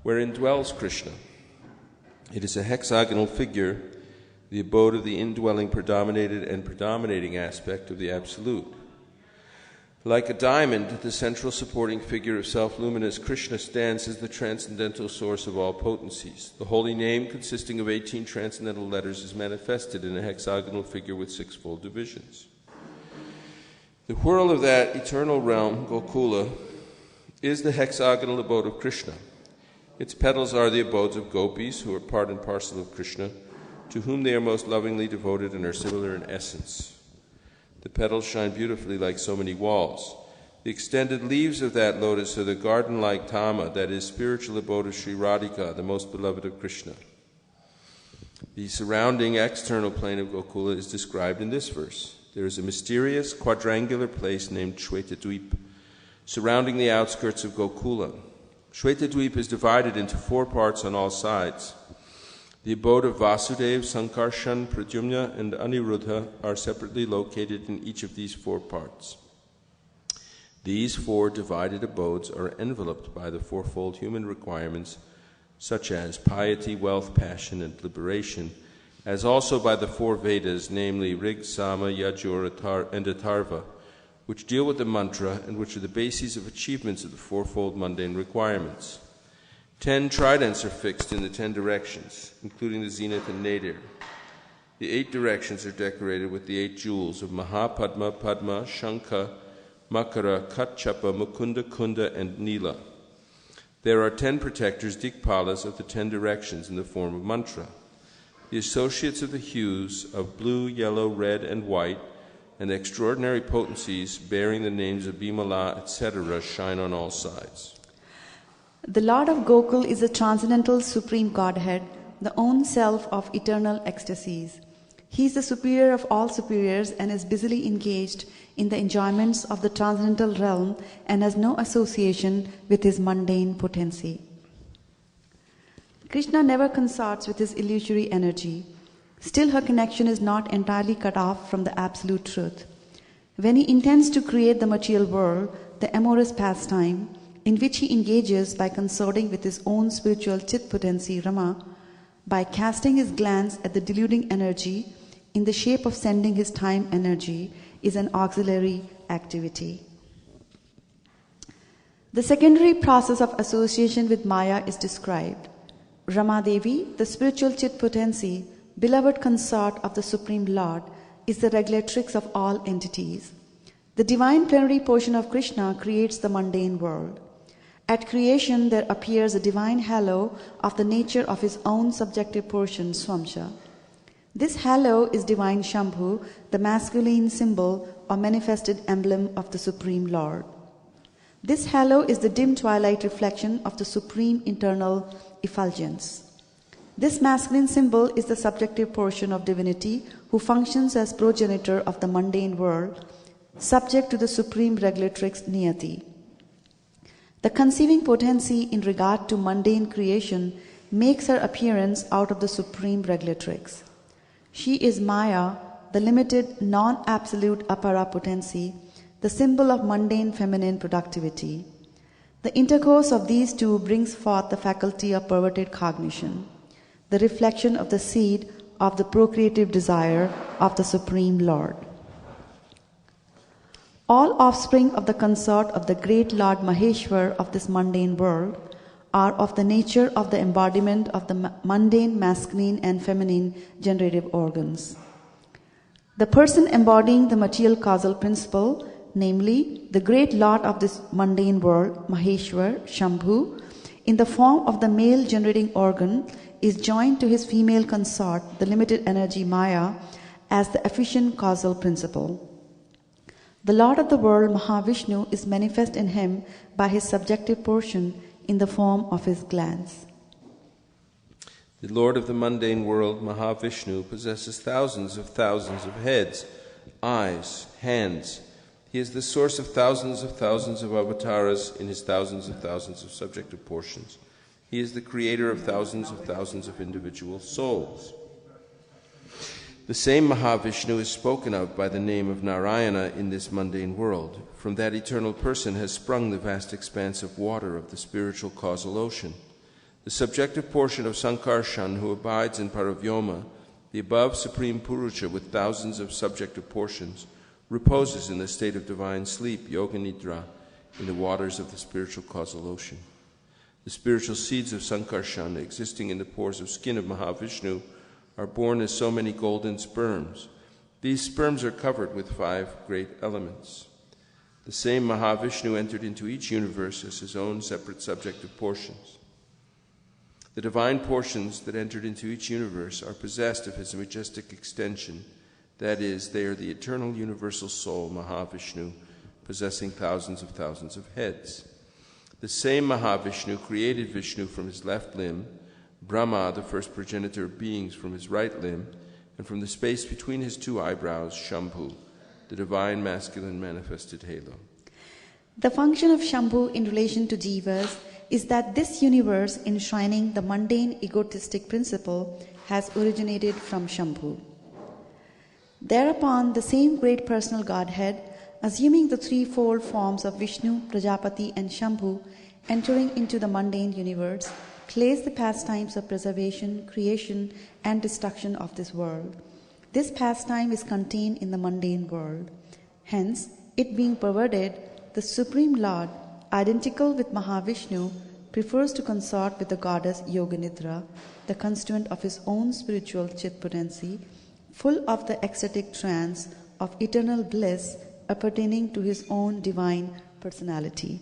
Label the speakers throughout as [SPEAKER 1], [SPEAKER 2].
[SPEAKER 1] wherein dwells Krishna. It is a hexagonal figure, the abode of the indwelling predominated and predominating aspect of the Absolute. Like a diamond, the central supporting figure of self-luminous Krishna stands as the transcendental source of all potencies. The holy name, consisting of 18 transcendental letters, is manifested in a hexagonal figure with sixfold divisions. The whirl of that eternal realm, Gokula, is the hexagonal abode of Krishna. Its petals are the abodes of gopis, who are part and parcel of Krishna, to whom they are most lovingly devoted and are similar in essence. The petals shine beautifully like so many walls. The extended leaves of that lotus are the garden-like Dhamma, that is, spiritual abode of Sri Radhika, the most beloved of Krishna. The surrounding external plane of Gokula is described in this verse. There is a mysterious quadrangular place named Shvetadvip, surrounding the outskirts of Gokula. Shvetadvip is divided into 4 parts on all sides. The abode of Vasudev, Sankarshan, Pradyumna, and Aniruddha are separately located in each of these 4 parts. These 4 divided abodes are enveloped by the fourfold human requirements, such as piety, wealth, passion, and liberation, as also by the 4 Vedas, namely Rig, Sama, Yajur, and Atharva, which deal with the mantra and which are the bases of achievements of the fourfold mundane requirements. 10 tridents are fixed in the 10 directions, including the zenith and nadir. The 8 directions are decorated with the 8 jewels of Mahapadma, Padma, Shankha, Makara, Katchapa, Mukunda, Kunda, and Nila. There are 10 protectors, Dikpalas, of the 10 directions in the form of mantra. The associates of the hues of blue, yellow, red, and white, and the extraordinary potencies bearing the names of Bimala, etc., shine on all sides.
[SPEAKER 2] The Lord of Gokul is the transcendental supreme Godhead, the own self of eternal ecstasies. He is the superior of all superiors and is busily engaged in the enjoyments of the transcendental realm and has no association with his mundane potency. Krishna never consorts with his illusory energy. Still, her connection is not entirely cut off from the absolute truth. When he intends to create the material world, the amorous pastime, in which he engages by consorting with his own spiritual chit potency, Rama, by casting his glance at the deluding energy in the shape of sending his time energy, is an auxiliary activity. The secondary process of association with Maya is described. Rama Devi, the spiritual chit potency, beloved consort of the Supreme Lord, is the regulatrix of all entities. The divine plenary portion of Krishna creates the mundane world. At creation, there appears a divine halo of the nature of his own subjective portion, Swamsha. This halo is divine Shambhu, the masculine symbol or manifested emblem of the Supreme Lord. This halo is the dim twilight reflection of the supreme internal effulgence. This masculine symbol is the subjective portion of divinity who functions as progenitor of the mundane world, subject to the supreme regulatrix Niyati. The conceiving potency in regard to mundane creation makes her appearance out of the supreme regulatrix. She is Maya, the limited, non-absolute apara potency, the symbol of mundane feminine productivity. The intercourse of these two brings forth the faculty of perverted cognition, the reflection of the seed of the procreative desire of the Supreme Lord. All offspring of the consort of the great Lord Maheshwar of this mundane world are of the nature of the embodiment of the mundane masculine and feminine generative organs. The person embodying the material causal principle, namely the great Lord of this mundane world, Maheshwar, Shambhu, in the form of the male generating organ, is joined to his female consort, the limited energy Maya, as the efficient causal principle. The Lord of the world, Mahavishnu, is manifest in him by his subjective portion in the form of his glance.
[SPEAKER 1] The Lord of the mundane world, Mahavishnu, possesses thousands of heads, eyes, hands. He is the source of thousands of avatars in his thousands of subjective portions. He is the creator of thousands of individual souls. The same Mahavishnu is spoken of by the name of Narayana in this mundane world. From that eternal person has sprung the vast expanse of water of the spiritual causal ocean. The subjective portion of Sankarshan, who abides in Paravyoma, the above Supreme Purusha with thousands of subjective portions, reposes in the state of divine sleep, Yoga Nidra, in the waters of the spiritual causal ocean. The spiritual seeds of Sankarshan, existing in the pores of skin of Mahavishnu, are born as so many golden sperms. These sperms are covered with 5 great elements. The same Mahavishnu entered into each universe as his own separate subjective portions. The divine portions that entered into each universe are possessed of his majestic extension. That is, they are the eternal universal soul, Mahavishnu, possessing thousands of heads. The same Mahavishnu created Vishnu from his left limb, Brahma, the first progenitor of beings, from his right limb, and from the space between his 2 eyebrows, Shambhu, the divine masculine manifested halo.
[SPEAKER 2] The function of Shambhu in relation to jivas is that this universe, enshrining the mundane egotistic principle, has originated from Shambhu. Thereupon, the same great personal Godhead, assuming the 3-fold forms of Vishnu, Prajapati and Shambhu, entering into the mundane universe, plays the pastimes of preservation, creation and destruction of this world. This pastime is contained in the mundane world. Hence, it being perverted, the Supreme Lord, identical with Mahavishnu, prefers to consort with the goddess Yoga Nidra, the constituent of his own spiritual chit potency, full of the ecstatic trance of eternal bliss appertaining to his own divine personality.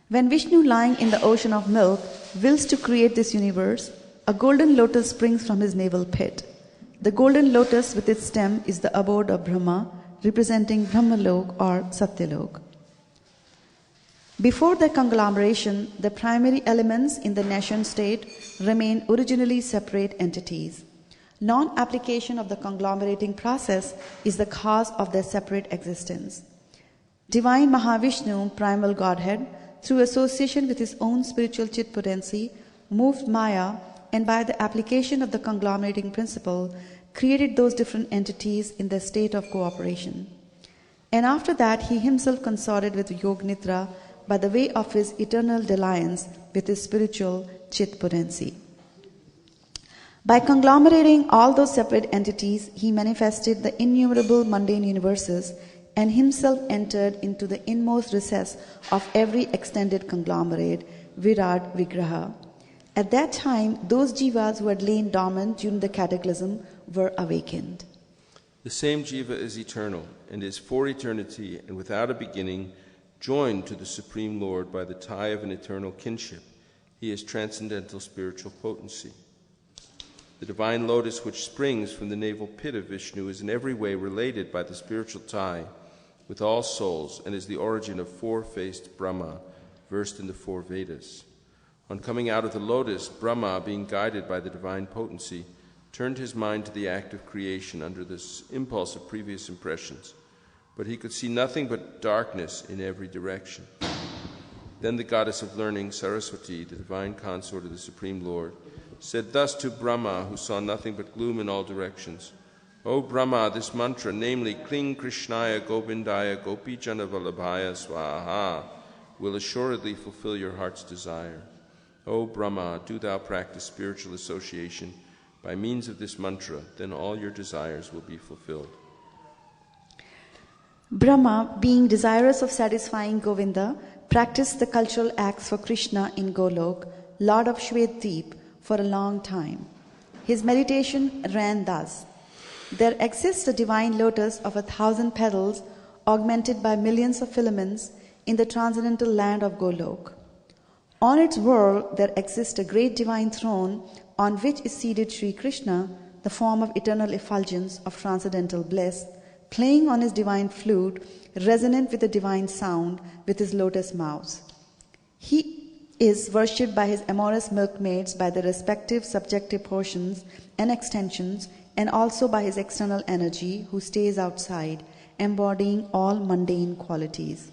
[SPEAKER 2] When Vishnu, lying in the ocean of milk, wills to create this universe, a golden lotus springs from his navel pit. The golden lotus with its stem is the abode of Brahma, representing Brahmalok or Satyalok. Before their conglomeration, the primary elements in the nation state remain originally separate entities. Non-application of the conglomerating process is the cause of their separate existence. Divine Mahavishnu, primal Godhead, through association with his own spiritual chit potency, moved Maya, and by the application of the conglomerating principle, created those different entities in their state of cooperation. And after that, he himself consorted with Yoga Nidra by the way of his eternal dalliance with his spiritual chit potency. By conglomerating all those separate entities, he manifested the innumerable mundane universes and himself entered into the inmost recess of every extended conglomerate, Virat Vigraha. At that time, those jivas who had lain dormant during the cataclysm were awakened.
[SPEAKER 1] The same jiva is eternal and is for eternity and without a beginning, joined to the Supreme Lord by the tie of an eternal kinship. He is transcendental spiritual potency. The divine lotus which springs from the navel pit of Vishnu is in every way related by the spiritual tie with all souls and is the origin of 4-faced Brahma, versed in the 4 Vedas. On coming out of the lotus, Brahma, being guided by the divine potency, turned his mind to the act of creation under this impulse of previous impressions. But he could see nothing but darkness in every direction. Then the goddess of learning, Saraswati, the divine consort of the Supreme Lord, said thus to Brahma, who saw nothing but gloom in all directions, O Brahma, this mantra, namely, Kling Krishnaya Govindaya Gopijana Vallabhaya Swaha, will assuredly fulfill your heart's desire. O Brahma, do thou practice spiritual association by means of this mantra, then all your desires will be fulfilled.
[SPEAKER 2] Brahma, being desirous of satisfying Govinda, practiced the cultural acts for Krishna in Golok, Lord of Shveddeep, for a long time. His meditation ran thus: there exists a divine lotus of 1,000 petals, augmented by millions of filaments, in the transcendental land of Golok. On its whirl there exists a great divine throne, on which is seated Sri Krishna, the form of eternal effulgence of transcendental bliss, playing on his divine flute, resonant with the divine sound, with his lotus mouth. He is worshipped by his amorous milkmaids by the respective subjective portions and extensions, and also by his external energy, who stays outside, embodying all mundane qualities.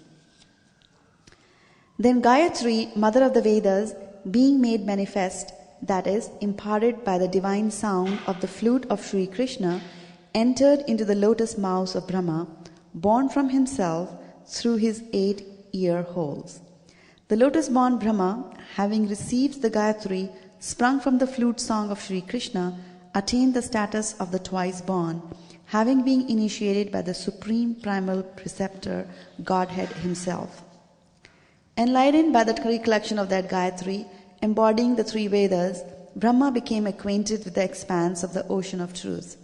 [SPEAKER 2] Then Gayatri, mother of the Vedas, being made manifest, that is, imparted by the divine sound of the flute of Sri Krishna, entered into the lotus mouth of Brahma, born from himself through his 8 ear holes. The lotus-born Brahma, having received the Gayatri sprung from the flute song of Sri Krishna, attained the status of the twice-born, having been initiated by the supreme primal preceptor, Godhead himself. Enlightened by the recollection of that Gayatri, embodying the three Vedas, Brahma became acquainted with the expanse of the ocean of truth.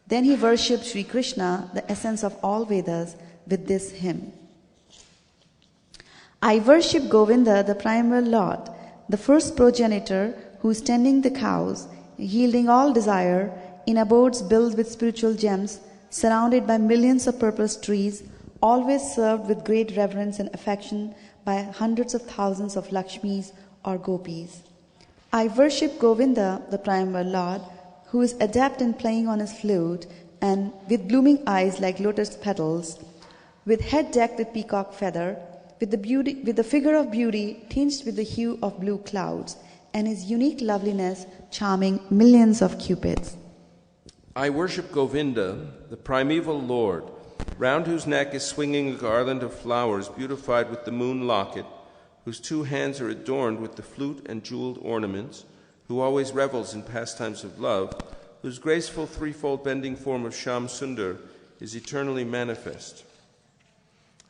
[SPEAKER 2] Then he worshipped Sri Krishna, the essence of all Vedas, with this hymn. I worship Govinda, the primal Lord, the first progenitor who is tending the cows, yielding all desire, in abodes built with spiritual gems, surrounded by millions of purple trees, always served with great reverence and affection by hundreds of thousands of Lakshmis or Gopis. I worship Govinda, the primal Lord, who is adept in playing on his flute and with blooming eyes like lotus petals, with head decked with peacock feather, with the figure of beauty tinged with the hue of blue clouds, and his unique loveliness charming millions of cupids.
[SPEAKER 1] I worship Govinda, the primeval Lord, round whose neck is swinging a garland of flowers beautified with the moon locket, whose two hands are adorned with the flute and jeweled ornaments, who always revels in pastimes of love, whose graceful threefold bending form of Shyam Sundar is eternally manifest.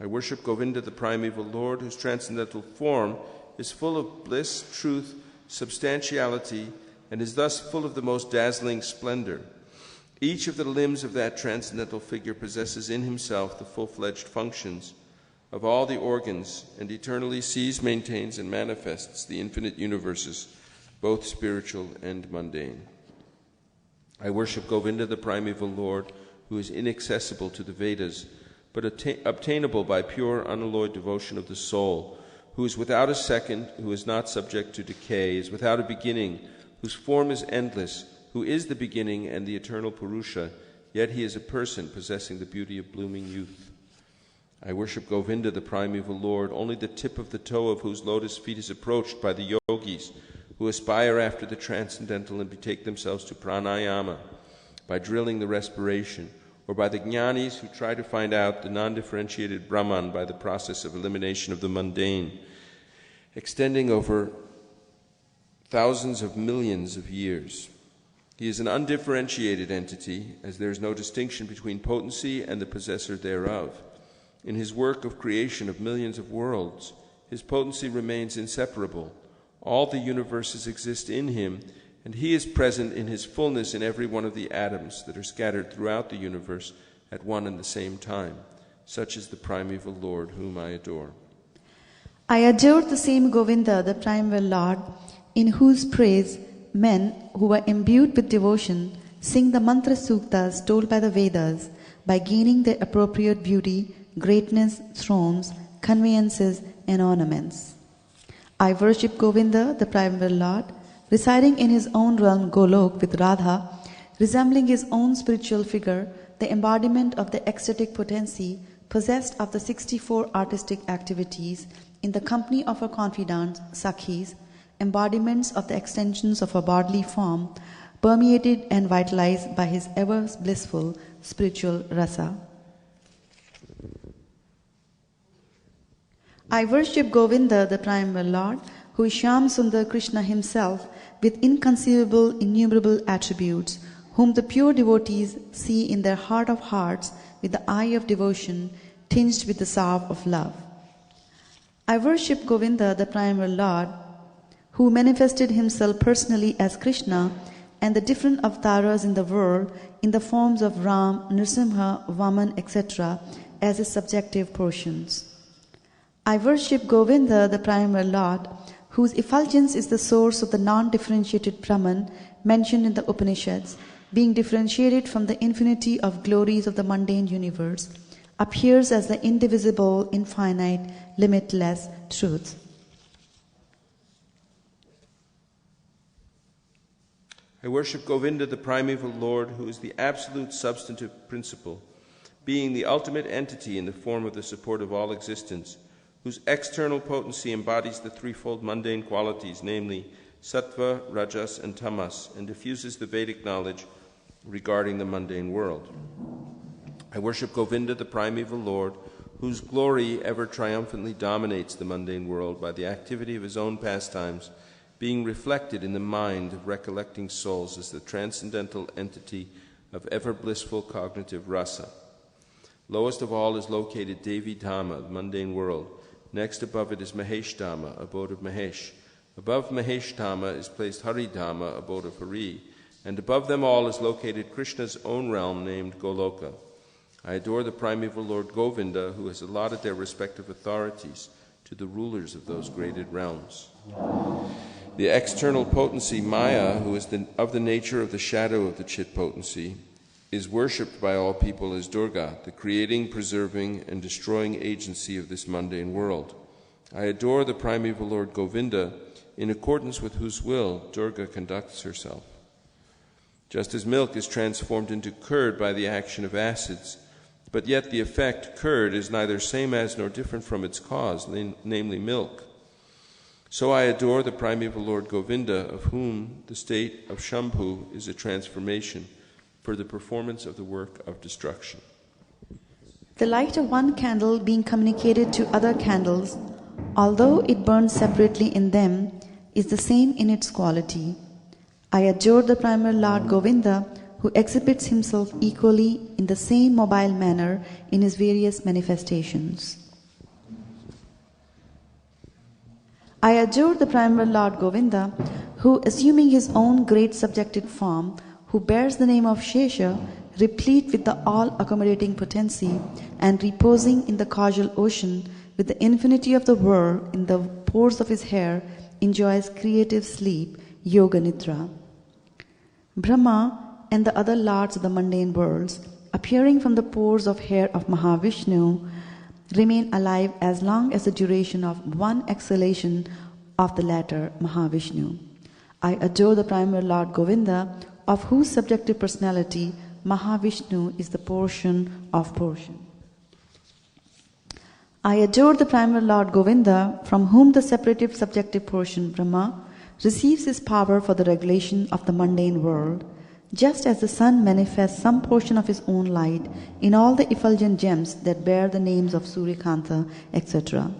[SPEAKER 1] I worship Govinda, the primeval Lord, whose transcendental form is full of bliss, truth, substantiality, and is thus full of the most dazzling splendor. Each of the limbs of that transcendental figure possesses in himself the full-fledged functions of all the organs, and eternally sees, maintains, and manifests the infinite universes, both spiritual and mundane. I worship Govinda, the primeval Lord, who is inaccessible to the Vedas, but obtainable by pure, unalloyed devotion of the soul, who is without a second, who is not subject to decay, is without a beginning, whose form is endless, who is the beginning and the eternal Purusha, yet he is a person possessing the beauty of blooming youth. I worship Govinda, the primeval Lord, only the tip of the toe of whose lotus feet is approached by the yogis, who aspire after the transcendental and betake themselves to pranayama, by drilling the respiration, or by the jnanis who try to find out the non-differentiated Brahman by the process of elimination of the mundane, extending over thousands of millions of years. He is an undifferentiated entity, as there is no distinction between potency and the possessor thereof. In his work of creation of millions of worlds, his potency remains inseparable. All the universes exist in him, and he is present in his fullness in every one of the atoms that are scattered throughout the universe at one and the same time. Such is the primeval Lord whom I adore.
[SPEAKER 2] I adore the same Govinda, the primeval Lord, in whose praise men who are imbued with devotion sing the mantra suktas told by the Vedas by gaining their appropriate beauty, greatness, thrones, conveyances, and ornaments. I worship Govinda, the primeval Lord, residing in his own realm Golok with Radha, resembling his own spiritual figure, the embodiment of the ecstatic potency possessed of the 64 artistic activities, in the company of her confidants, Sakhis, embodiments of the extensions of her bodily form, permeated and vitalized by his ever blissful spiritual rasa. I worship Govinda, the primeval Lord, who is Shyam Sundar Krishna himself, with inconceivable, innumerable attributes, whom the pure devotees see in their heart of hearts with the eye of devotion, tinged with the salve of love. I worship Govinda, the primeval Lord, who manifested himself personally as Krishna and the different avatars in the world in the forms of Ram, Nrsimha, Vaman, etc. as his subjective portions. I worship Govinda, the primeval Lord, whose effulgence is the source of the non-differentiated Brahman mentioned in the Upanishads, being differentiated from the infinity of glories of the mundane universe, appears as the indivisible, infinite, limitless truth.
[SPEAKER 1] I worship Govinda, the primeval Lord, who is the absolute substantive principle, being the ultimate entity in the form of the support of all existence, whose external potency embodies the threefold mundane qualities, namely sattva, rajas, and tamas, and diffuses the Vedic knowledge regarding the mundane world. I worship Govinda, the primeval Lord, whose glory ever triumphantly dominates the mundane world by the activity of his own pastimes, being reflected in the mind of recollecting souls as the transcendental entity of ever-blissful cognitive rasa. Lowest of all is located Devi Dhamma, the mundane world. Next above it is Mahesh Dhamma, abode of Mahesh. Above Mahesh Dhamma is placed Hari Dhamma, abode of Hari. And above them all is located Krishna's own realm named Goloka. I adore the primeval Lord Govinda, who has allotted their respective authorities to the rulers of those graded realms. The external potency Maya, who is of the nature of the shadow of the Chit potency, is worshipped by all people as Durga, the creating, preserving, and destroying agency of this mundane world. I adore the primeval Lord Govinda, in accordance with whose will Durga conducts herself. Just as milk is transformed into curd by the action of acids, but yet the effect, curd, is neither same as nor different from its cause, namely milk. So I adore the primeval Lord Govinda, of whom the state of Shambhu is a transformation for the performance of the work of destruction.
[SPEAKER 2] The light of one candle being communicated to other candles, although it burns separately in them, is the same in its quality. I adore the primeval Lord Govinda, who exhibits himself equally in the same mobile manner in his various manifestations. I adore the primeval Lord Govinda, who, assuming his own great subjective form, who bears the name of Shesha, replete with the all-accommodating potency, and reposing in the causal ocean with the infinity of the world in the pores of his hair, enjoys creative sleep, yoga nidra. Brahma and the other lords of the mundane worlds, appearing from the pores of hair of Mahavishnu, remain alive as long as the duration of one exhalation of the latter, Mahavishnu. I adore the primeval Lord Govinda, of whose subjective personality Mahavishnu is the portion of portion. I adore the primeval Lord Govinda, from whom the separative subjective portion, Brahma, receives his power for the regulation of the mundane world, just as the sun manifests some portion of his own light in all the effulgent gems that bear the names of Suryakanta, etc.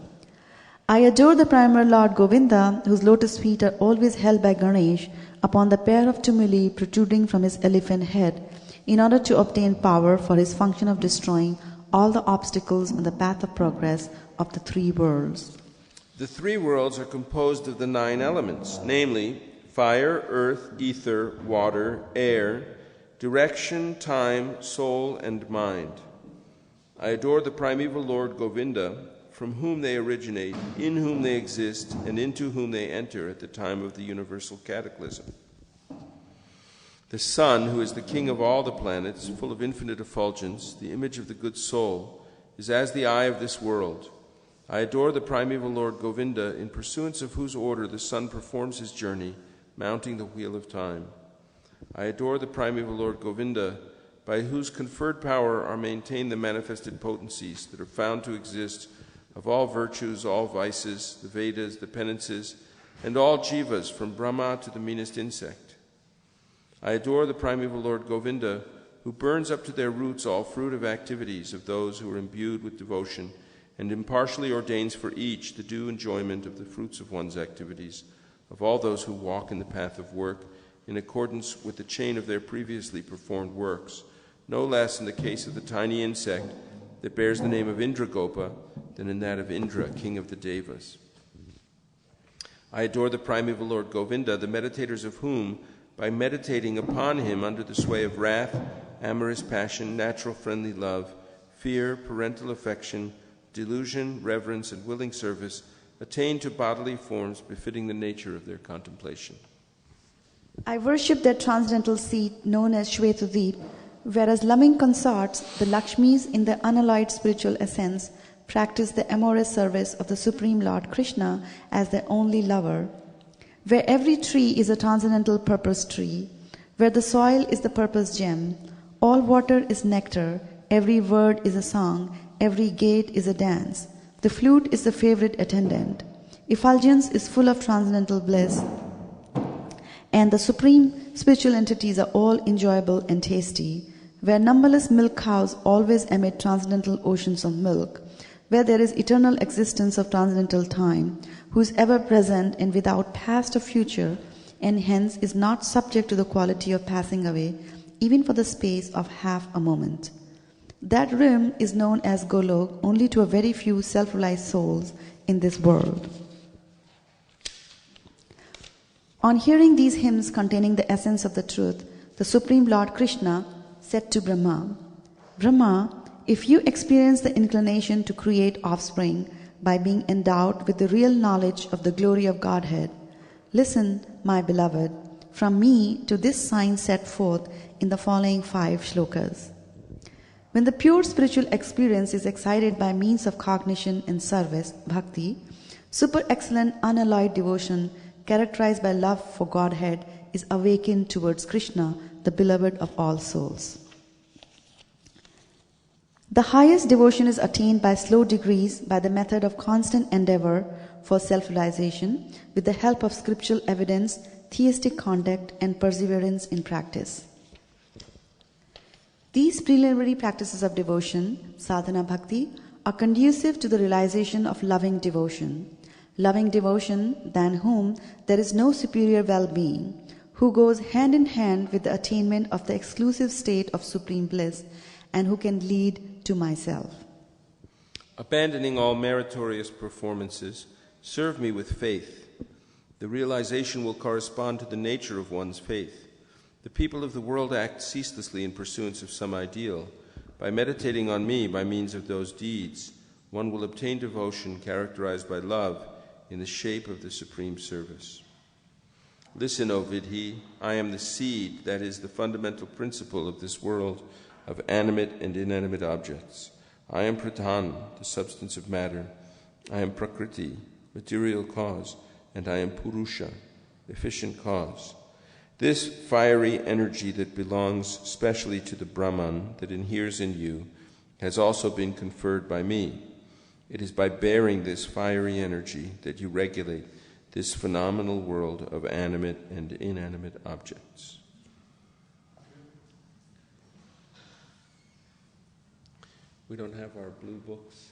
[SPEAKER 2] I adore the primeval Lord Govinda, whose lotus feet are always held by Ganesh upon the pair of tumuli protruding from his elephant head, in order to obtain power for his function of destroying all the obstacles on the path of progress of the three worlds.
[SPEAKER 1] The three worlds are composed of the 9 elements, namely fire, earth, ether, water, air, direction, time, soul, and mind. I adore the primeval Lord Govinda, from whom they originate, in whom they exist, and into whom they enter at the time of the universal cataclysm. The sun, who is the king of all the planets, full of infinite effulgence, the image of the good soul, is as the eye of this world. I adore the primeval Lord Govinda, in pursuance of whose order the sun performs his journey, mounting the wheel of time. I adore the primeval Lord Govinda, by whose conferred power are maintained the manifested potencies that are found to exist of all virtues, all vices, the Vedas, the penances, and all jivas, from Brahma to the meanest insect. I adore the primeval Lord Govinda, who burns up to their roots all fruitive activities of those who are imbued with devotion, and impartially ordains for each the due enjoyment of the fruits of one's activities, of all those who walk in the path of work in accordance with the chain of their previously performed works, no less in the case of the tiny insect that bears the name of Indragopa than in that of Indra, king of the Devas. I adore the primeval Lord Govinda, the meditators of whom, by meditating upon him under the sway of wrath, amorous passion, natural friendly love, fear, parental affection, delusion, reverence, and willing service, attain to bodily forms befitting the nature of their contemplation.
[SPEAKER 2] I worship that transcendental seat known as Shvetadvip, whereas loving consorts, the Lakshmis in the unalloyed spiritual essence, practice the amorous service of the Supreme Lord Krishna as their only lover. Where every tree is a transcendental purpose tree, where the soil is the purpose gem, all water is nectar, every word is a song, every gait is a dance. The flute is the favorite attendant. Effulgence is full of transcendental bliss, and the supreme spiritual entities are all enjoyable and tasty. Where numberless milk cows always emit transcendental oceans of milk, where there is eternal existence of transcendental time, who is ever present and without past or future, and hence is not subject to the quality of passing away, even for the space of half a moment. That realm is known as Golok only to a very few self-realized souls in this world. On hearing these hymns containing the essence of the truth, the Supreme Lord Krishna said to Brahma, Brahma, if you experience the inclination to create offspring by being endowed with the real knowledge of the glory of Godhead, listen, my beloved, from me to this sign set forth in the following 5 shlokas. When the pure spiritual experience is excited by means of cognition and service, bhakti, super excellent unalloyed devotion characterized by love for Godhead is awakened towards Krishna, the beloved of all souls. The highest devotion is attained by slow degrees by the method of constant endeavor for self-realization with the help of scriptural evidence, theistic conduct, and perseverance in practice. These preliminary practices of devotion, sadhana bhakti, are conducive to the realization of loving devotion, than whom there is no superior well-being, who goes hand in hand with the attainment of the exclusive state of supreme bliss, and who can lead to myself.
[SPEAKER 1] Abandoning all meritorious performances, serve me with faith. The realization will correspond to the nature of one's faith. The people of the world act ceaselessly in pursuance of some ideal. By meditating on me by means of those deeds, one will obtain devotion characterized by love in the shape of the supreme service. Listen, O Vidhi, I am the seed, that is the fundamental principle of this world of animate and inanimate objects. I am pradhan, the substance of matter. I am prakriti, material cause, and I am purusha, efficient cause. This fiery energy that belongs specially to the Brahman that inheres in you has also been conferred by me. It is by bearing this fiery energy that you regulate this phenomenal world of animate and inanimate objects. We don't have our blue books.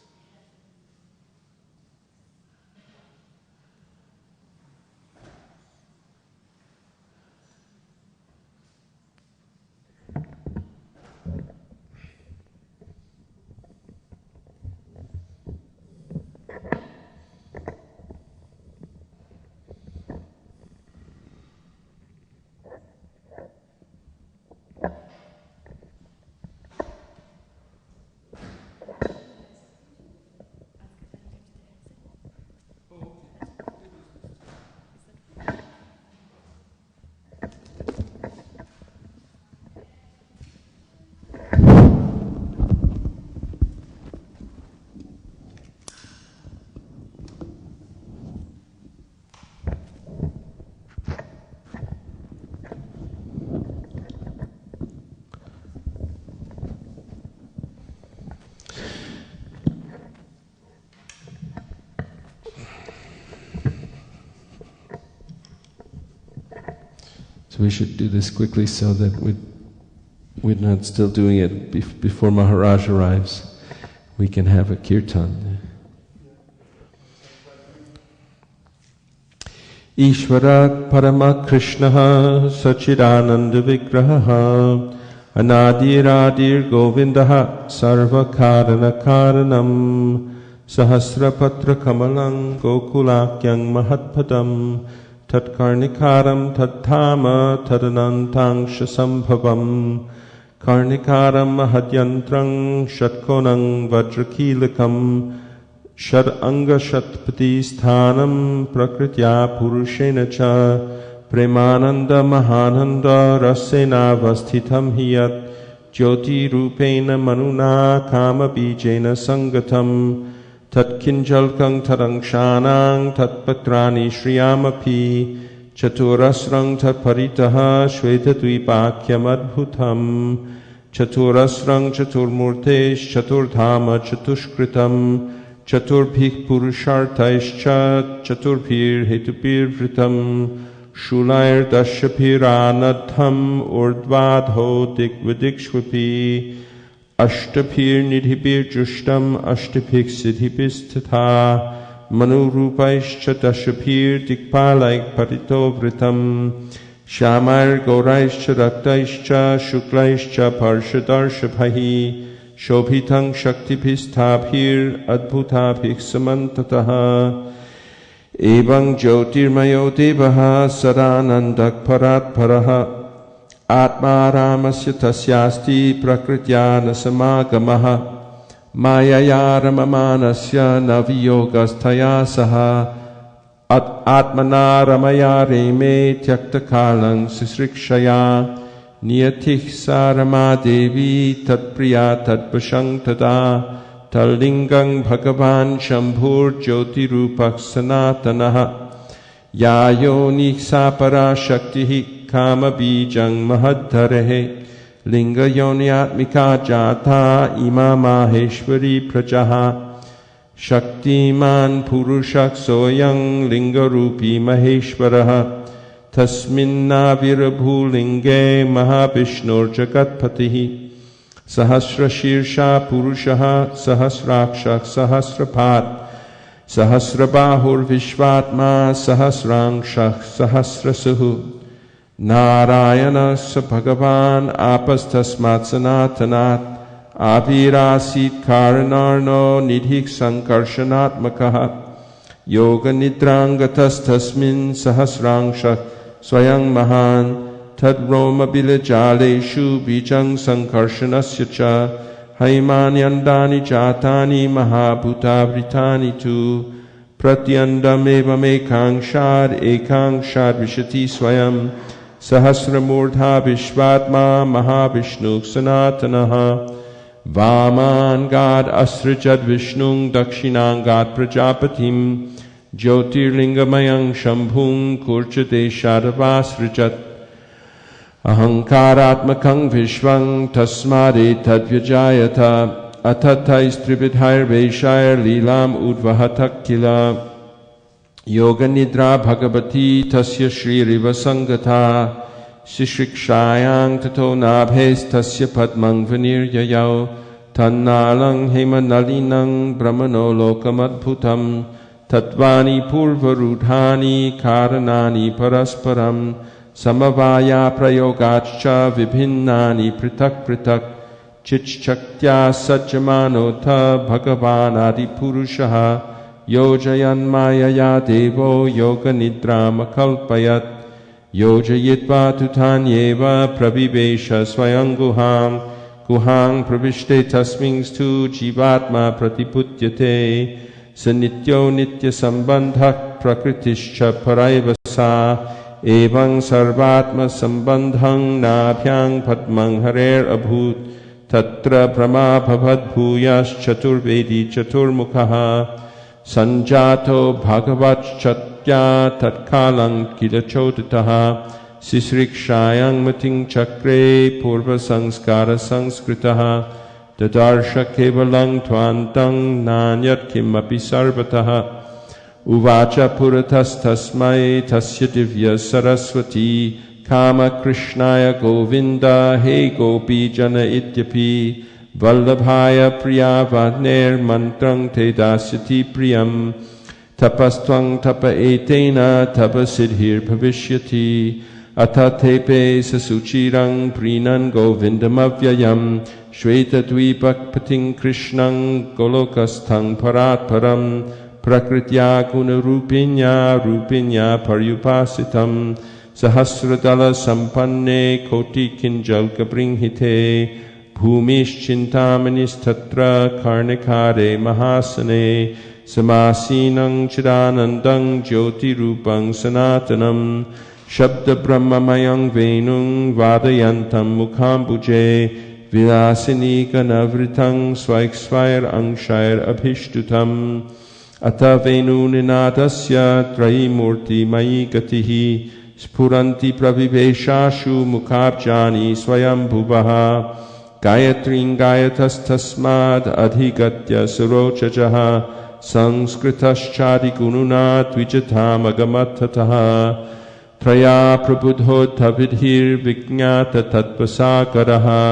[SPEAKER 1] So we should do this quickly so that we're not still doing it before Maharaj arrives. We can have a kirtan. īśvaro parama krishnaha sachidananda vigraha anādiradir govindaha sarva karana karanam sahasrapatra kamalam gokulakyam mahatpadam tatkarnikaram tattama tadanantang sambhavam karnikaram mahadyantrang shatkonang vajrakīlakam shad anga shatpati sthanam pragṛhya purushena cha premananda mahananda rasena vasthitam hiyat jyoti rupena manuna kama bijena sangatam tat kinjalkang tadangshanang tat patrani shriyamapi chaturasrang tat paritaha shvetadvipakyam adbhutam chaturasrang chaturmurtesh chaturdhama chatushkritam chaturbhik purushartaischa chaturbhir hetupir vritam shulair dashapir anadham urdvadho dikvidikshvapi Ashtapir-nidhibir-jushtam ashtapik-siddhibis-tatha Manu-rupaischa dashapir-dikpalaik-patito vritam Shamair-gauraischa raktaischa shuklaischa parshadarshabhahi Shobhitang shakti-pistabhir-adbhutabhik-samantataha Evang jyotirmayo devaha sadanandak-parat-paraha Atma-ramasya tasyasti pragṛhya-nasamagamaha Maya-ramamanasya naviyogas-taya saha Atmana-ramaya-reme tyakta-kalang sisrikshaya Niyatih sarama-devi tat-priya tat-vashang tada Tal-lingang bhagavan shambhur-jyotirupak-sanatanaha Yayo-niksa-para-shaktihi Kama-bijang mahadharehe Linga-yoni-atmika jata ima-maheshwari prajaha Shaktiman purushak soyang linga-rupi maheshwaraha Tasmin-navirabhu linge mahavishnur-jagatpatihi Sahasra-shirsha purushaha sahasrakshak sahasrapat Sahasrabahur-vishvatma sahasrangshak sahasrasuhu Narayana sa Bhagavan apastasmat sanatanat Avirasit karanarno nidhik sankarshanatmakaha Yoga nidrangatas tasmin sahasrangshak swayang mahan Tadroma bilajaleshu bijang sankarshanasya cha Haimanyandani jatani mahabhutavritani tu Pratyandam evam ekangshad vishati swayam Sahasramurdha vishvatma mahavishnu sanatanaha Vamangad asrajad vishnung dakshinangad prajapatim Jyotirlingamayang shambhung kurchate shadavasrajat Ahankaratmakang vishvang tasmade tadvyajayata Atathaistribidhair vaishayar lilam udvahatak kila Yoga nidra bhagavati tasya shri riva sangata Shishrikshayang tato nabhes tasya padmang vaniryayaw Tannalang hemanalinang brahmano lokamadbhutam Tatvani purvarudhani karanani parasparam Samavaya prayogacha vibhinnani pritak pritak Chichaktya sajjamanota bhagavan adipurushaha Yojayan mayaya devo yoga nidrama kalpayat Yojayitva tutanyeva prabhivesha swayang guhang pravishte tasmingstu jivatma pratiputyate Sanityo nitya sambandhak prakritischa paraivasa Evang sarvatma sambandhang nabhyang padmang harer abhut Tatra brahma bhavad bhuyas chaturvedi chaturmukhaha Sanjato bhagavat chatya tatkalang kilachotataha Sisrikshayang mating chakre purva sanskara sanskritaha Dadarsha kevalang tvantang nanyat kimapi sarvataha Uvacha puratas tasmai tasya divya saraswati Kama Krishnaya Govinda He Gopi Jana Ityapi Vallabhaya Priya Vadner Mantrang Te Dasyati Priyam Tapastvang Tapa Etena Tapa Siddhir Bhavishyati Atatepe Sasuchirang Prinan Govindam Avyayam Shweta Dvipak Pating Krishnang Golokasthang Parat Param Pragṛhya Guna Rupinya Paryupasitam Sahasradala Sampanne Koti Kinjal Kabringhite Bhumishchintamani's Tatra Karnikare Mahasane Samasinang Chidanandang Jyoti Rupang Sanatanam Shabda Brahmamayang Venung Vadayantam Mukhambuje Vilasini Ganavritang Svaiksvair Angshayr Abhishtutam Ata Venuninadasya Traimurti Mayi Gatihi Spuranti praviveshashu mukhabjani swayam bhuvaha Gayatrin gayatas tasmad adhigatya surochajaha Sanskritaschadi gununa dvijatam agamatataha Traya prabudho tavidhir vijñata tatpasakaraha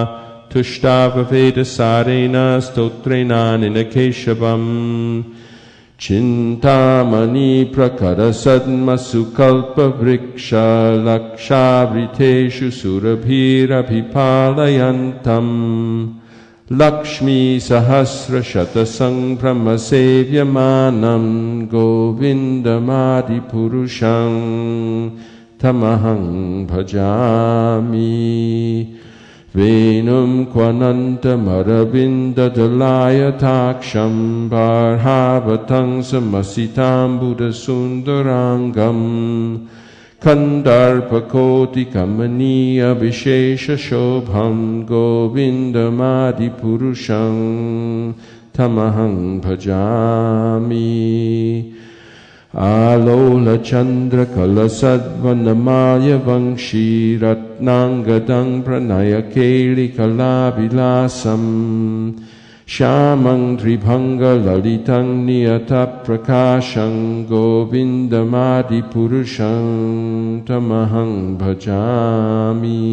[SPEAKER 1] Tushtava Veda Sarena Stotrena Ninakeshavam Chintamani Prakara Sadma Sukalpa Vriksha Lakshavriteshu Surabhira Pipalayantam Lakshmi Sahasra Shatasang Brahmasevyamanam Govindamadi Purusham Tamahang Bhajami Venum Kwananta Maravinda Dalaya Taksham Bharhavatang Samasitam Buddha Sundarangam Kandarpakoti Kamaniya Vishesha Shobham Govindamadi Purusham Tamahang Bhajami Alola Chandra Kalasadvanamaya Vangshi Ratnangadang Pranaya Keli Kalavilasam Shamang Tribhanga Lalitang Niyata Prakashang Govindamadi Purusham Tamahang Bhajami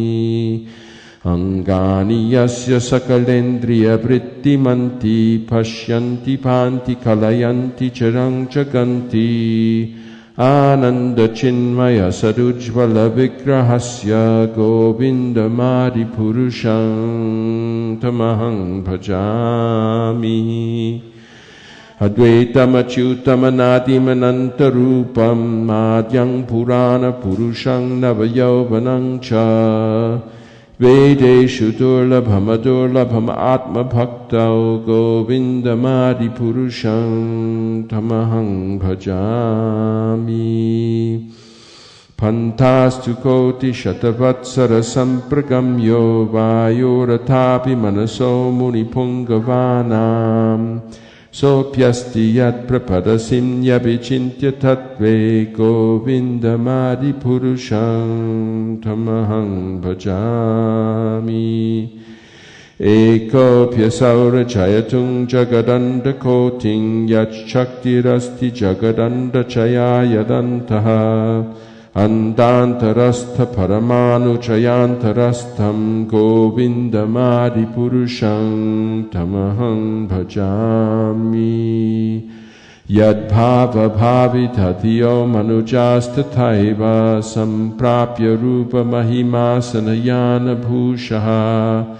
[SPEAKER 1] Angani Yasya Sakalendriya Vrittimanti Pashyanti Panti Kalayanti Charang Chaganti Ananda Chinmaya Sadujvala Vigrahasya Govindamadi Purusham Tamahang Bhajami Advaitam Achyutam Anadim Anantarupam Madhyang Purana Purushang Navayauvanang Cha Vedeshu Durlabhamadurlabham Atma Bhaktau Govindamadi Purusham Tamahang Bhajami Pantastu Koti Shatavatsara Sampragamyo Vayoratapi Manaso Muni Pungavanam Sopyasti Yat Prapadasim Yavichintya Tattve Govindamadi Purusham Tamahang Bhajami Eko Pyasaura Chayatung Jagadanda Koting Yat Shaktirasti Jagadanda Chayayadantaha Andantarastha Paramanu Chayantarastham Govindamadi Purusham Tamahang Bhajami Yadbhava Bhavitatiyo Manujastataiva Samprapya Rupa Mahimasanayana Bhushaha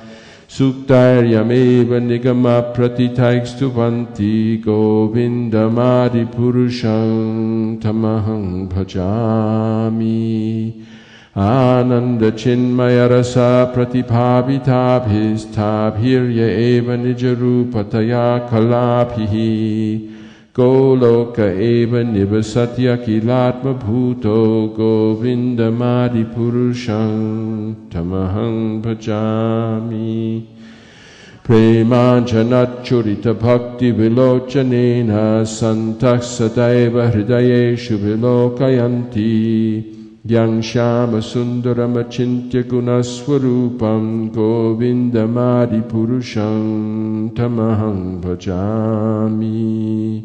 [SPEAKER 1] Suktaryameva Nigama Pratitaikstuvanti Govindamadi Purusham Tamahang Bhajami Ananda Chinmaya Rasa Pratibhavitabhistabhirya Eva Nijarupataya Kalabhihi Goloka Eva Nivasatya Kilatma Bhuto Govindamadi Purusham Tamahang Bhajami Premanjanat Churita Bhakti Vilochanena Santak Sadaiva Hridayeshu Vilokayanti Yang Shama Sundaram Achintya Gunaswarupam Govindamadi Purusham Tamahang Bhajami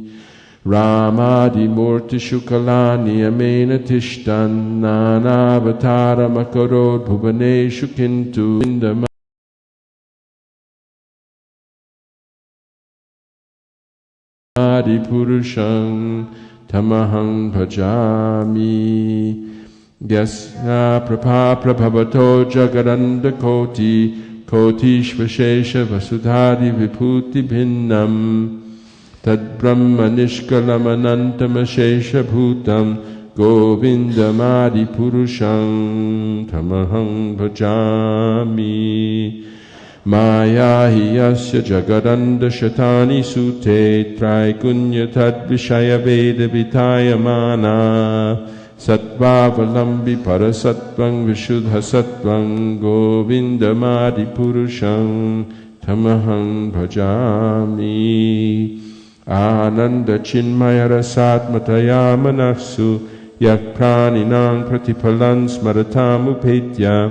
[SPEAKER 1] Ramadi Murti Shukalani Amena Tishtan Nanavatara Makarod Bhuvaneshu Kintu Govindamadi Purusham Tamahang Bhajami Yasya Prabha Prabhavato Jagadanda Koti Kotishvashesha Vasudhari Viphuti Bhinnam Tad Brahma Nishkalam Anantamashesha Bhutam Govindamadi Purusham Tamahang Bhajami Maya Hiyasya Jagadanda Shatani Sute Traikunya Tad Vishaya Veda Vitayamana Sattvaavalambi Parasatvang Vishuddha Sattvang Govindamadi Purusham Tamahang Bhajami Ananda Chinmaya Rasatmataya Manaksu Yak Praninang Pratipalan Smaratam Upetya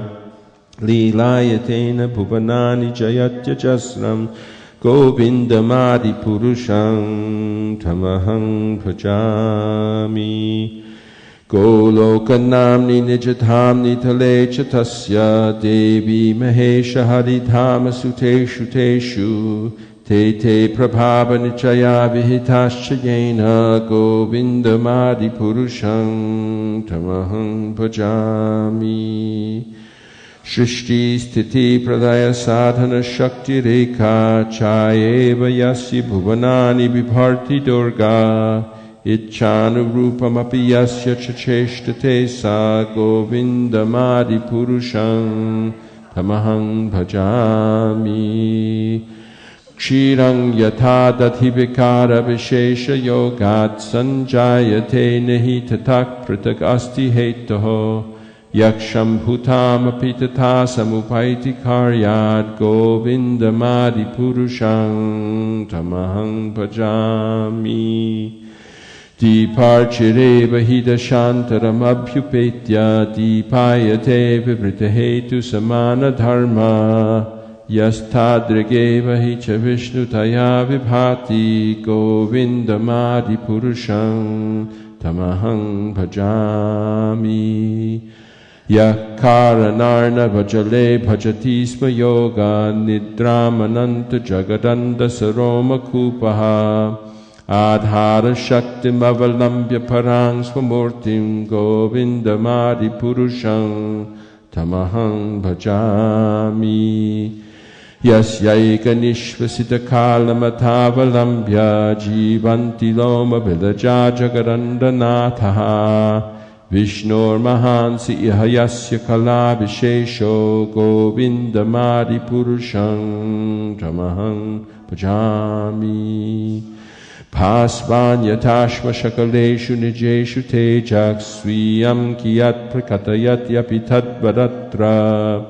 [SPEAKER 1] Lilayatena Bhuvanani Jayatya Jasram Govindamadi Purusham Tamahang Bhajami Golokanamni nijadhamni tale chatasya devi mahesha haridhama suteshu teshu te te prabhava nichaya vihitascha yena govindamadi purusham tamaham bhajami. Shrishti sthiti pradaya sadhana shakti rekha chayeva yasya bhuvanani vibharti durga Icchanurupamapi yasya chacheshtate sa govindamadi purusham tamaham bhajami. Kshirang yatha dathibikara vishesha yogat sanjayate nahi tatak pratak asti hetaho yaksham bhutam apitata samupaiti karyat govindamadi purusham tamaham bhajami. Diparchireva hidashantaram abhyupetya dipayate vivritahetu samana dharma yasthadrageva hicha vishnutaya vibhati govindamadi purusham tamaham bhajami. Yakaranarna vajale bhajati sma yoga nidram ananta jagadanda saroma kupaha Adhara shaktim avalambya parang svamurtim govindamadi purusham tamaham bhajami. Yasyaika nishvasita kalamathavalambya jivanti loma vilaja jagarandanathaha Vishnur mahansi ihayasya kala vishesho govindamadi purusham tamaham bhajami. Pasvanyatashma shakaleshu nijeshu tejak swiyam kiyat prakatayat yapitad vadatra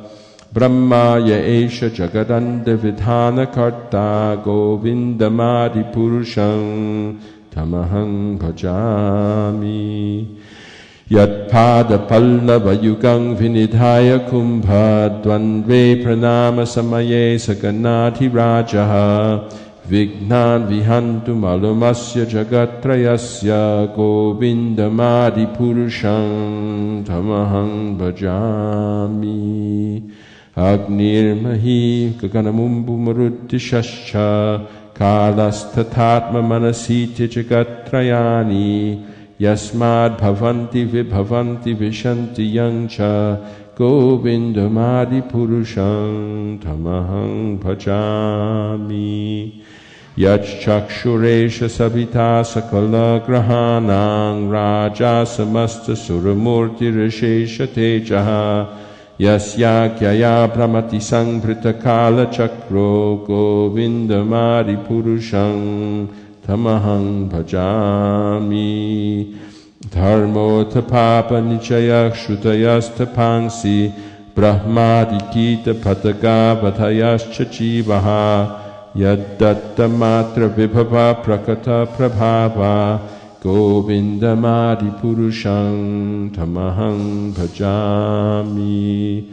[SPEAKER 1] Brahmaya esha jagadanda vidhana karta govindamadi purusham tamaham bhajami. Yat pada pallava yugang vinidhaya kumbha dvandve pranama samaye saganati rajaha Vignan vihantu malumasya jagatrayasya govindamadi purusham tamaham bhajami. Agnirmahi gaganamumbu maruddishascha kalastathatma manasiti jagatrayani yasmad bhavanti vibhavanti vishanti yangcha govindamadi purusham tamaham bhajami. Yachchakshuresha savita sakala grahanang raja samasta suramurti rishesha tejaha yasyakyaya pramati sanghritakala chakro govindamadi purusham tamaham bhajami. Dharmo tapapa nichaya shrutayasta pansi brahmadikita pataga vadhayascha jivaha Yaddatta matra vibhava prakata prabhava govindamadi purusham tamaham bhajami.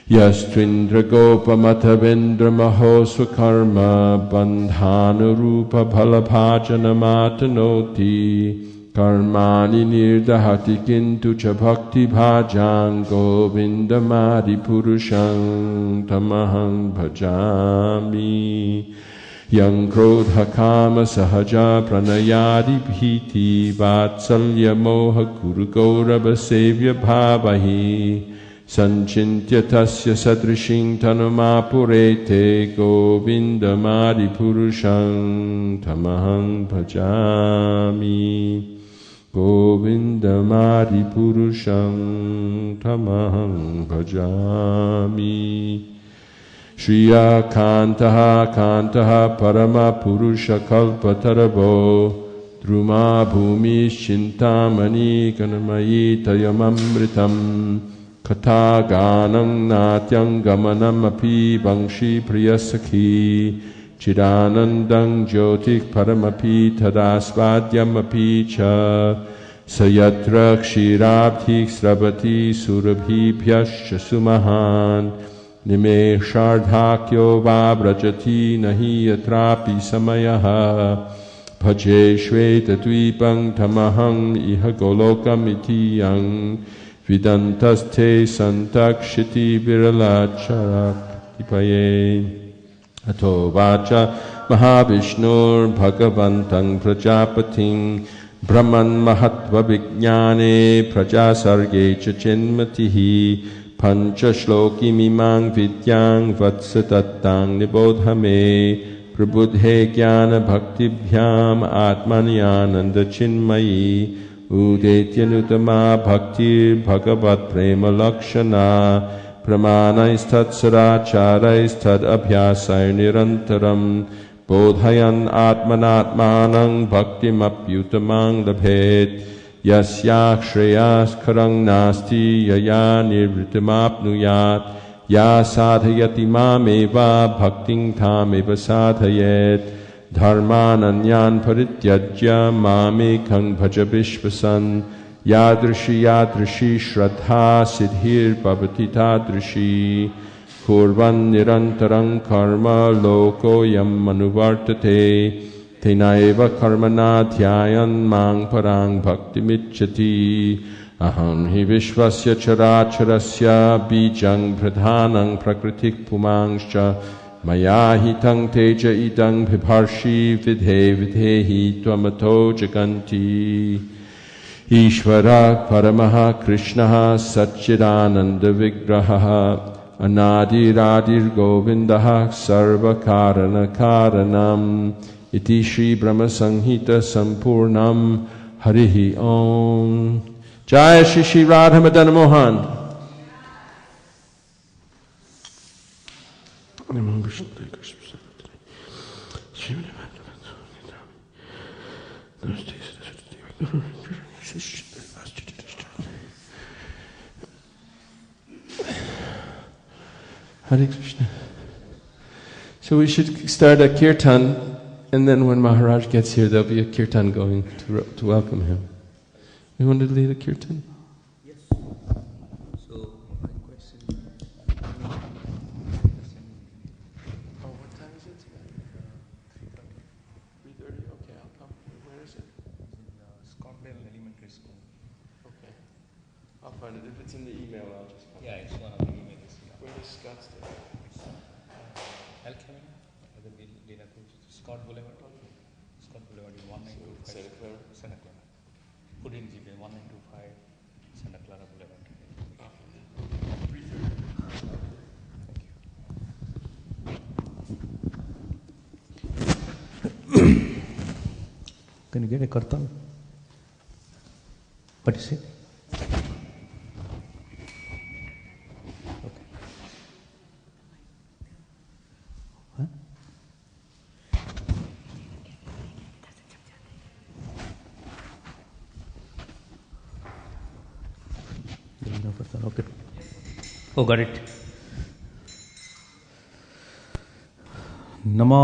[SPEAKER 1] Yastvindra gopa matavendra mahosvakarma bandhana rupa bhalabhajana matanoti Karmani nirdahati kintu cha bhakti bhajang govindamadi purusham tamaham bhajami. Yang krodha kama sahaja pranayadi bhiti vatsalya moha guru gaurava sevya bhavahi sanchintya tasya sadrishing tanumapurete govindamadi purusham tamaham bhajami. Govindamadi purusham tamaham bhajami. Shriya kantaha kantaha parama purusha kalpatarabo druma bhumi shintamani kanamayi tayamamritam kathaganam natyam gamanam api vangshi priyasakhi Chidanandang jyotik paramapi tadasvadyam api cha sayatra kshirabdhik sravati surabhi bhyascha sumahan nime shardhakyo vabrajati nahi yatrapi samayaha bhaje shvetadvipam tamaham iha golokam iti yang vidantaste santakshiti viralacharak tipaye ato vacha mahavishnur bhagavantang prajapating brahman mahatva vijnane prajasarge cha chenmatihi pancha shloki mimang vidyang vatsatattang nibodhame prabudhe jnana bhaktibhyam atmanyananda chinmayi udetyanutama bhaktir bhagavat prema lakshana pramanaistad abhyasay nirantaram bodhayan atmanatmanang bhaktimapyutamang labhet yasya shreyas karang nasti yaya nirvritamapnuyat ya sadhayati mameva bhakting tameva sadhayet dharmananyan parityajya mamekang bhaja vishvasan yadrishi shraddha siddhir bhavati tadrishi kurvan nirantarang karma loko yam manuvartate tenaeva karmana dhyayan mang parang bhakti micchati aham hi vishvasya characharasya bijang pradhanang prakritik pumangscha maya hitang teja idang bhiparshi vidhehi tvamato jaganti īśvaro paramaha krishnaha satchidananda vigraha anadiradir govindaha sarva karana karanam iti Shri Brahma Sanghita Sampurnam Harihi Om. Jai Shri Shri Radha Madan Mohan. Hare Krishna. So we should start a kirtan, and then when Maharaj gets here, there'll be a kirtan going to welcome him. You want to lead a kirtan?
[SPEAKER 3] Yes. So my question.
[SPEAKER 1] Oh, what time is it? 3:30. Okay, I'll come. Where is it?
[SPEAKER 3] In Scotland Elementary School.
[SPEAKER 1] Okay, I'll find it. If it's in the email, I'll just come.
[SPEAKER 3] Yeah, it's one of the emails.
[SPEAKER 1] Where is Scottsdale?
[SPEAKER 3] El Camino, Scott Boulevard. Scott Boulevard is 1925.
[SPEAKER 1] Santa Clara?
[SPEAKER 3] Santa Clara. Put in GB 1925 Santa Clara Boulevard. 3:30. Thank you. Can you get a ṛtaṁ? What is it? Okay. Huh? Okay. Oh, got it. Namo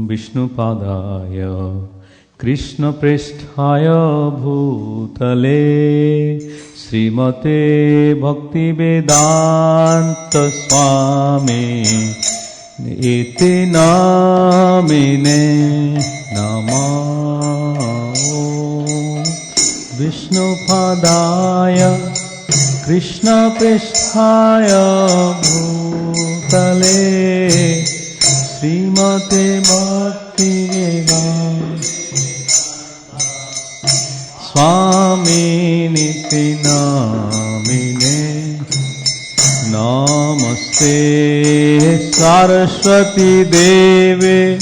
[SPEAKER 3] Vishnupadaya Krishna Prishthaya Bhutale Srimate Bhakti Vedanta Swami Iti Namine Namo Vishnupadaya Krishna Prishthaya Bhutale Srimate Bhakti Vedanta Swami Niti Namine Namaste Saraswati Deve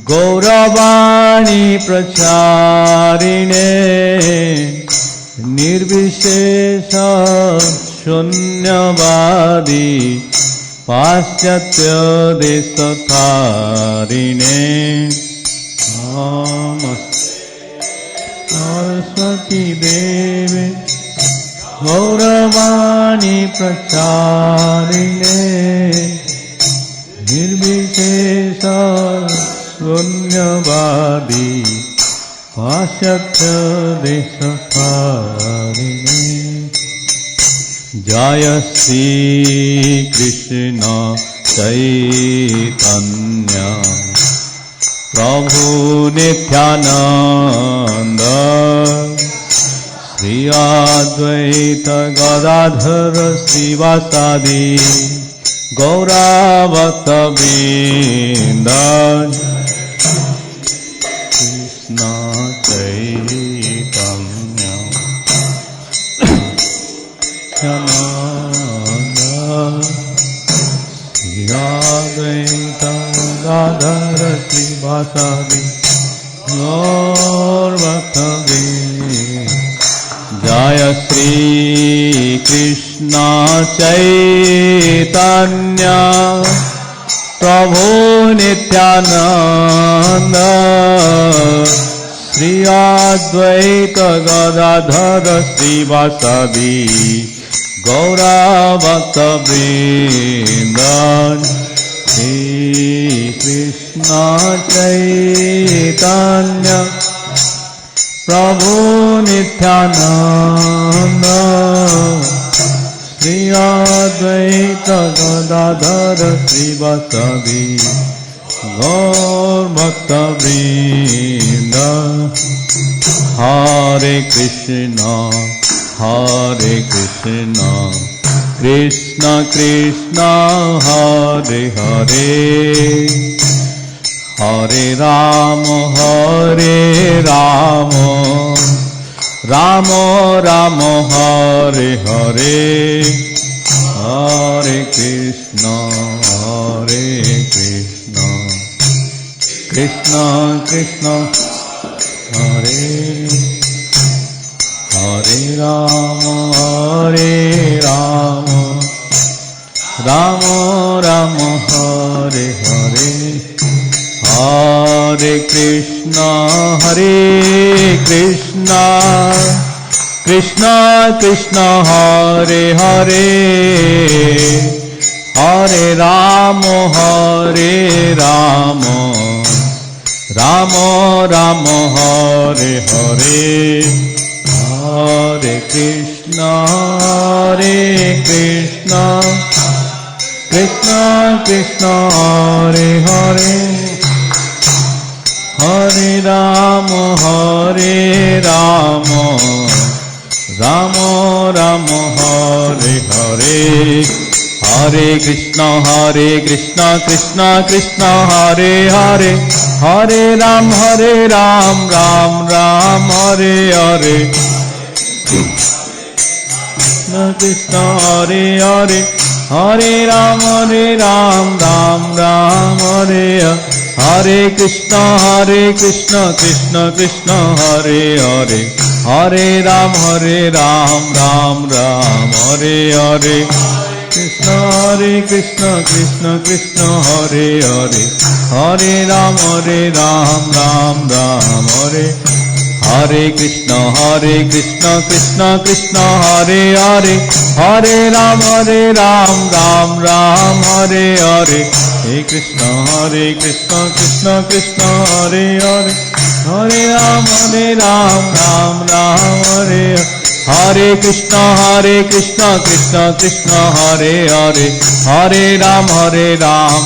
[SPEAKER 3] Gauravani Pracharine Nirvishesha Shunyavadi Paschatya Desatharine Namaste Saraswati Devi Gauravani Pracharine Nirvishesha Shunyavadi Paschatya Desatharine Jaya Sri Krishna Chaitanya
[SPEAKER 4] Prabhu Nityananda Sri Advaita Gadadhara Srivasadi Gaura Bhakta Vrinda Krishna Chaitanya Nanda Sri Advaita Gadadhara Srivasadi Gaura Bhakta Vrinda Jaya Shri Krishna Chaitanya Prabhu Nityananda Sri Advaita Gadadhara Srivasadi Gaura Bhakta Vrinda Shri Krishna Chaitanya Prabhu Nityananda Sri Advaita Gadadhara Srivasadi Gaur Bhakta Vrinda Hare Krishna Krishna Krishna Hare Hare Hare Rama Rama Rama Hare Hare Hare Krishna Krishna Krishna Hare Hare Rama Rama Rama Hare Hare Hare Krishna Krishna Krishna Hare Hare Hare Rama Rama Rama Hare Hare Hare Krishna Krishna Krishna Hare Hare Hare Rama Rama Rama Hare Hare Hare Krishna Krishna Krishna Hare Hare Hare Ram Ram Hare Hare Krishna Hare Hare Hare Ram Ram Hare Hare Hare Krishna Krishna Krishna Hare Hare Hare Ram Ram Hare Hare Krishna Krishna Krishna Hare Hare Hare Ram Ram Hare Hare Krishna Krishna Krishna Hare Hare Hare Ram Ram Hare Hare Hare Krishna Krishna Krishna Hare Hare Hare Ram Ram Hare Hare Krishna Krishna Krishna Hare Hare Hare Ram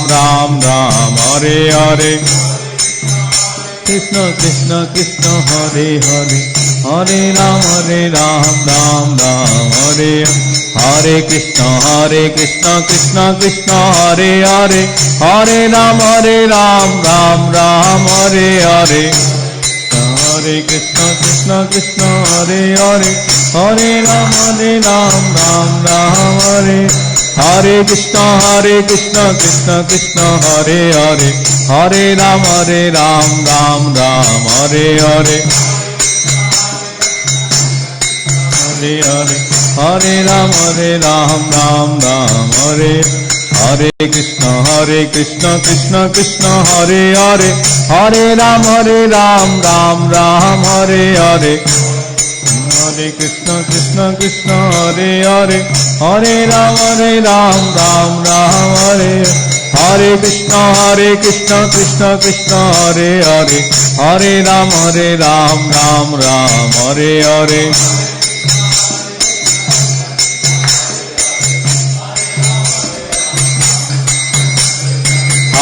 [SPEAKER 4] Ram Hare Hare Krishna Krishna Hare Hare Hare Ram Hare Hare Krishna Krishna Krishna Hare Hare Hare Ram Ram Hare Hare Hare Krishna Krishna Hare Hare Hare Ram Hare Hare Krishna Krishna Krishna Hare Hare Hare Ram Hare Hare Hare Hare Ram Hare Hare Krishna Krishna Krishna Hare Hare Hare Ram Hare Hare Hare Krishna Krishna Hare Hare Hare Ram Hare Hare Krishna Krishna Krishna Hare Hare Hare Ram Hare Hare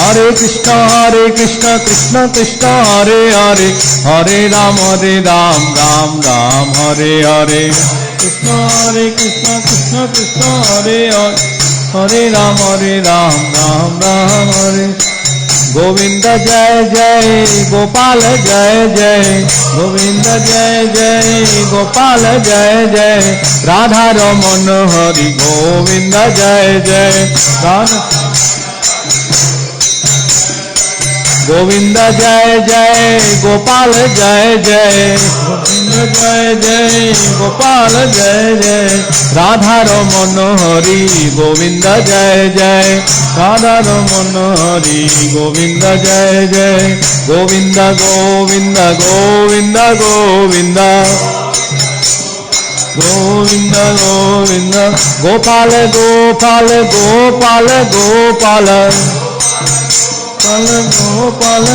[SPEAKER 4] Hare Krishna Krishna Krishna Hare Hare, Hare Ram Ram Ram Hare Hare. Krishna Krishna Krishna Hare Hare, Hare Ram Ram Ram Hare. Govinda Jai Jai Gopal Jai Jai, Govinda Jai Jai Gopal Jai Jai, Radha Raman Hari Govinda Jai Jai, Radha Govinda Jai Jai Gopal Jai Jai, Govinda Jai Jai Gopal Jai Jai, Radha Raman Hari Govinda Jai Jai, Radha Raman Hari Govinda Jai Jai, Govinda Govinda Govinda Govinda Govinda Govinda, Gopal Gopal Gopal Gopal Gopal Gopal,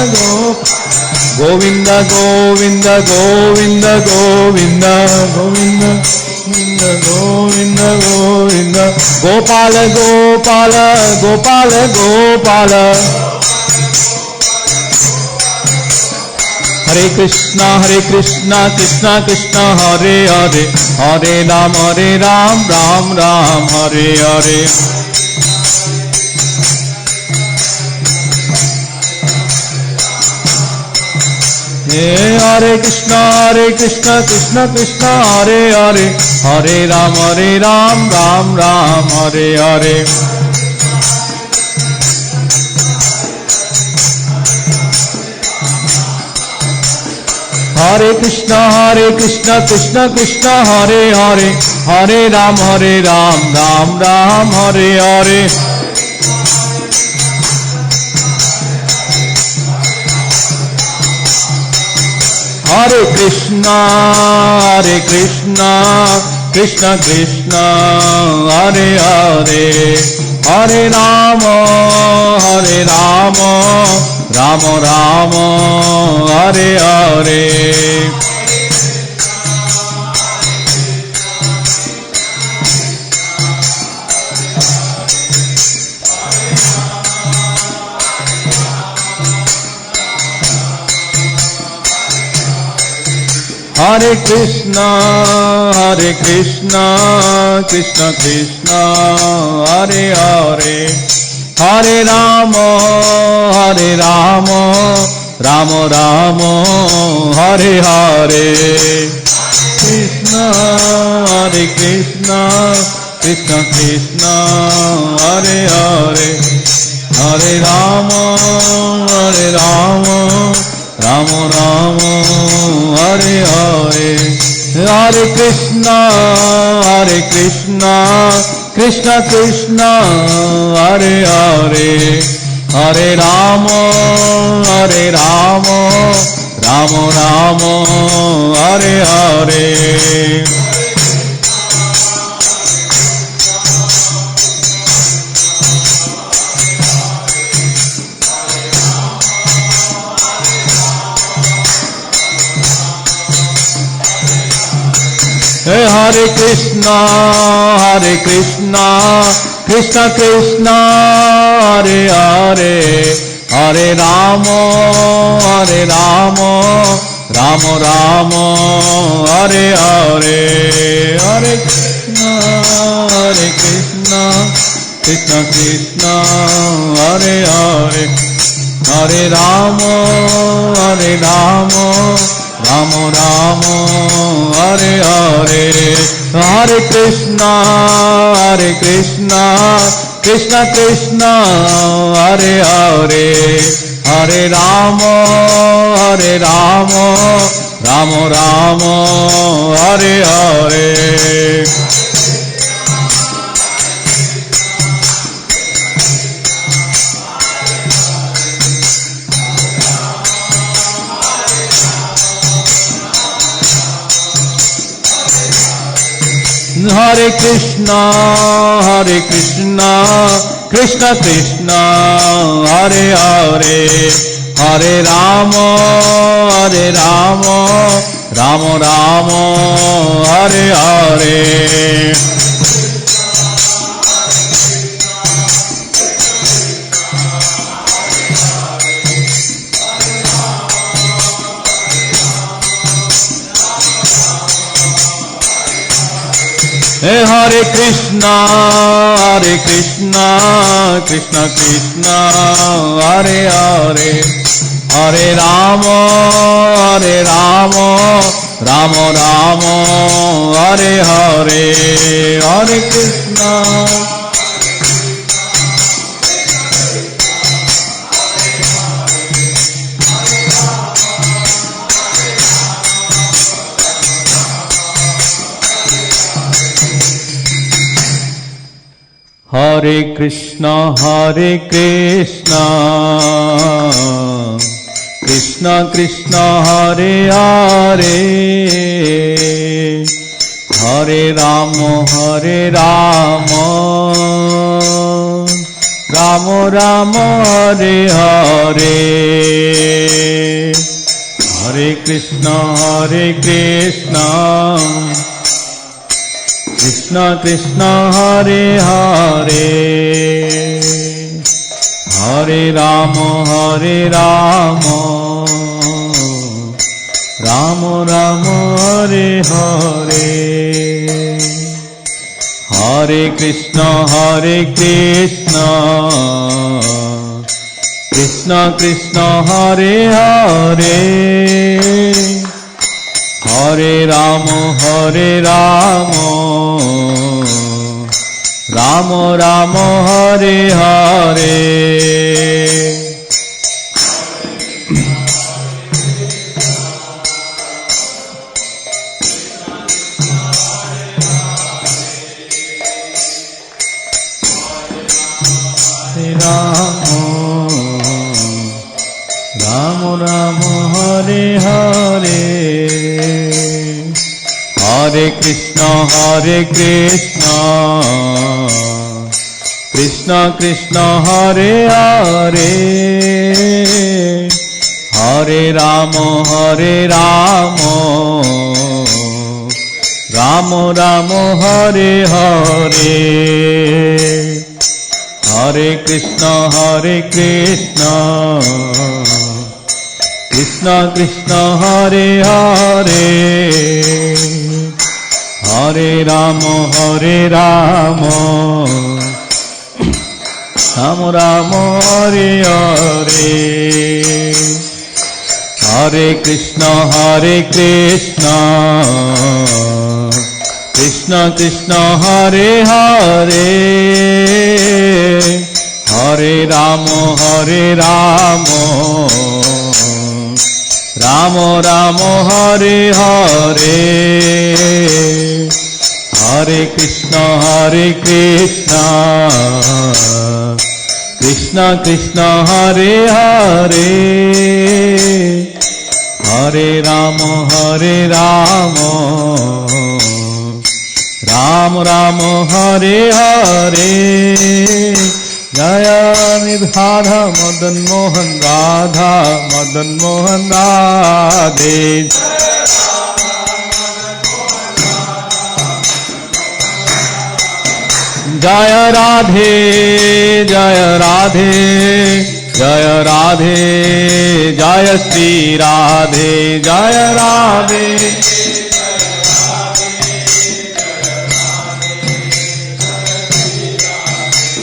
[SPEAKER 4] Govinda Govinda Govinda Govinda Govinda Govinda Govinda, Gopal Gopal Gopal Gopal. Hare Krishna Krishna Krishna Hare Hare, Hare Ram Ram Ram Hare Hare. Hare Krishna Krishna Krishna Hare Hare, Hare Ram Ram Ram Hare Hare. Hare Krishna Krishna Krishna Hare Hare, Hare Ram Ram Ram Hare Hare. Hare Krishna Krishna Krishna Hare Hare, Hare Rama Rama Rama Hare Hare. Hare Krishna Krishna Krishna Hare Hare, Hare Rama Rama Rama Hare Hare. Krishna Krishna Krishna Hare Hare, Hare Rama Rama Rama Hare Hare. Hare Krishna Krishna Krishna Hare Hare, Hare Rama Rama Rama Hare Hare. Hare Krishna Krishna Krishna Hare Hare, Hare Rama Rama Rama Hare Hare. Hare Krishna Krishna Krishna Hare Hare, Hare Rama Rama Rama Hare Hare. Hare Krishna Krishna Krishna Hare Hare, Hare Rama Rama Rama Hare Hare. Hare Krishna Krishna Krishna Hare Hare, Hare Rama Rama Rama Hare Hare. Hare Krishna, Krishna Krishna, Hare Hare, Hare Rama, Rama Rama, Hare Hare, Hare Krishna. Hare Krishna, Krishna Krishna, Hare Hare, Hare Rama, Rama Rama, Hare Hare, Hare Krishna, Krishna Krishna, Hare Hare, Hare Rama, Rama Rama, Hare Hare, Hare Krishna, Krishna Krishna, Hare Hare, Hare Rama, Rama Rama, Hare Hare. Rama Rama, Hare Hare, Hare Krishna, Krishna Krishna, Hare Hare, Hare Rama, Rama Rama, Hare Hare, Hare Krishna, Krishna Krishna, Hare Hare, Hare Rama, Rama Rama, Hare Hare, Hare Krishna, Krishna Krishna, Hare Hare, Hare Rama, Rama Rama, Hare Hare, Hare Krishna, Krishna Krishna, Hare Hare, Hare Rama, Rama Rama, Hare Hare. Jaya Nidhadha Madan Mohan Radha, Madan Mohan Radhe. Jaya Radhe, Jaya Radhe, Jaya Radhe, Jaya Shri Radhe, Jaya Radhe.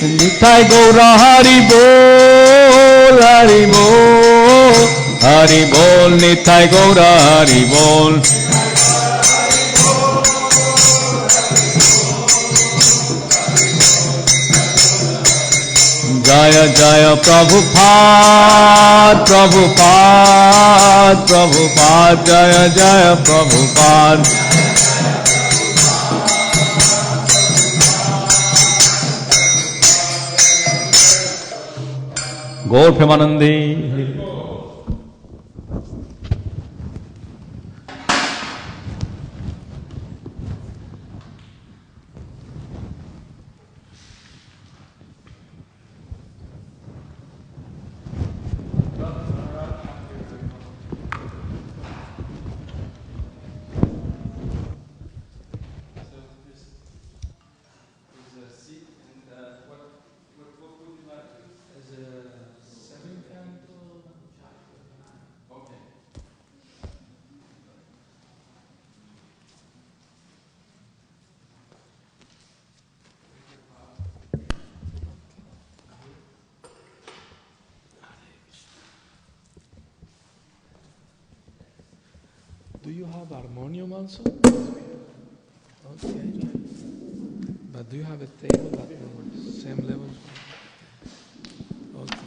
[SPEAKER 4] Nitai Gaura Hari Bol, Hari Bol, Hari Bol, Nitai Gaura Hari Bol. Jaya Jaya Prabhupada, Prabhupada, Prabhupada, Jaya Jaya Prabhupada. Gaur Premanande.
[SPEAKER 3] As a serving canto,
[SPEAKER 5] Do you have harmonium also? Okay. But do you have a table at the same level? Okay.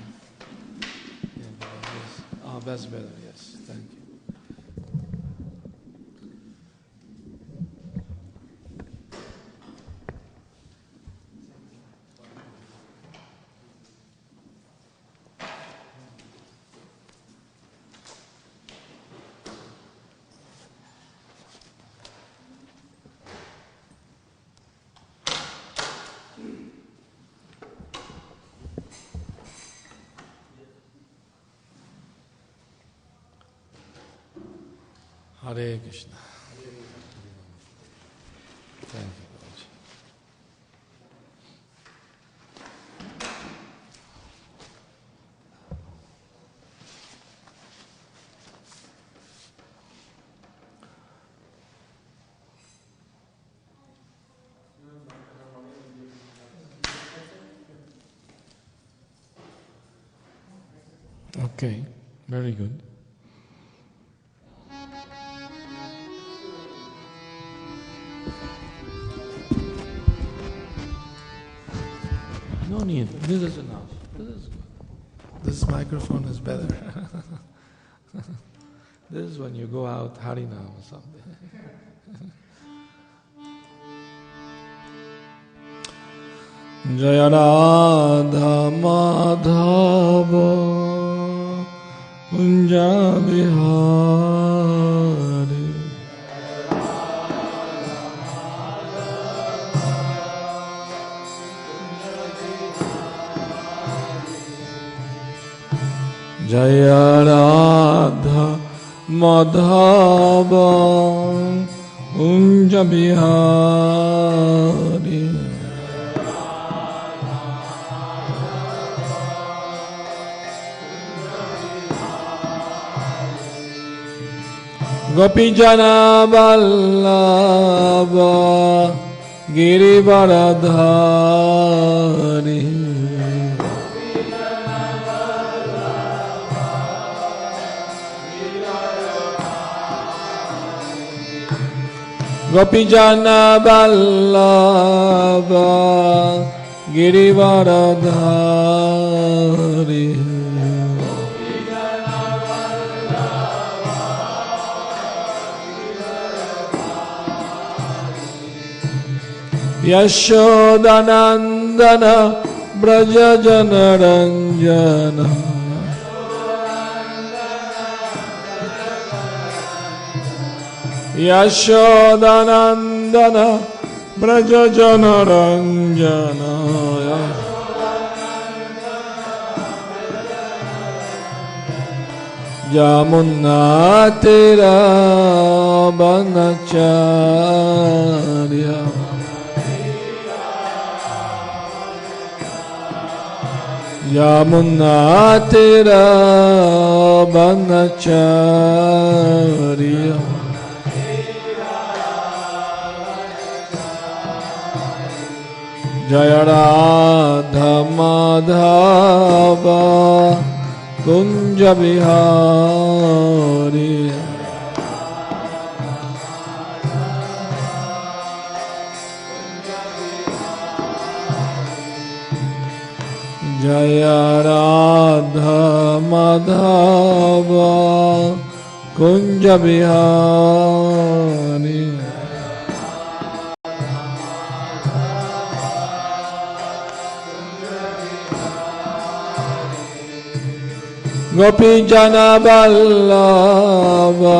[SPEAKER 5] Yeah, yes. Oh, that's better, yes. Thank you. Hare Krishna. Thank you, Lord. Okay, very good. No need. This is enough. This is good. This microphone is better. This is when you go out Harinam or something. Jaya Radha Madhava Kunja Vihari Jaya Radha Madhava Kunja Vihari Gopijana Vallabha Girivaradhari Gopijana Vallabha Girivaradhari Yashodanandana Brajajana Ranjana Yashodanandana Brajajana Ranjana Yamunatira Banacharya Yamunatira Banacharya Jaya Radha Madhava Kunja Vihari Jaya Radha Madhava Kunja Vihari Gopijana Vallabha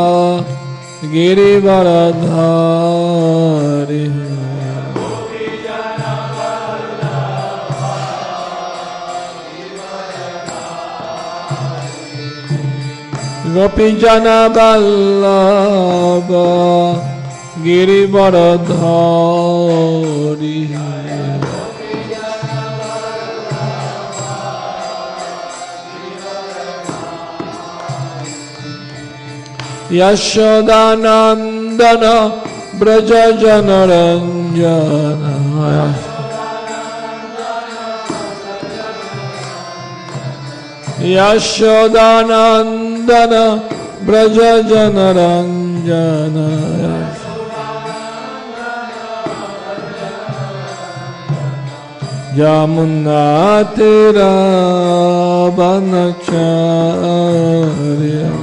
[SPEAKER 5] Girivaradhari Gopijana Vallabha Girivaradhari Yashodanandana Brajajana Ranjana Yashodanandana Brajajana Ranjana Yamunatiravanacharya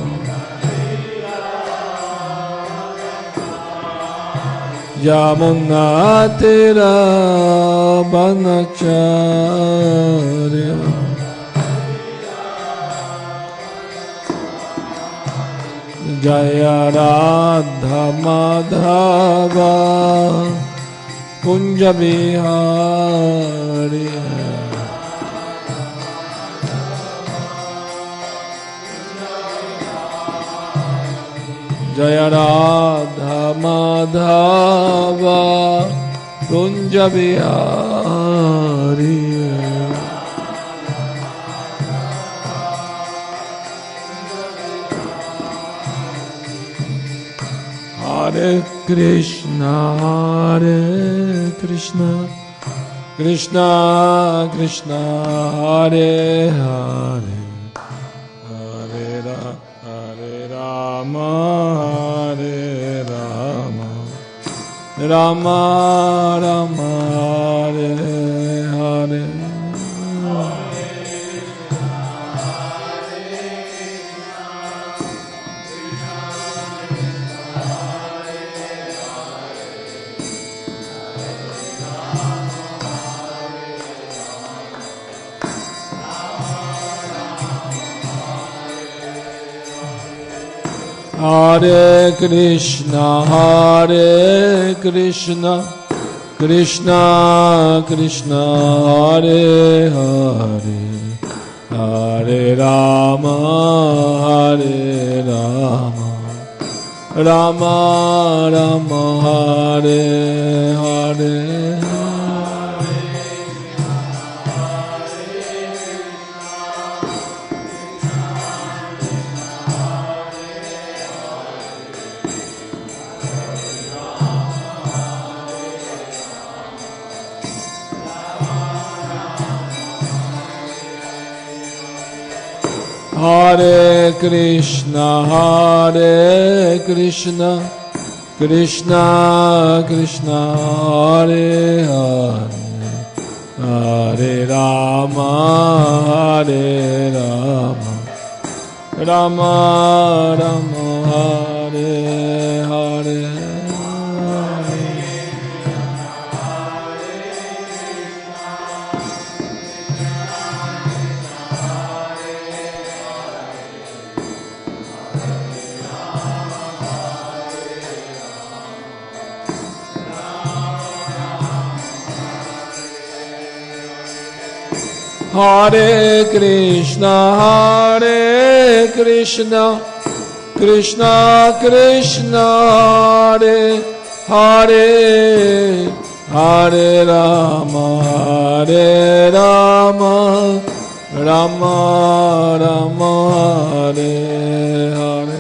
[SPEAKER 5] Yamunatiravanacharya Jaya Radha Madhava Kunja Bihari Jaya Radha Madhava Kunja Bihari Hare Krishna, Krishna Krishna, Hare Hare, Hare Rama, Hare Rama, Rama Rama, Hare Hare. Hare Krishna, Krishna Krishna, Hare Hare, Hare Rama, Hare Rama, Rama Rama, Hare Hare. Hare Krishna, Krishna Krishna, Hare Hare, Hare Rama, Hare Rama, Rama Rama, Hare Hare. Hare Krishna, Krishna Krishna, Hare Hare, Hare Rama, Hare Rama, Rama Rama, Hare Hare.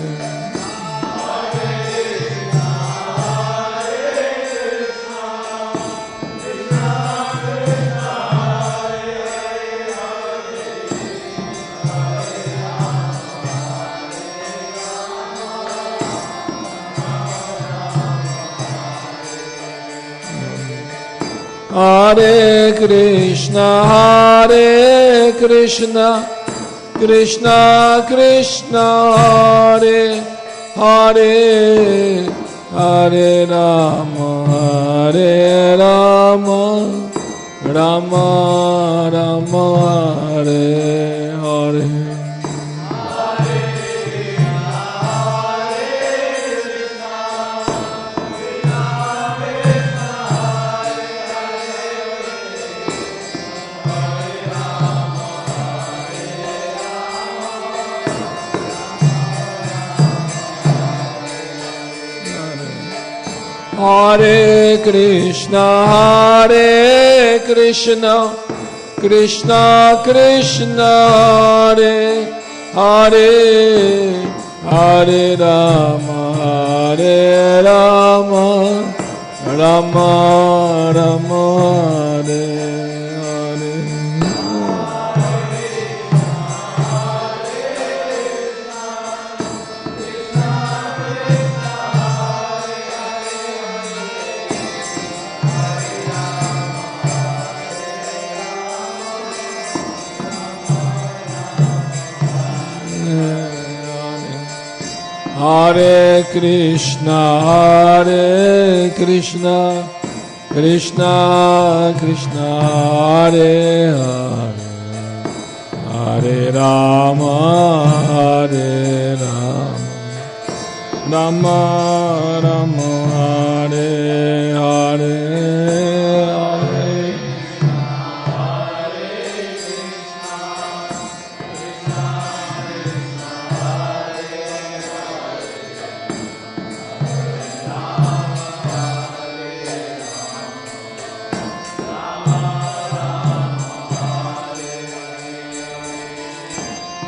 [SPEAKER 5] Hare Krishna, Krishna Krishna, Hare Hare, Hare Rama, Hare Rama, Rama Rama, Hare Hare. Hare Krishna, Krishna Krishna, Hare Hare, Hare Rama, Hare Rama, Rama Rama, Hare Hare. Hare Krishna, Krishna Krishna, Hare Hare, Hare Rama, Rama Rama, Hare Hare,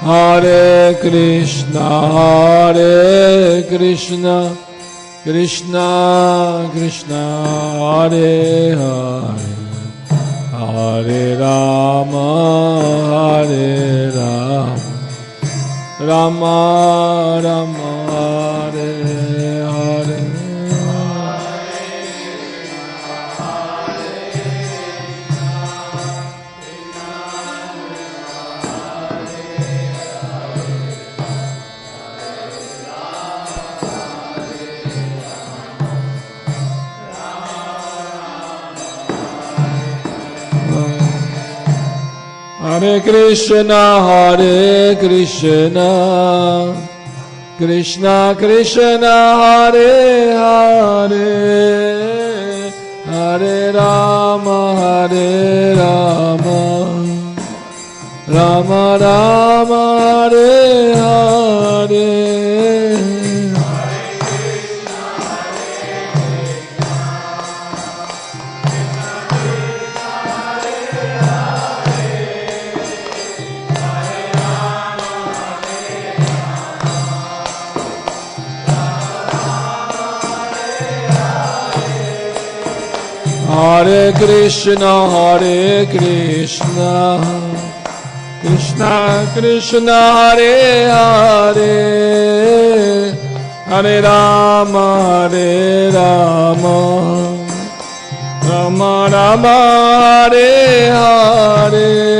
[SPEAKER 5] Hare Krishna, Krishna Krishna, Hare Hare, Hare Rama, Rama Rama, Hare Hare. Hare Krishna, Krishna Krishna, Hare Hare, Hare Rama, Rama Rama, Hare Hare. Hare Krishna, Krishna Krishna, Hare Hare, Hare Rama, Rama Rama, Hare Hare.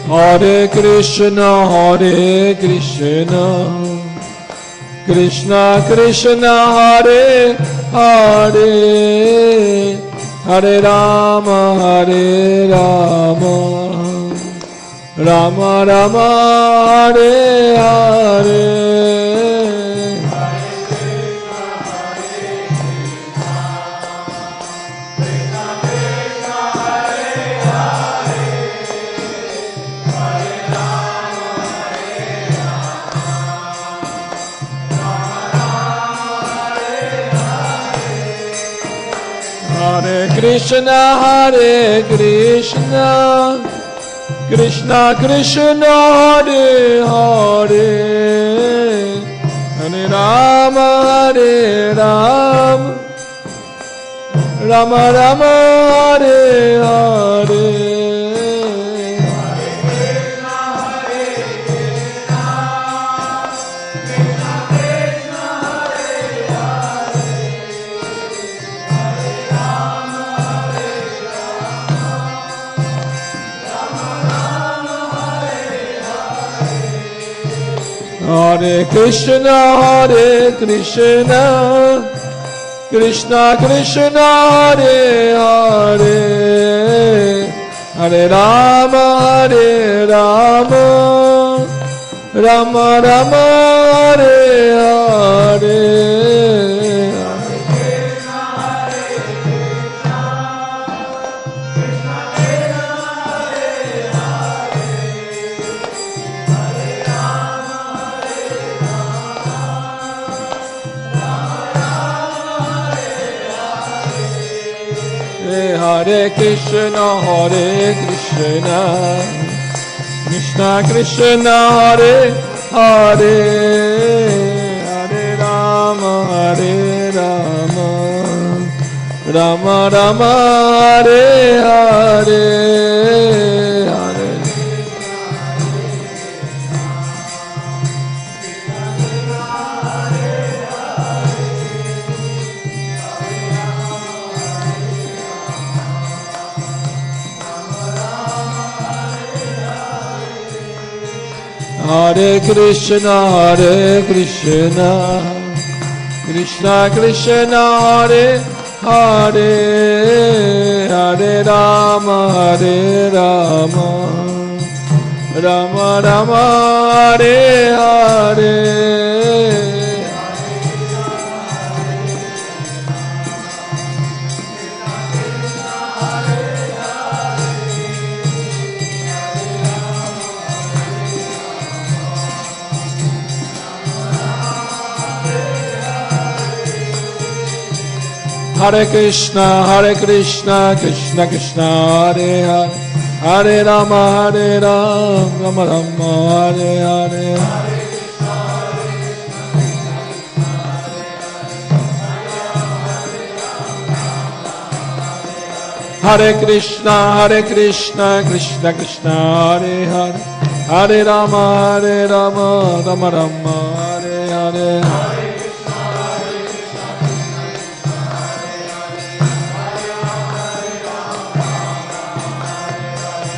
[SPEAKER 5] Hare Krishna, Krishna Krishna, Hare Hare, Hare Rama, Rama Rama, Hare Hare. Hare Krishna, Krishna Krishna, Hare Hare, Hare Rama, Rama Rama, Hare Hare. Hare Krishna, Krishna Krishna, Hare Hare, Hare Rama, Rama Rama, Hare Hare. Hare Krishna, Krishna Krishna, Hare Hare, Hare Rama, Rama Rama, Hare Hare, Hare. Hare Krishna, Krishna Krishna, Hare Hare, Hare Rama, Rama Rama, Hare Hare. Hare Krishna, Krishna Krishna, Hare Hare, Hare Rama, Rama Rama, Hare Hare. Hare Krishna, Krishna Krishna, Hare Hare, Hare Rama, Rama Rama, Hare Hare.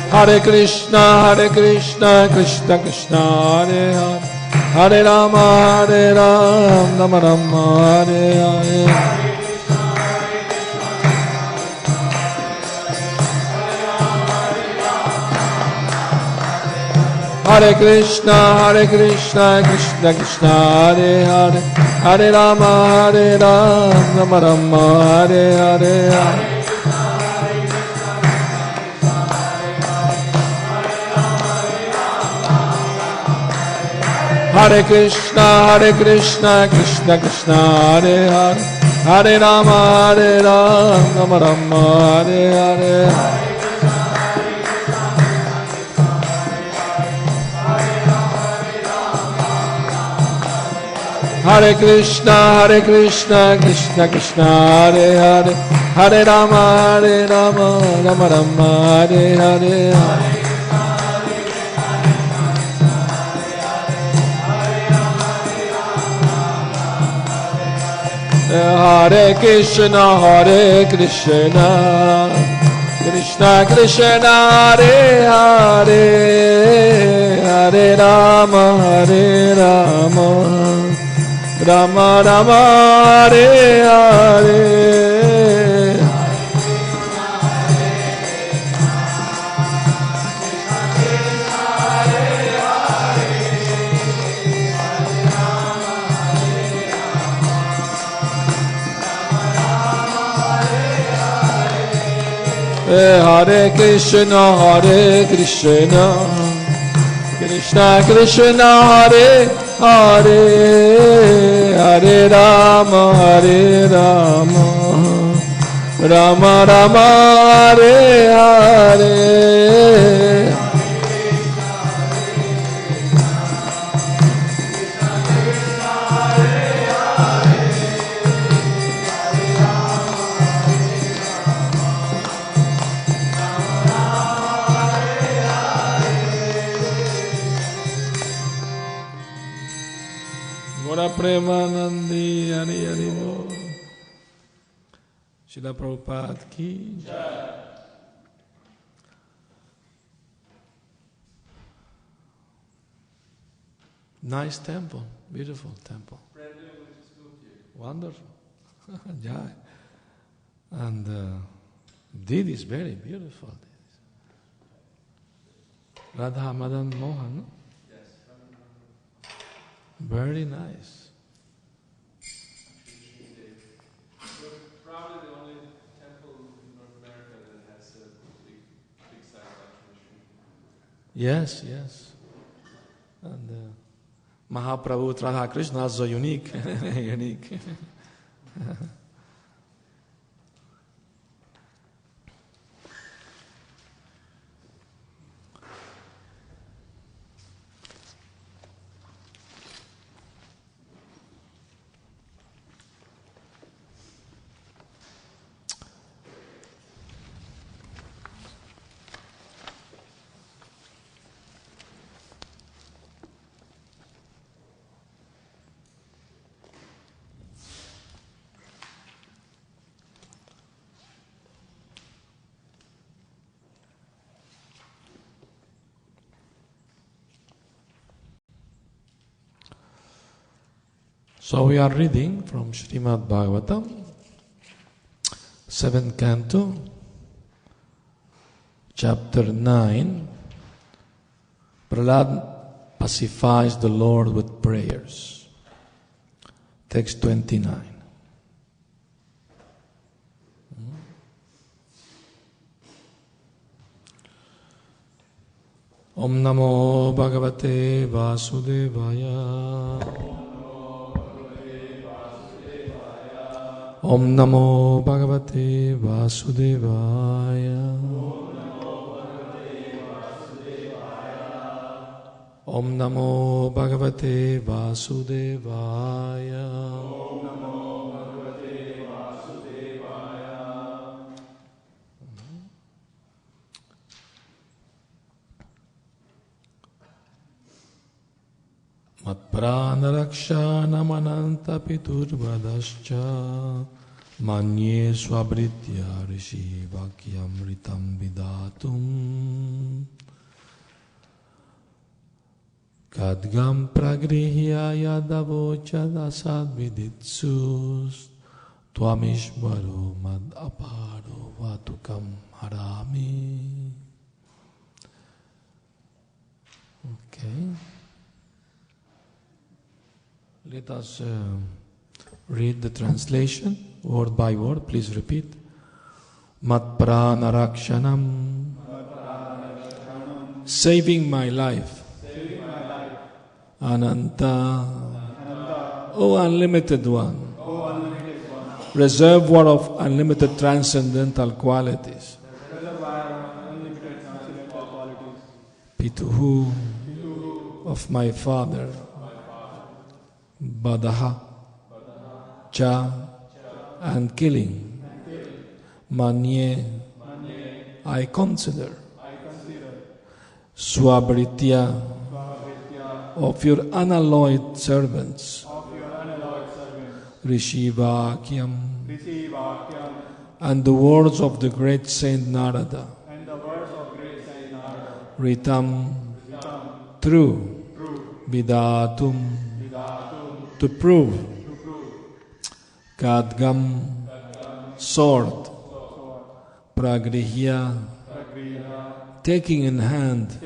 [SPEAKER 5] Hare Krishna, Krishna Krishna, Hare Hare, Hare Rama, Rama Rama, Hare Hare. Hare Krishna, Krishna Krishna, Hare Hare, Hare Rama, Rama Rama, Hare Hare. Hare Krishna, Krishna Krishna, Hare Hare, Hare Rama, Rama Rama, Hare Hare. Hare Krishna, Krishna Krishna, Hare Hare, Hare Rama, Rama Rama, Hare Hare. Hare Krishna, Krishna Krishna, Hare Hare, Hare Rama, Rama Rama, Hare Hare. Hare Krishna, Krishna Krishna, Hare Hare, Hare Rama, Rama Rama, Hare Hare. Premanandi, Hari Hari Bol. Srila Prabhupada ki jai. Nice temple, beautiful temple. Wonderful. Jai. And Didi is very beautiful. Radha Madan Mohan. Very nice.
[SPEAKER 1] Probably the only temple in North America that has a big size machine.
[SPEAKER 5] Yes, yes. And Mahaprabhu Radha Krishna is so unique. Unique. So we are reading from Srimad Bhagavatam, 7th canto, chapter 9. Prahlad pacifies the Lord with prayers. Text 29. Om Namo Bhagavate Vasudevaya. Om Namo Bhagavate Vasudevaya. Om Namo Bhagavate Vasudevaya. mat-prāṇa-rakṣaṇam ananta pitur vadhaś manye sva-bhṛtya-ṛṣi-vākyam ṛtaṁ vidhātum khaḍgam pragṛhya yad avocad asad-vidhitsus tvām īśvaro mad-aparo vatu harāmi. Okay. Let us read the translation word by word. Please repeat. Mat-prāṇa-rakṣaṇam, saving my life. Ananta, O unlimited one, reservoir of unlimited transcendental qualities. Pituḥ, of my father. Vadhaḥ, and killing. Manye, I consider. Sva-bhṛtya, of your unalloyed servants. ṛṣi-vākyam, and the words of the great Saint Nārada. Ṛtam, true. Vidhātum, to prove. khaḍgam, sword. pragṛhya, taking in hand.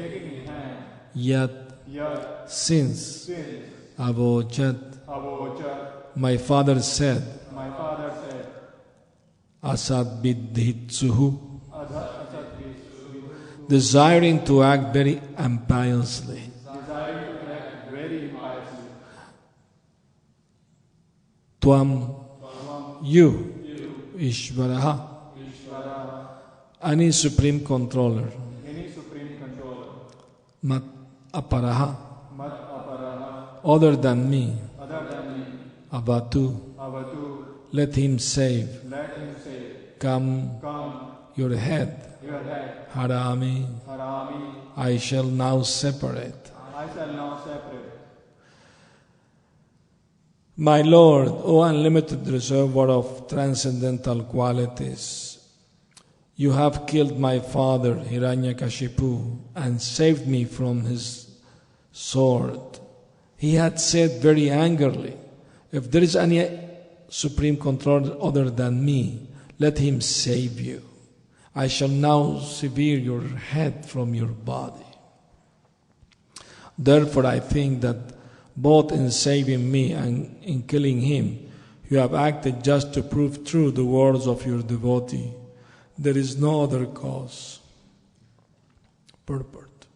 [SPEAKER 5] Yet, since. Avocad, my father said. asad-vidhitsuḥ, desiring to act very impiously. tvām, you, īśvaraḥ, any supreme controller. mat-aparaḥ, other than me. vatu, let him save. Come, your head. harāmi, I shall now separate. My Lord, O unlimited reservoir of transcendental qualities, you have killed my father Hiranyakashipu and saved me from his sword. He had said very angrily, if there is any supreme controller other than me, let him save you. I shall now sever your head from your body. Therefore I think that both in saving me and in killing him, you have acted just to prove true the words of your devotee. There is no other cause. Purport.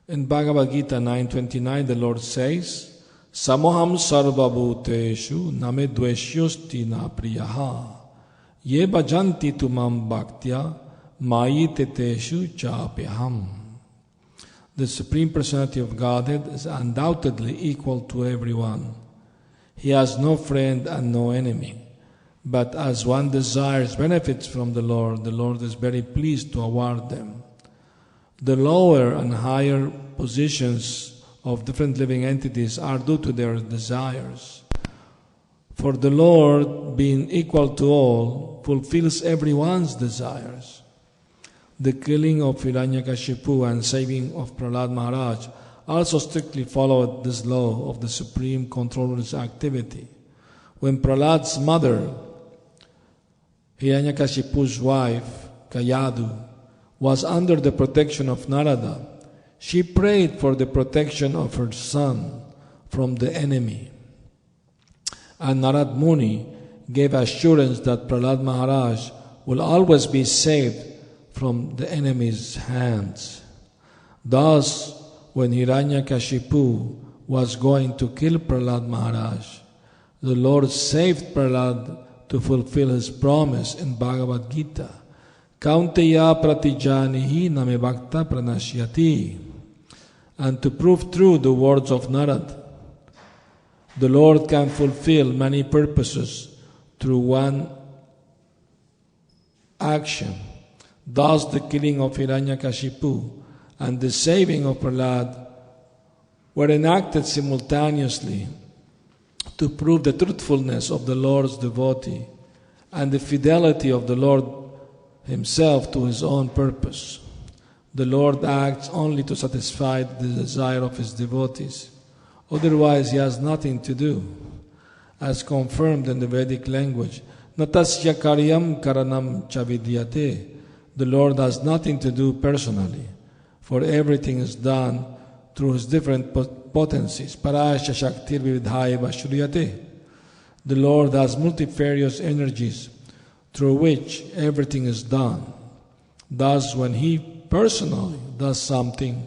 [SPEAKER 5] In Bhagavad Gita 9:29, the Lord says, Samoham sarva-bhūteshu name dveshyusti na priyaha ye bhajanti tumam bhaktya mayi teteshu chāpyaham. The Supreme Personality of Godhead is undoubtedly equal to everyone. He has no friend and no enemy. But as one desires benefits from the Lord is very pleased to award them. The lower and higher positions of different living entities are due to their desires. For the Lord, being equal to all, fulfills everyone's desires. The killing of Hiranyakashipu and saving of Prahlad Maharaj also strictly followed this law of the supreme controller's activity. When Prahlad's mother, Hiranyakashipu's wife, Kayadu, was under the protection of Nārada, she prayed for the protection of her son from the enemy. And Narad Muni gave assurance that Prahlad Maharaj will always be saved from the enemy's hands. Thus, when Hiranyakashipu was going to kill Prahlad Maharaj, the Lord saved Prahlad to fulfill his promise in Bhagavad Gita. Kaunteya pratijanihi name bhakta pranashyati. And to prove true the words of Nārada, the Lord can fulfill many purposes through one action. Thus the killing of Hiranyakashipu and the saving of Prahlad were enacted simultaneously to prove the truthfulness of the Lord's devotee and the fidelity of the Lord himself to his own purpose. The Lord acts only to satisfy the desire of his devotees. Otherwise, he has nothing to do. As confirmed in the Vedic language, Natasya karyam karanam chavidyate. The Lord has nothing to do personally, for everything is done through his different potencies. Parasya shaktir vividhaya vashriyate. The Lord has multifarious energies through which everything is done. Thus, when he personally does something,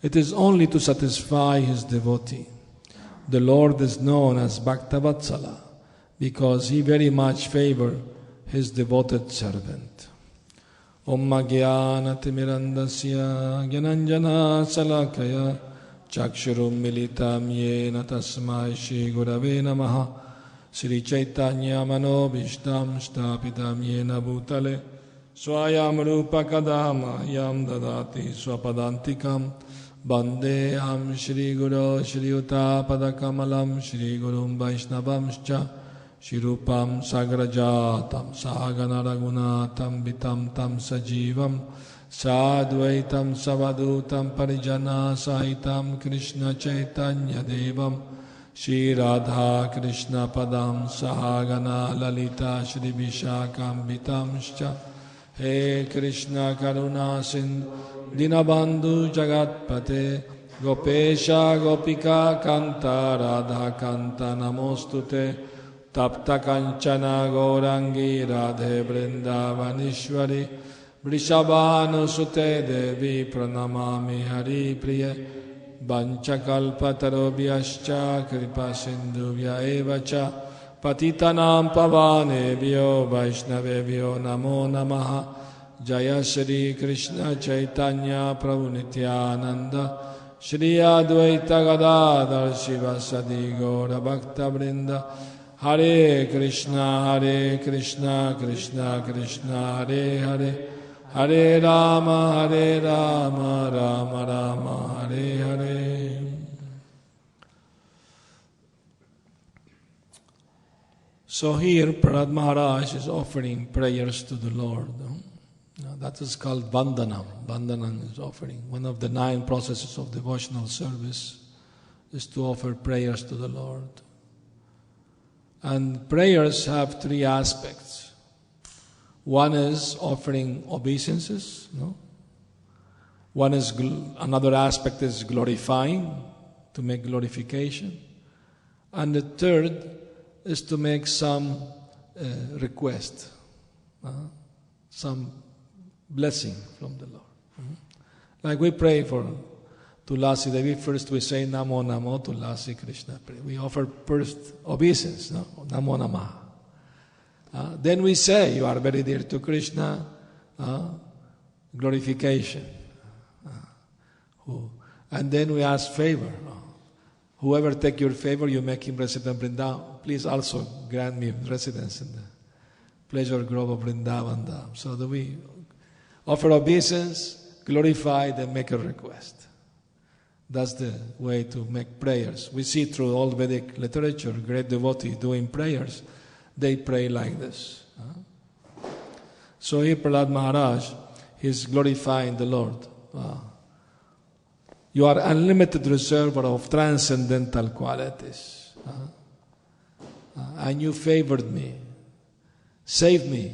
[SPEAKER 5] it is only to satisfy his devotee. The Lord is known as Bhaktavatsala because he very much favors his devoted servant. Om Jnana Timirandasya Gyananjana Salakaya Chakshurum Militam Yena Tasmai Shri Gurave Namaha Sri Chaitanya Manobhishtam Shtapitam Yena Bhutale Swayam Rupa Kadama Yam Dadati Swapadantikam Bande Am Shri Guru Shri Uta Padakamalam Shri Gurum Vaishnavamscha Shri Rupam Sagrajatam Sahagana Raghunatam Vitam Tam Sajivam Sadvaitam Savadutam Parijana Sahitam Krishna Chaitanya Devam Shri Radha Krishna Padam Sahagana Lalita Shri Vishakam Vitamscha He Krishna Karuna Sindhu Dinabandhu Jagatpate Gopesha Gopika Kanta Radha Kanta Namostute Tapta Kanchana Gaurangi Radhe Vrindavanishwari Vrishabhanu Sute Devi Pranamami Hari Priya Vanchakalpatarobhyascha Kripa Sindhuvya Evacha Patitanam Pavanebhyo Vaishnavebhyo Namo Namaha Jaya Shri Krishna Chaitanya Prabhu Nityananda Shri Advaita Gadadhar Shivasadi Gaura Bhakta Vrinda Hare Krishna Krishna Krishna Hare Hare Hare Rama Rama Rama Hare Hare. So here Prahlad Maharaj is offering prayers to the Lord. That is called Vandanam. Vandanam is offering. One of the 9 processes of devotional service is to offer prayers to the Lord. And prayers have 3 aspects. One is offering obeisances. One is another aspect is glorifying, to make glorification. And the third is to make some request, some blessing from the Lord. Like we pray for Tulasi Devi, first we say Namo Namo Tulasi Krishna. We offer first obeisance, Namo Namaha. Then we say, you are very dear to Krishna, glorification. And then we ask favor. Whoever take your favor, you make him resident in Vrindavan. Please also grant me residence in the pleasure grove of Vrindavan. So that we offer obeisance, glorify, then make a request. That's the way to make prayers. We see through all Vedic literature, great devotees doing prayers. They pray like this. So here Prahlad Maharaj is glorifying the Lord. You are unlimited reservoir of transcendental qualities. And you favored me, saved me.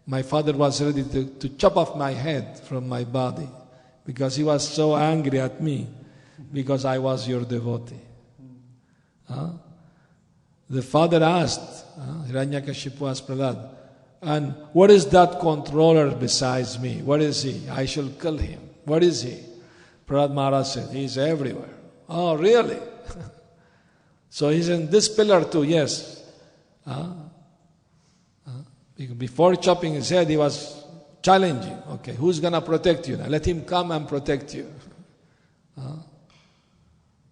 [SPEAKER 5] My father was ready to chop off my head from my body because he was so angry at me because I was your devotee. The father asked, Hiranyakashipu asked Prahlad, and what is that controller besides me? What is he? I shall kill him. What is he? Prahlad Maharaj said, he is everywhere. Oh, really? So he's in this pillar too, yes. Before chopping his head, he was challenging. Okay, who's going to protect you now? Let him come and protect you.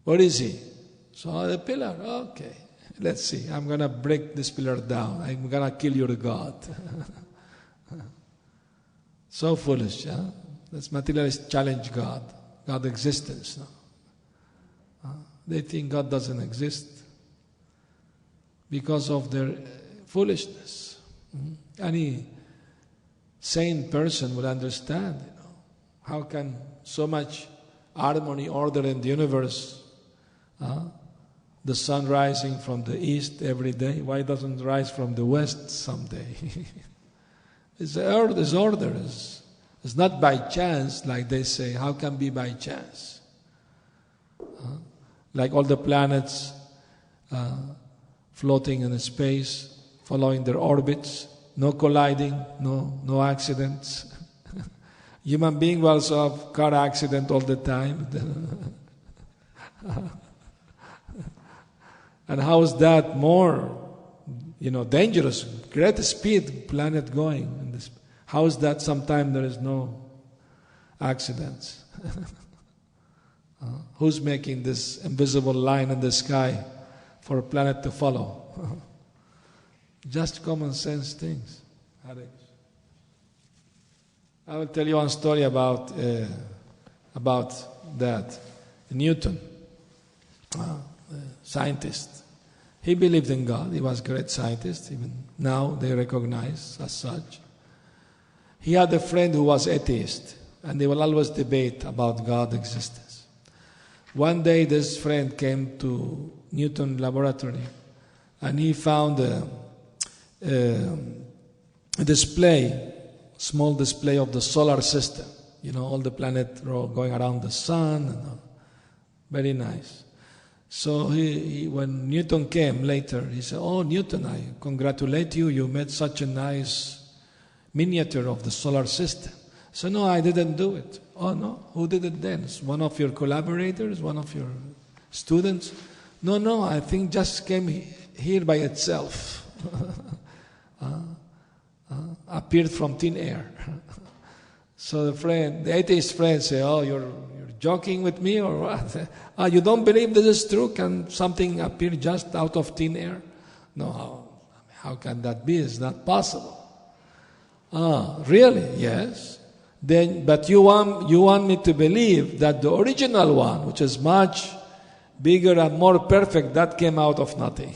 [SPEAKER 5] What is he? So the pillar, okay. Let's see, I'm going to break this pillar down. I'm going to kill your God. So foolish, huh? That's materialists challenge God, God's existence. No? They think God doesn't exist because of their foolishness. Any sane person will understand, how can so much harmony, order in the universe, the sun rising from the east every day, why doesn't it rise from the west someday? It's the earth is order. It's not by chance, like they say. How can be by chance? Like all the planets floating in space, following their orbits, no colliding, no accidents. Human being will also have car accident all the time. And how is that more, dangerous? Great speed, planet going. In this, how is that sometimes there is no accidents? Who's making this invisible line in the sky for a planet to follow? Just common sense things. I will tell you one story about that. Newton, scientist. He believed in God. He was a great scientist. Even now they recognize as such. He had a friend who was atheist, and they will always debate about God's existence. One day this friend came to Newton's laboratory, and he found a display, small display of the solar system. All the planets going around the sun. Very nice. So when Newton came later, he said, "Oh, Newton, I congratulate you. You made such a nice miniature of the solar system." So, "No, I didn't do it." "Oh, no? Who did it then? One of your collaborators? One of your students?" No, I think just came here by itself. Appeared from thin air." So the atheist friend said, "Oh, you're joking with me or what? You don't believe this is true? Can something appear just out of thin air?" "No, how can that be? It's not possible." "Really?" "Yes." But you want me to believe that the original one, which is much bigger and more perfect, that came out of nothing.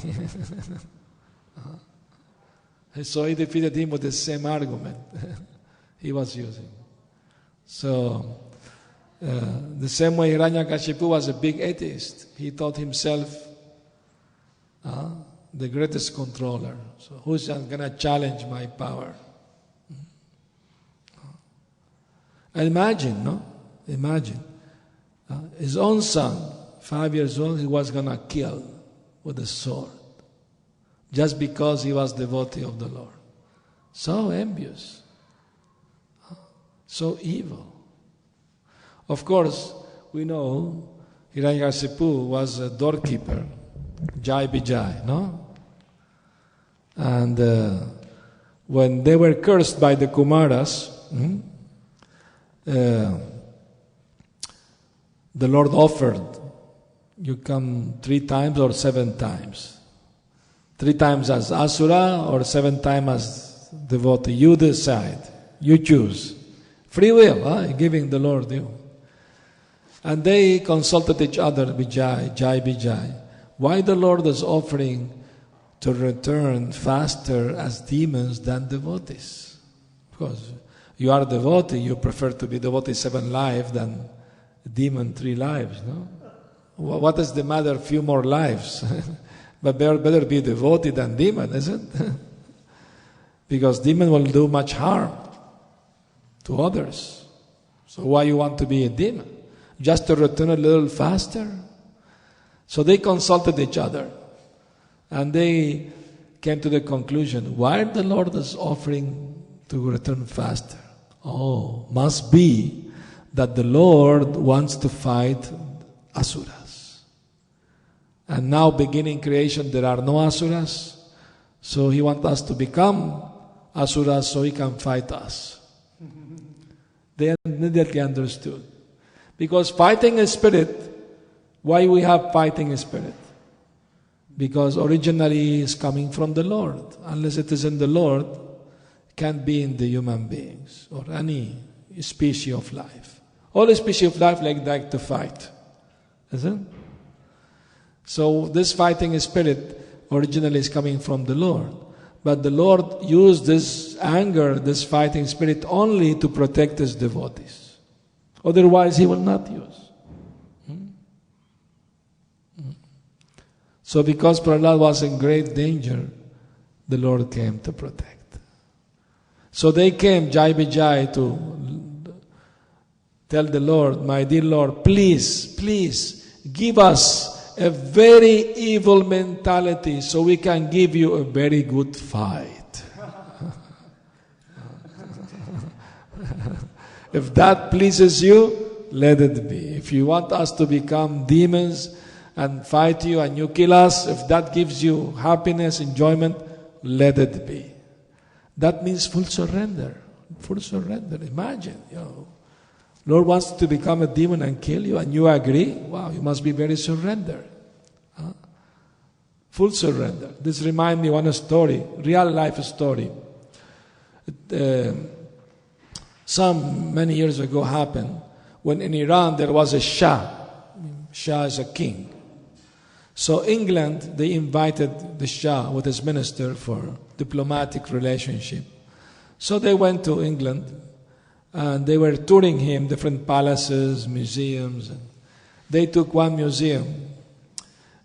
[SPEAKER 5] So he defeated him with the same argument he was using. So, the same way Hiranyakashipu was a big atheist. He thought himself the greatest controller. So who's going to challenge my power? And imagine, his own son, 5 years old, he was going to kill with a sword just because he was devotee of the Lord. So envious, so evil. Of course, we know Hiranyakashipu was a doorkeeper, Jai Vijay, no? And when they were cursed by the Kumaras, the Lord offered, you come 3 times or 7 times. 3 times as Asura or 7 times as devotee. You decide. You choose. Free will, giving the Lord you. And they consulted each other, Jai Vijay. Why the Lord is offering to return faster as demons than devotees? Because you are a devotee, you prefer to be devotee 7 lives than demon 3 lives, no? What does the matter? Few more lives. But better be devotee than demon, isn't it? Because demon will do much harm to others. So why you want to be a demon? Just to return a little faster? So they consulted each other. And they came to the conclusion, why the Lord is offering to return faster? Oh, must be that the Lord wants to fight asuras. And now beginning creation there are no asuras. So He wants us to become asuras so He can fight us. They immediately understood. Because fighting a spirit, why we have fighting a spirit? Because originally it's coming from the Lord. Unless it is in the Lord, it can't be in the human beings or any species of life. All species of life like to fight. Isn't it? So this fighting spirit originally is coming from the Lord. But the Lord used this anger, this fighting spirit only to protect His devotees. Otherwise He will not use. So because Prahlad was in great danger, the Lord came to protect. So they came, Jai Vijay, to tell the Lord, my dear Lord, please give us a very evil mentality so we can give you a very good fight. If that pleases you, let it be. If you want us to become demons and fight you and you kill us, if that gives you happiness, enjoyment, let it be. That means full surrender. Full surrender. Imagine, Lord wants to become a demon and kill you and you agree? Wow, you must be very surrendered. Full surrender. This reminds me of one story, real life story. Many years ago happened when in Iran there was a Shah. Shah is a king. So England, they invited the Shah with his minister for diplomatic relationship. So they went to England and they were touring him, different palaces, museums. And they took one museum.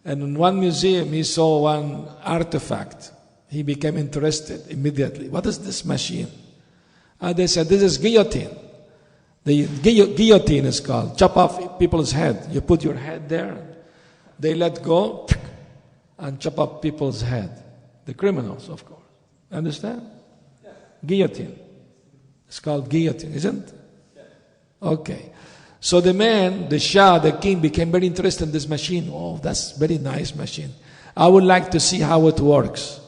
[SPEAKER 5] And in one museum he saw one artifact. He became interested immediately. What is this machine? And they said, this is guillotine. The guillotine is called. Chop off people's head. You put your head there. They let go and chop up people's head. The criminals, of course. Understand? Yes. Guillotine. It's called guillotine, isn't it? Yes. Okay. So the man, the Shah, the king, became very interested in this machine. Oh, that's a very nice machine. I would like to see how it works.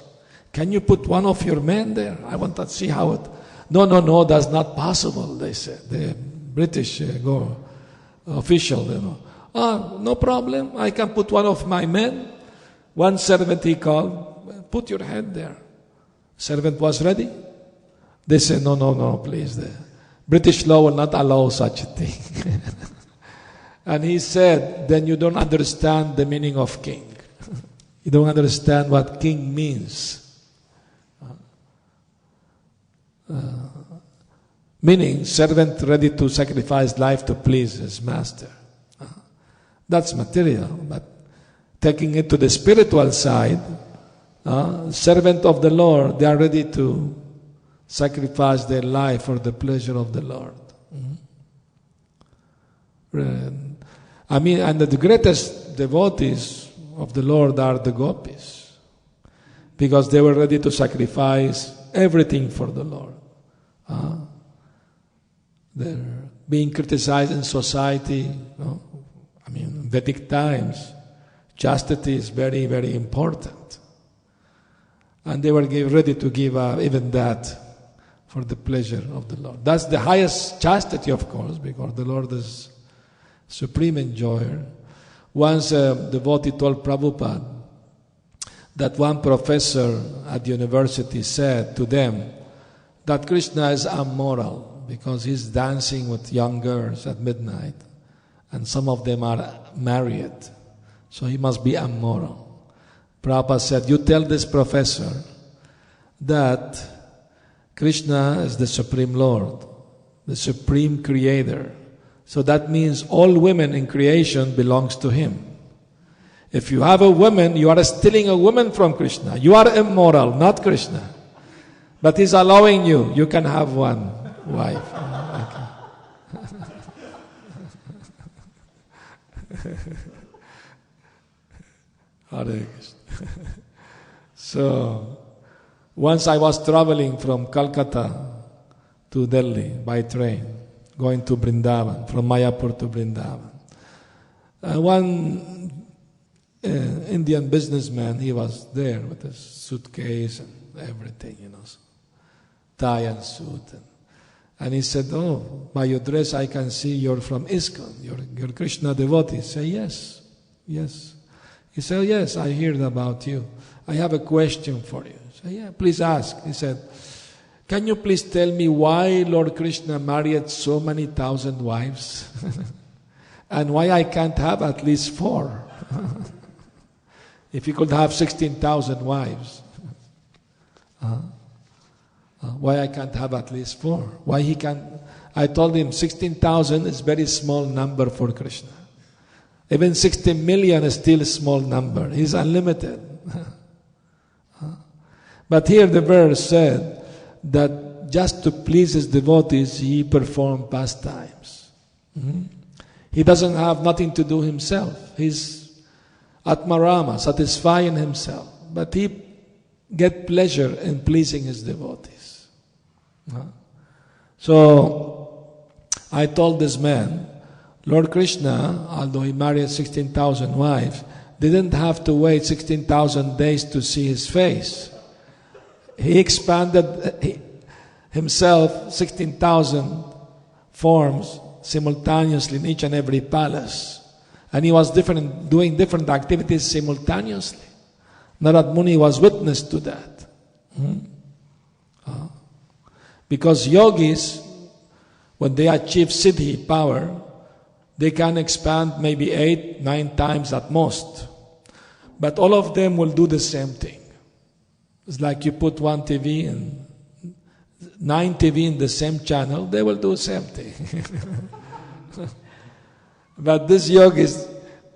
[SPEAKER 5] Can you put one of your men there? I want to see how it... No, that's not possible, they said. The British official, no problem. I can put one of my men. One servant he called, put your head there. Servant was ready. They said, no, please. The British law will not allow such a thing. And he said, then you don't understand the meaning of king. You don't understand what king means. Meaning, servant ready to sacrifice life to please his master. That's material, but taking it to the spiritual side, servant of the Lord, they are ready to sacrifice their life for the pleasure of the Lord. And the greatest devotees of the Lord are the gopis, because they were ready to sacrifice everything for the Lord. They're being criticized in society. Vedic times, chastity is very, very important. And they were ready to give even that for the pleasure of the Lord. That's the highest chastity, of course, because the Lord is supreme enjoyer. Once a devotee told Prabhupada that one professor at the university said to them that Krishna is immoral because he's dancing with young girls at midnight. And some of them are married, so he must be immoral. Prabhupada said, you tell this professor that Krishna is the Supreme Lord, the Supreme Creator, So that means all women in creation belongs to him. If you have a woman, you are stealing a woman from Krishna. You are immoral, not Krishna. But he's allowing you. You can have one wife. Hare Krishna. So, once I was traveling from Calcutta to Delhi by train, going to Vrindavan, from Mayapur to Vrindavan. One Indian businessman, he was there with his suitcase and everything, tie and suit. And he said, "Oh, by your dress I can see you're from ISKCON, you're Krishna devotee." I say, yes. He said, "Yes, I heard about you. I have a question for you." I said, "Yeah, please ask." He said, "Can you please tell me why Lord Krishna married so many thousand wives? And why I can't have at least 4? If he could have 16,000 wives, why I can't have at least 4? Why he can't?" I told him 16,000 is very small number for Krishna. Even 60 million is still a small number. He's unlimited. But here the verse said that just to please his devotees, he performed pastimes. He doesn't have nothing to do himself. He's Atmarama, satisfying himself. But he get pleasure in pleasing his devotees. So I told this man, Lord Krishna, although he married 16,000 wives, didn't have to wait 16,000 days to see his face. He expanded himself 16,000 forms simultaneously in each and every palace. And he was doing different activities simultaneously. Narad Muni was witness to that. Because yogis, when they achieve siddhi power, they can expand maybe 8-9 times at most. But all of them will do the same thing. It's like you put one TV and 9 TV in the same channel, they will do the same thing. But this yogis,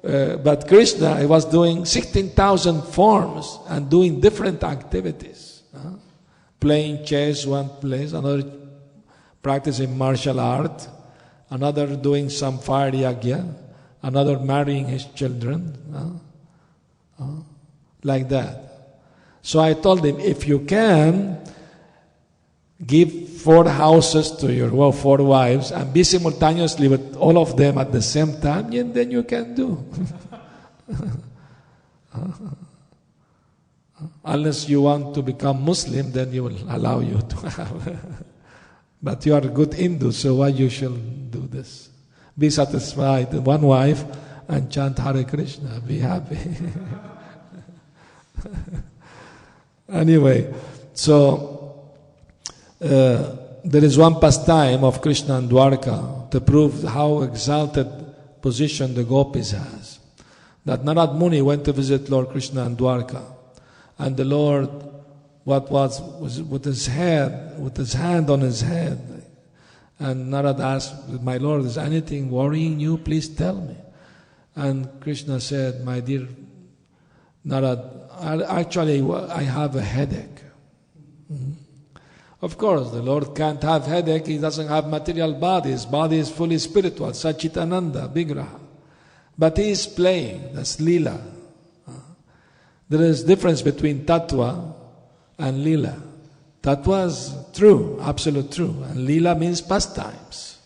[SPEAKER 5] but Krishna, he was doing 16,000 forms and doing different activities. Playing chess one place, another practicing martial art, another doing some fire yagya, another marrying his children, like that. So I told him, if you can give 4 houses to your 4 wives and be simultaneously with all of them at the same time, then you can do. Unless you want to become Muslim, then you will allow you to have. But you are a good Hindu, so why you should do this? Be satisfied with one wife and chant Hare Krishna. Be happy. Anyway, so there is one pastime of Krishna and Dwarka to prove how exalted position the gopis has. That Narad Muni went to visit Lord Krishna and Dwarka, and the Lord, was with his hand on his head, and Narad asked, "My Lord, is anything worrying you? Please tell me." And Krishna said, "My dear Narad, actually I have a headache." Of course, the Lord can't have headache. He doesn't have material body. His body is fully spiritual, Sachitananda, Vigraha. But he is playing, that's Leela. There is difference between Tattva and Leela. Tattva is true, absolute true. And Leela means pastimes,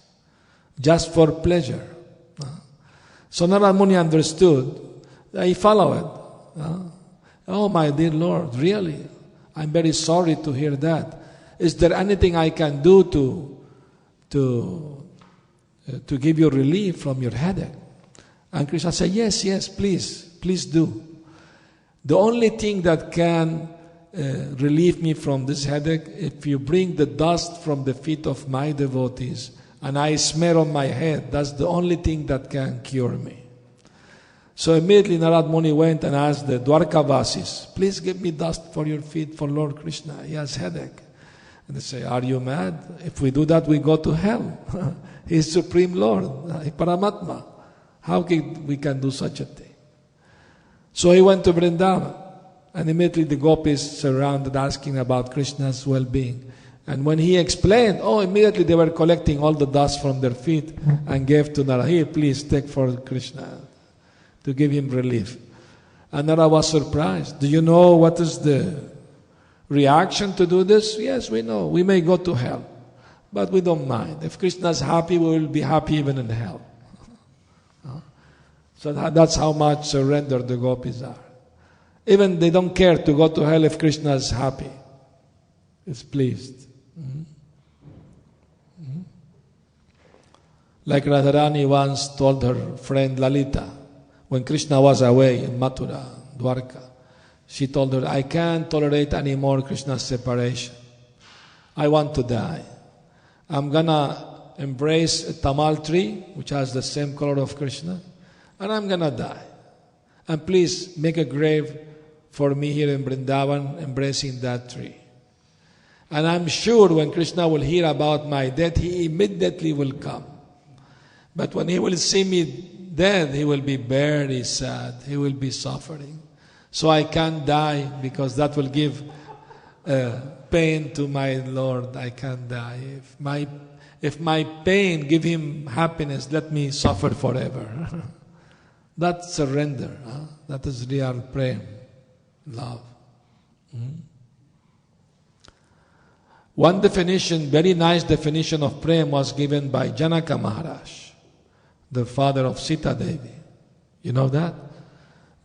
[SPEAKER 5] just for pleasure. So Narad Muni understood. He followed. "Oh, my dear Lord, really, I'm very sorry to hear that. Is there anything I can do to give you relief from your headache?" And Krishna said, yes, please do. The only thing that can relieve me from this headache, if you bring the dust from the feet of my devotees and I smear on my head, that's the only thing that can cure me. So immediately Narad Muni went and asked the Dwarkavasis, "Please give me dust for your feet for Lord Krishna. He has headache." And they say, are you mad? If we do that, we go to hell. He is Supreme Lord, Paramatma. How we can do such a thing? So he went to Vrindavan, and immediately the gopis surrounded, asking about Krishna's well-being. And when he explained, immediately they were collecting all the dust from their feet and gave to Nārada. Here, please take for Krishna, to give him relief. And Nārada was surprised. Do you know what is the reaction to do this? Yes, we know. We may go to hell, but we don't mind. If Krishna is happy, we will be happy even in hell. So that's how much surrendered the gopis are. Even they don't care to go to hell if Krishna is happy, is pleased. Like Radharani once told her friend Lalita, when Krishna was away in Mathura, Dwarka, she told her, I can't tolerate any more Krishna's separation. I want to die. I'm gonna embrace a tamal tree, which has the same color of Krishna, and I'm gonna die. And please make a grave for me here in Vrindavan, embracing that tree. And I'm sure when Krishna will hear about my death, he immediately will come. But when he will see me dead, he will be very sad. He will be suffering. So I can't die because that will give pain to my Lord. I can't die. If my pain give him happiness, let me suffer forever. That's surrender. That is real prem, love. One definition, very nice definition of prem was given by Janaka Maharaj, the father of Sita Devi. You know that?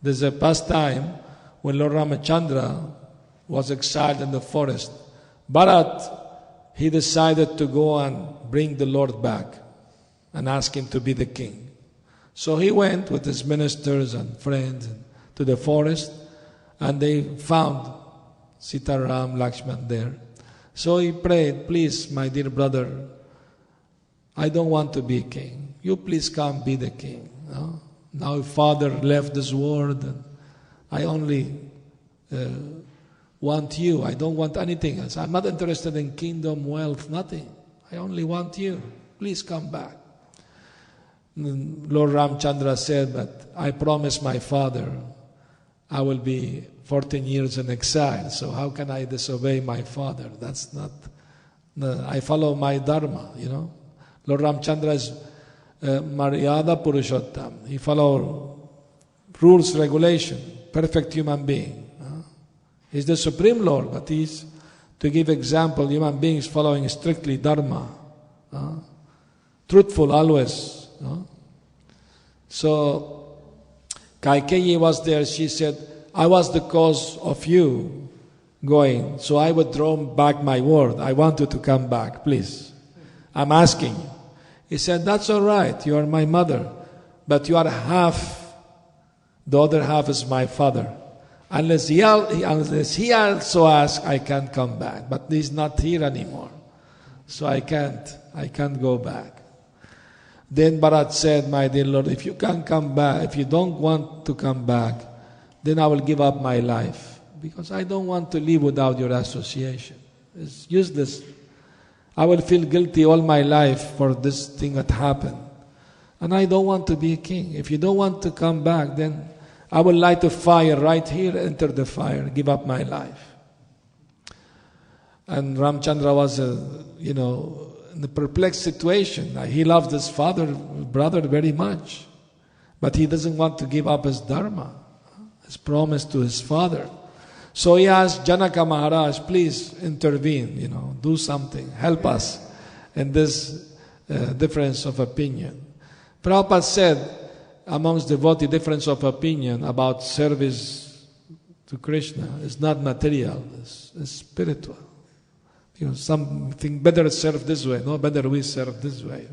[SPEAKER 5] There's a past time when Lord Ramachandra was exiled in the forest. Bharat, he decided to go and bring the Lord back and ask him to be the king. So he went with his ministers and friends to the forest, and they found Sitaram, Lakshman there. So he prayed, please, my dear brother, I don't want to be king. You please come be the king. No? Now father left this world, and I only want you. I don't want anything else. I'm not interested in kingdom, wealth, nothing. I only want you. Please come back. And Lord Ramchandra said, but I promised my father I will be 14 years in exile, so how can I disobey my father? That's not, I follow my dharma, you know. Lord Ramchandra is Maryada Purushottam. He follows rules, regulation, perfect human being. He's the Supreme Lord, but he's, to give example, human beings following strictly dharma. Truthful always. So, Kaikeyi was there, she said, I was the cause of you going, so I withdraw back my word. I want you to come back, please. I'm asking you. He said, that's all right, you are my mother, but you are half, the other half is my father. Unless he also asks, I can't come back. But he's not here anymore, so I can't go back. Then Bharat said, my dear Lord, if you can't come back, if you don't want to come back, then I will give up my life, because I don't want to live without your association. It's useless. I will feel guilty all my life for this thing that happened. And I don't want to be a king. If you don't want to come back, then I will light a fire right here, enter the fire, give up my life. And Ramchandra was, in a perplexed situation. He loved his brother very much, but he doesn't want to give up his dharma, his promise to his father. So he asked Janaka Maharaj, please intervene, do something, help us in this difference of opinion. Prabhupada said, amongst devotees, difference of opinion about service to Krishna is not material, it's spiritual. Something better serve this way, no, better we serve this way.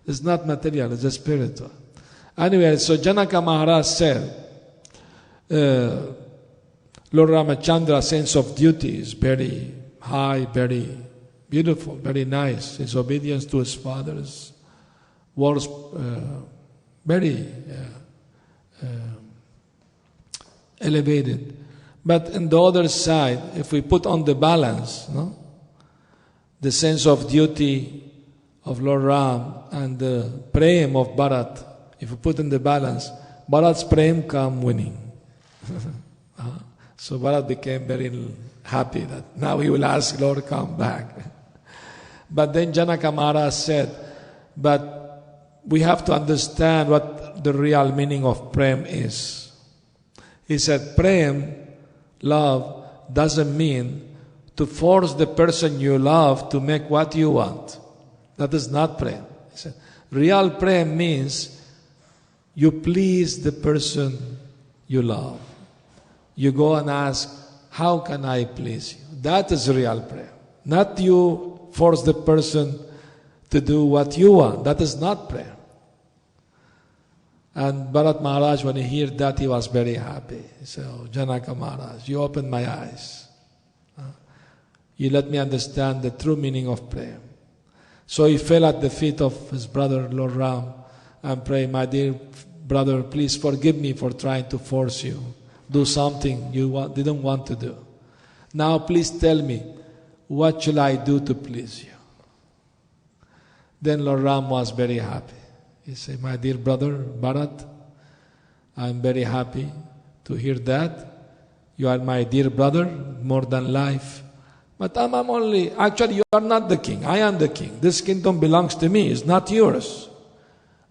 [SPEAKER 5] It's not material, it's spiritual. Anyway, so Janaka Maharaj said, Lord Ramachandra's sense of duty is very high, very beautiful, very nice. His obedience to his father was very elevated. But on the other side, if we put on the balance, the sense of duty of Lord Ram and the prem of Bharat, if you put in the balance, Bharat's prem come winning. So Bharat became very happy that now he will ask Lord, come back. But then Janaka Maharaj said, but we have to understand what the real meaning of prem is. He said, prem, love, doesn't mean to force the person you love to make what you want. That is not prem. He said, real prem means you please the person you love. You go and ask, how can I please you? That is real prem. Not you force the person to do what you want. That is not prem. And Bharat Maharaj, when he heard that, he was very happy. He said, oh, Janaka Maharaj, you opened my eyes. You let me understand the true meaning of prayer. So he fell at the feet of his brother, Lord Ram, and prayed, my dear brother, please forgive me for trying to force you. Do something you didn't want to do. Now please tell me, what shall I do to please you? Then Lord Ram was very happy. He said, my dear brother, Bharat, I am very happy to hear that. You are my dear brother, more than life. But I'm only, actually you are not the king, I am the king. This kingdom belongs to me, it's not yours.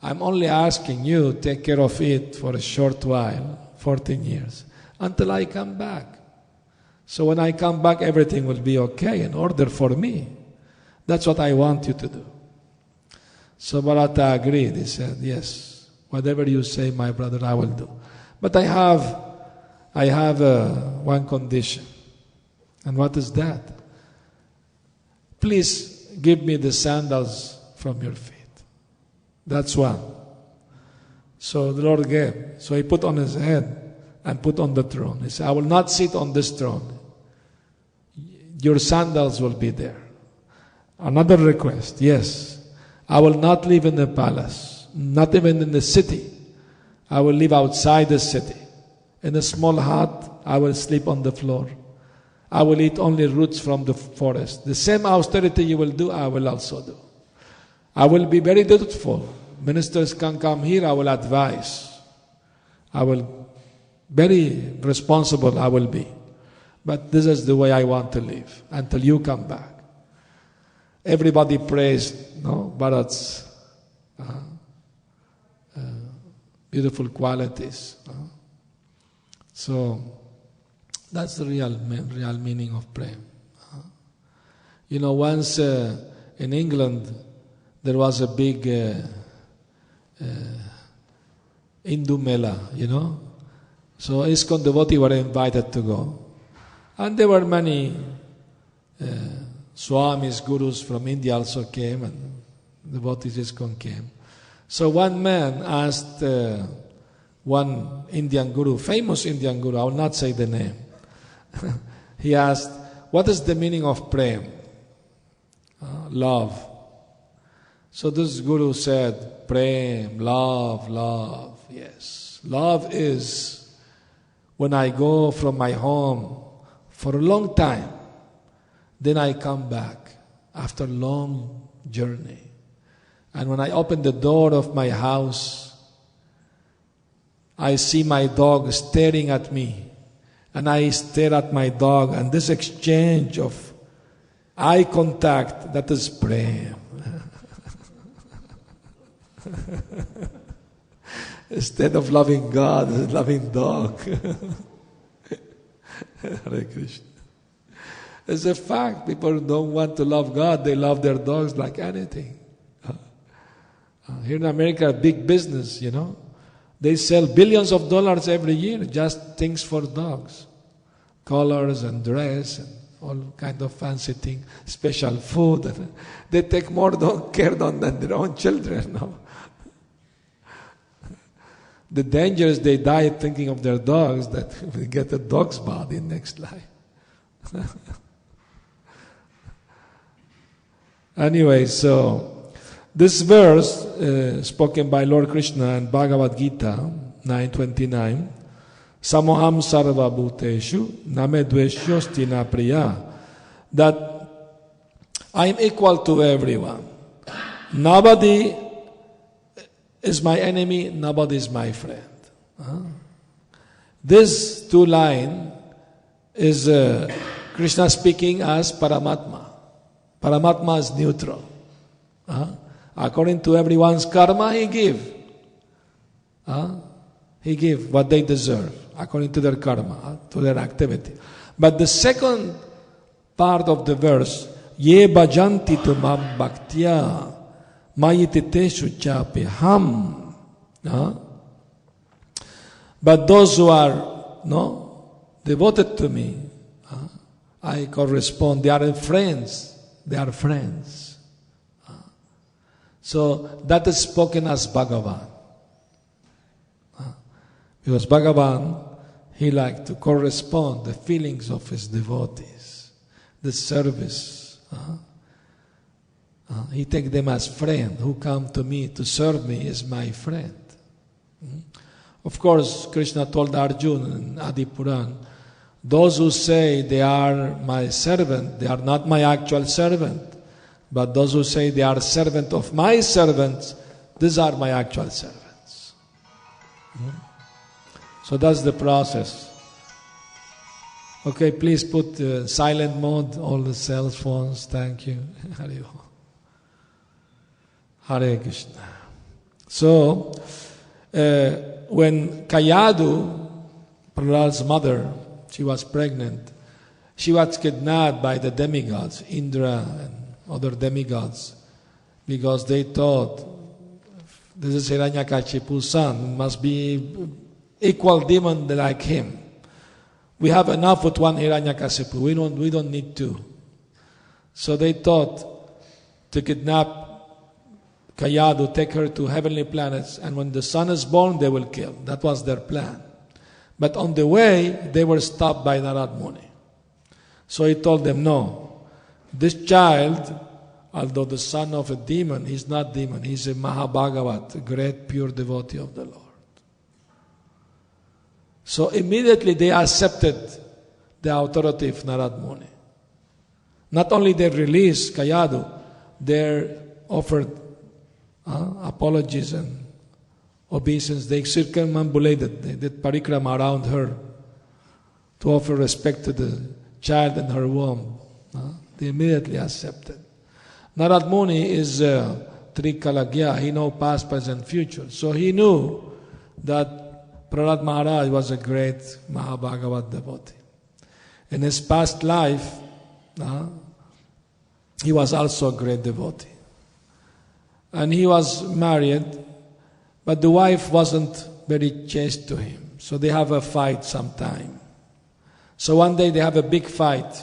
[SPEAKER 5] I'm only asking you to take care of it for a short while, 14 years, until I come back. So when I come back, everything will be okay, in order for me. That's what I want you to do. So Bharata agreed. He said, yes, whatever you say, my brother, I will do. But I have one condition. And what is that? Please give me the sandals from your feet. That's one. So the Lord gave. So he put on his head and put on the throne. He said, I will not sit on this throne. Your sandals will be there. Another request, yes. I will not live in the palace, not even in the city. I will live outside the city. In a small hut, I will sleep on the floor. I will eat only roots from the forest. The same austerity you will do, I will also do. I will be very dutiful. Ministers can come here, I will advise. I will, very responsible I will be. But this is the way I want to live until you come back. Everybody praised Bharat's beautiful qualities. So that's the real meaning of prem. Once in England there was a big Hindu Mela, So ISKCON devotees were invited to go. And there were many Swamis, gurus from India also came, and devotees ISKCON came. So one man asked one Indian guru, famous Indian guru, I will not say the name. He asked, what is the meaning of prem? Love. So this guru said, prem, love, yes. Love is when I go from my home for a long time, then I come back after a long journey. And when I open the door of my house, I see my dog staring at me. And I stare at my dog, and this exchange of eye contact, that is prem. Instead of loving God, loving dog. Hare Krishna. It's a fact. People don't want to love God. They love their dogs like anything. Here in America, big business, They sell billions of dollars every year, just things for dogs. Collars and dress and all kind of fancy things, special food. They take more care than their own children. No? The danger is they die thinking of their dogs, that we get a dog's body next life. Anyway, so this verse spoken by Lord Krishna in Bhagavad Gita 9:29, Samoham sarva bhuteshu name dveshyosti na priya, that I am equal to everyone. Nobody is my enemy, nobody is my friend. This two line is Krishna speaking as Paramatma. Paramatma is neutral. According to everyone's karma, he give. He give what they deserve, according to their karma, to their activity. But the second part of the verse, Ye bhajanti tvām bhaktya mayititeshu chapiham. But those who are devoted to me, I correspond. They are friends. They are friends. So that is spoken as Bhagavan. Because Bhagavan, he liked to correspond the feelings of his devotees, the service. He take them as friend. Who come to me to serve me is my friend. Of course, Krishna told Arjuna in Adi Puran, those who say they are my servant, they are not my actual servant. But those who say they are servant of my servants, these are my actual servants. So that's the process. Okay, please put silent mode, all the cell phones, thank you. Hare Krishna. So, when Kayadu, Prahlad's mother, she was pregnant, she was kidnapped by the demigods, Indra and other demigods, because they thought, this is Hiranyakashipu's son, must be equal demon like him. We have enough with one Hiranyakashipu, we don't need two. So they thought to kidnap Kayadu, take her to heavenly planets, and when the son is born, they will kill. That was their plan. But on the way, they were stopped by Narada Muni. So he told them, no, this child, although the son of a demon, he's not demon, he's a Mahabhagavat, a great pure devotee of the Lord. So immediately they accepted the authority of Narada Muni. Not only they released Kayadu, they offered apologies and obeisance. They circumambulated, they did parikrama around her to offer respect to the child in her womb. They immediately accepted. Narada Muni is Trikalagya, he knows past, present, future. So he knew that Prahlad Maharaj was a great Mahabhagavat devotee. In his past life, he was also a great devotee. And he was married, but the wife wasn't very chaste to him. So they have a fight sometime. So one day they have a big fight.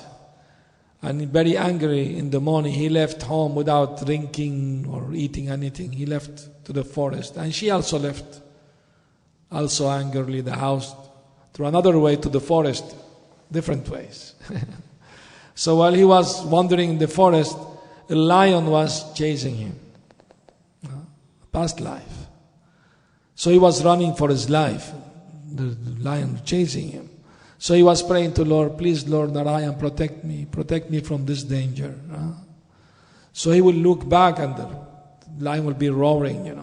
[SPEAKER 5] And very angry in the morning, he left home without drinking or eating anything. He left to the forest. And she also left, also angrily, the house, through another way to the forest, different ways. So while he was wandering in the forest, a lion was chasing him. Past life. So he was running for his life. The lion chasing him. So he was praying to Lord, please Lord Narayan, protect me from this danger. So he will look back and the lion will be roaring,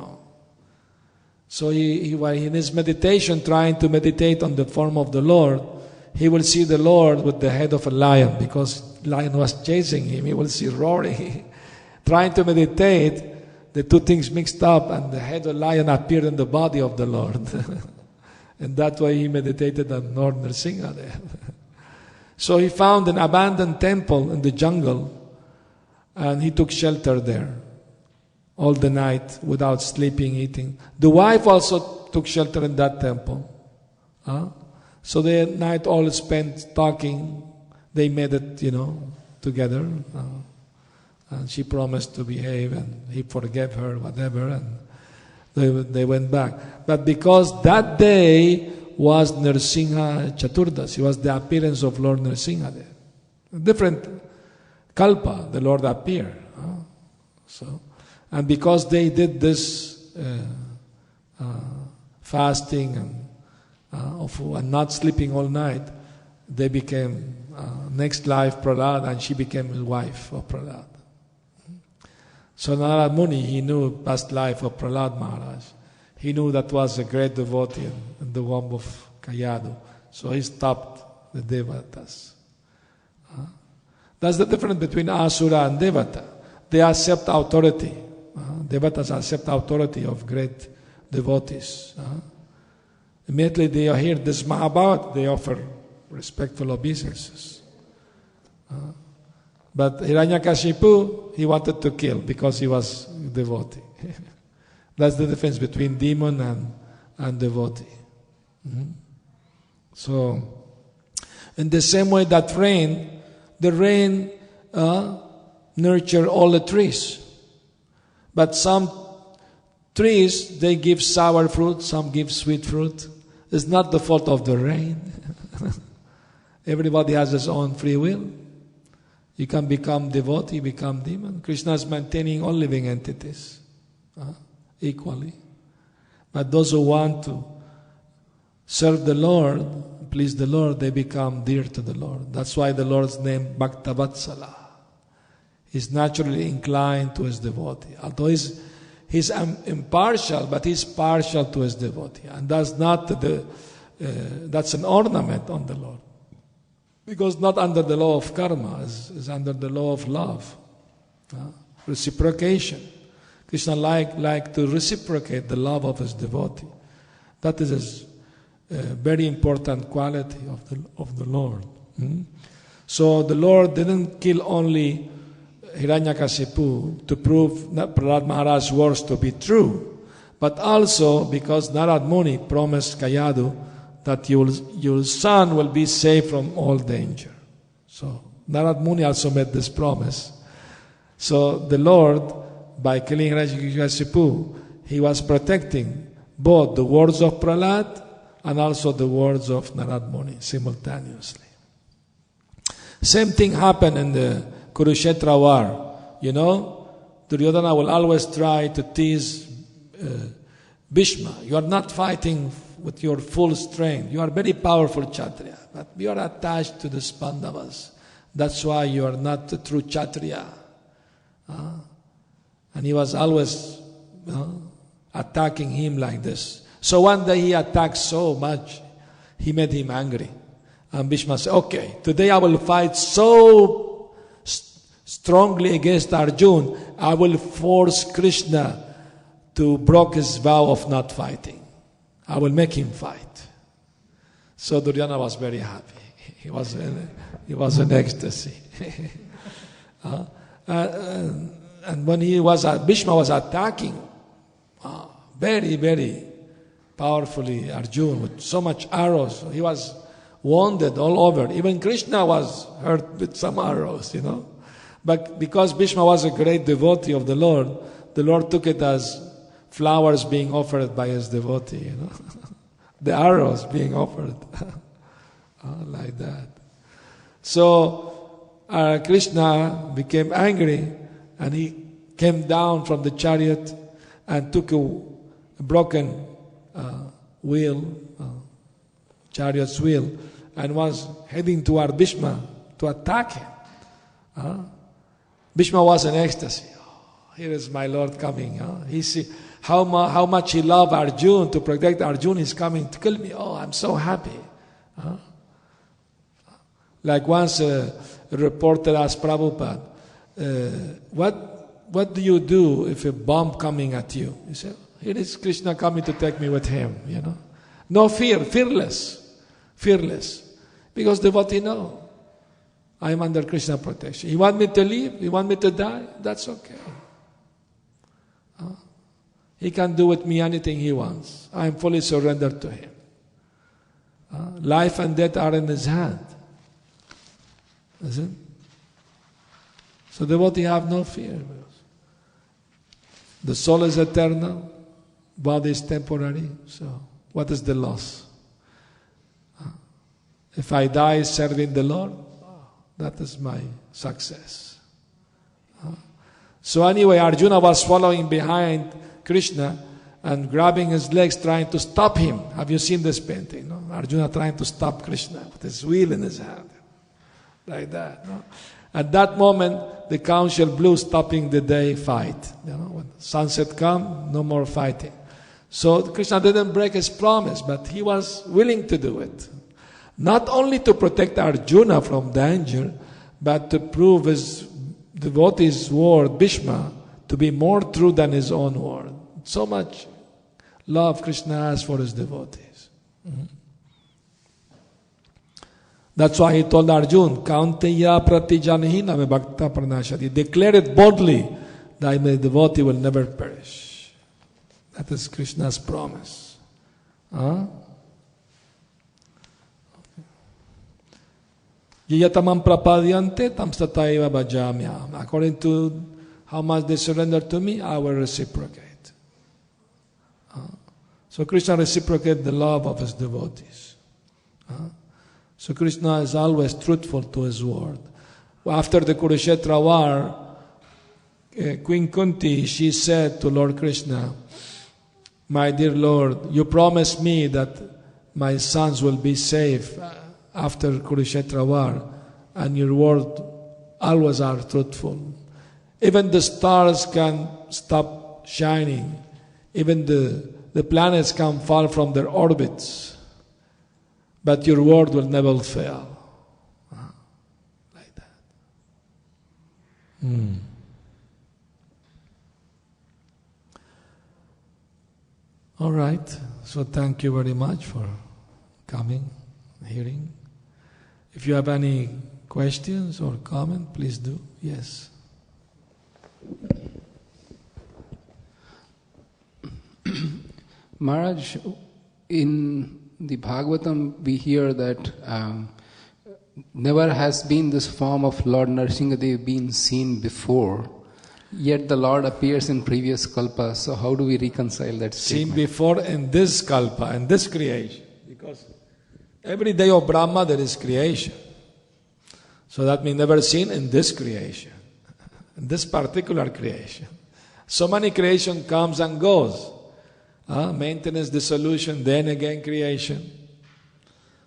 [SPEAKER 5] So he in his meditation, trying to meditate on the form of the Lord, he will see the Lord with the head of a lion, because the lion was chasing him. He will see roaring. Trying to meditate, the two things mixed up, and the head of the lion appeared in the body of the Lord. And that way he meditated on Lord Nrsimha there. So he found an abandoned temple in the jungle, and he took shelter there all the night without sleeping, eating. The wife also took shelter in that temple. So the night all spent talking. They made it, together. And she promised to behave, and he forgave her, whatever, and they went back. But because that day was Nrsimha Chaturdasi, was the appearance of Lord Nrsimha there. A different kalpa, the Lord appeared. And because they did this fasting and not sleeping all night, they became next life Prahlad, and she became his wife of Prahlad. So Narada Muni, he knew past life of Prahlad Maharaj. He knew that was a great devotee in the womb of Kayadu. So he stopped the devatas. That's the difference between Asura and Devata. They accept authority. Devatas accept authority of great devotees. Immediately they hear this Mahabharata, they offer respectful obeisances. But Hiranyakashipu, he wanted to kill because he was a devotee. That's the difference between demon and devotee. So, in the same way that the rain nurture all the trees. But some trees, they give sour fruit, some give sweet fruit. It's not the fault of the rain. Everybody has his own free will. You can become devotee, become demon. Krishna is maintaining all living entities equally. But those who want to serve the Lord, please the Lord, they become dear to the Lord. That's why the Lord's name Bhaktavatsala. He's naturally inclined to his devotee. Although he's impartial, but he's partial to his devotee. And that's that's an ornament on the Lord. Because not under the law of karma, is under the law of love. Reciprocation. Krishna like to reciprocate the love of his devotee. That is a very important quality of the Lord. So the Lord didn't kill only Hiranyakashipu to prove Prahlad Maharaj's words to be true, but also because Narad Muni promised Kayadu that your son will be safe from all danger. So Narad Muni also made this promise. So the Lord, by killing Hiranyakashipu, he was protecting both the words of Prahlad and also the words of Narad Muni simultaneously. Same thing happened in the Kurukshetra war. Duryodhana will always try to tease Bhishma. You are not fighting with your full strength. You are very powerful Kshatriya, but you are attached to the Pandavas. That's why you are not a true Kshatriya. And he was always attacking him like this. So one day he attacked so much, he made him angry. And Bhishma said, okay, today I will fight so strongly against Arjuna, I will force Krishna to break his vow of not fighting. I will make him fight. So Duryodhana was very happy. He was in ecstasy. And when Bhishma was attacking, very, very powerfully Arjuna with so much arrows, he was wounded all over. Even Krishna was hurt with some arrows, But because Bhishma was a great devotee of the Lord took it as flowers being offered by his devotee, The arrows being offered. Like that. So Krishna became angry and he came down from the chariot and took a broken chariot's wheel, and was heading toward Bhishma to attack him. Bhishma was in ecstasy. Here is my Lord coming. He see how much he loved Arjuna, to protect Arjuna. He's coming to kill me. Oh, I'm so happy. Like once a reporter asked Prabhupada, what do you do if a bomb coming at you? He said, here is Krishna coming to take me with him, No fear, fearless. Because devotee know, I am under Krishna protection. You want me to live? You want me to die? That's okay. He can do with me anything he wants. I am fully surrendered to him. Life and death are in his hand. Is it? So devotee have no fear. The soul is eternal, body is temporary. So what is the loss? If I die serving the Lord, that is my success. So anyway, Arjuna was following behind Krishna and grabbing his legs, trying to stop him. Have you seen this painting? No? Arjuna trying to stop Krishna with his wheel in his hand. Like that. No? At that moment, the council blew, stopping the day fight. When sunset come, no more fighting. So Krishna didn't break his promise, but he was willing to do it. Not only to protect Arjuna from danger, but to prove his devotee's word, Bhishma, to be more true than his own word. So much love Krishna has for his devotees. That's why he told Arjuna, Kaunteya pratijanahina me bhakta pranashati. Declare it boldly that my devotee will never perish. That is Krishna's promise. Yatamam prapadyante tam sataiva bhajamyam. According to how much they surrender to me, I will reciprocate. So Krishna reciprocates the love of his devotees. So Krishna is always truthful to his word. After the Kurukshetra war, Queen Kunti, she said to Lord Krishna, my dear Lord, you promised me that my sons will be safe after Kurukshetra war, and your word always are truthful. Even the stars can stop shining. Even the planets can fall from their orbits. But your word will never fail. Like that. All right. So thank you very much for coming, hearing. If you have any questions or comment, please do. Yes.
[SPEAKER 6] Maharaj, in the Bhagavatam we hear that never has been this form of Lord Nrsimhadev been seen before, yet the Lord appears in previous kalpa. So how do we reconcile that statement?
[SPEAKER 5] Seen before in this kalpa, in this creation. Because every day of Brahma there is creation. So that means never seen in this creation. In this particular creation. So many creation comes and goes. Maintenance, dissolution, then again creation.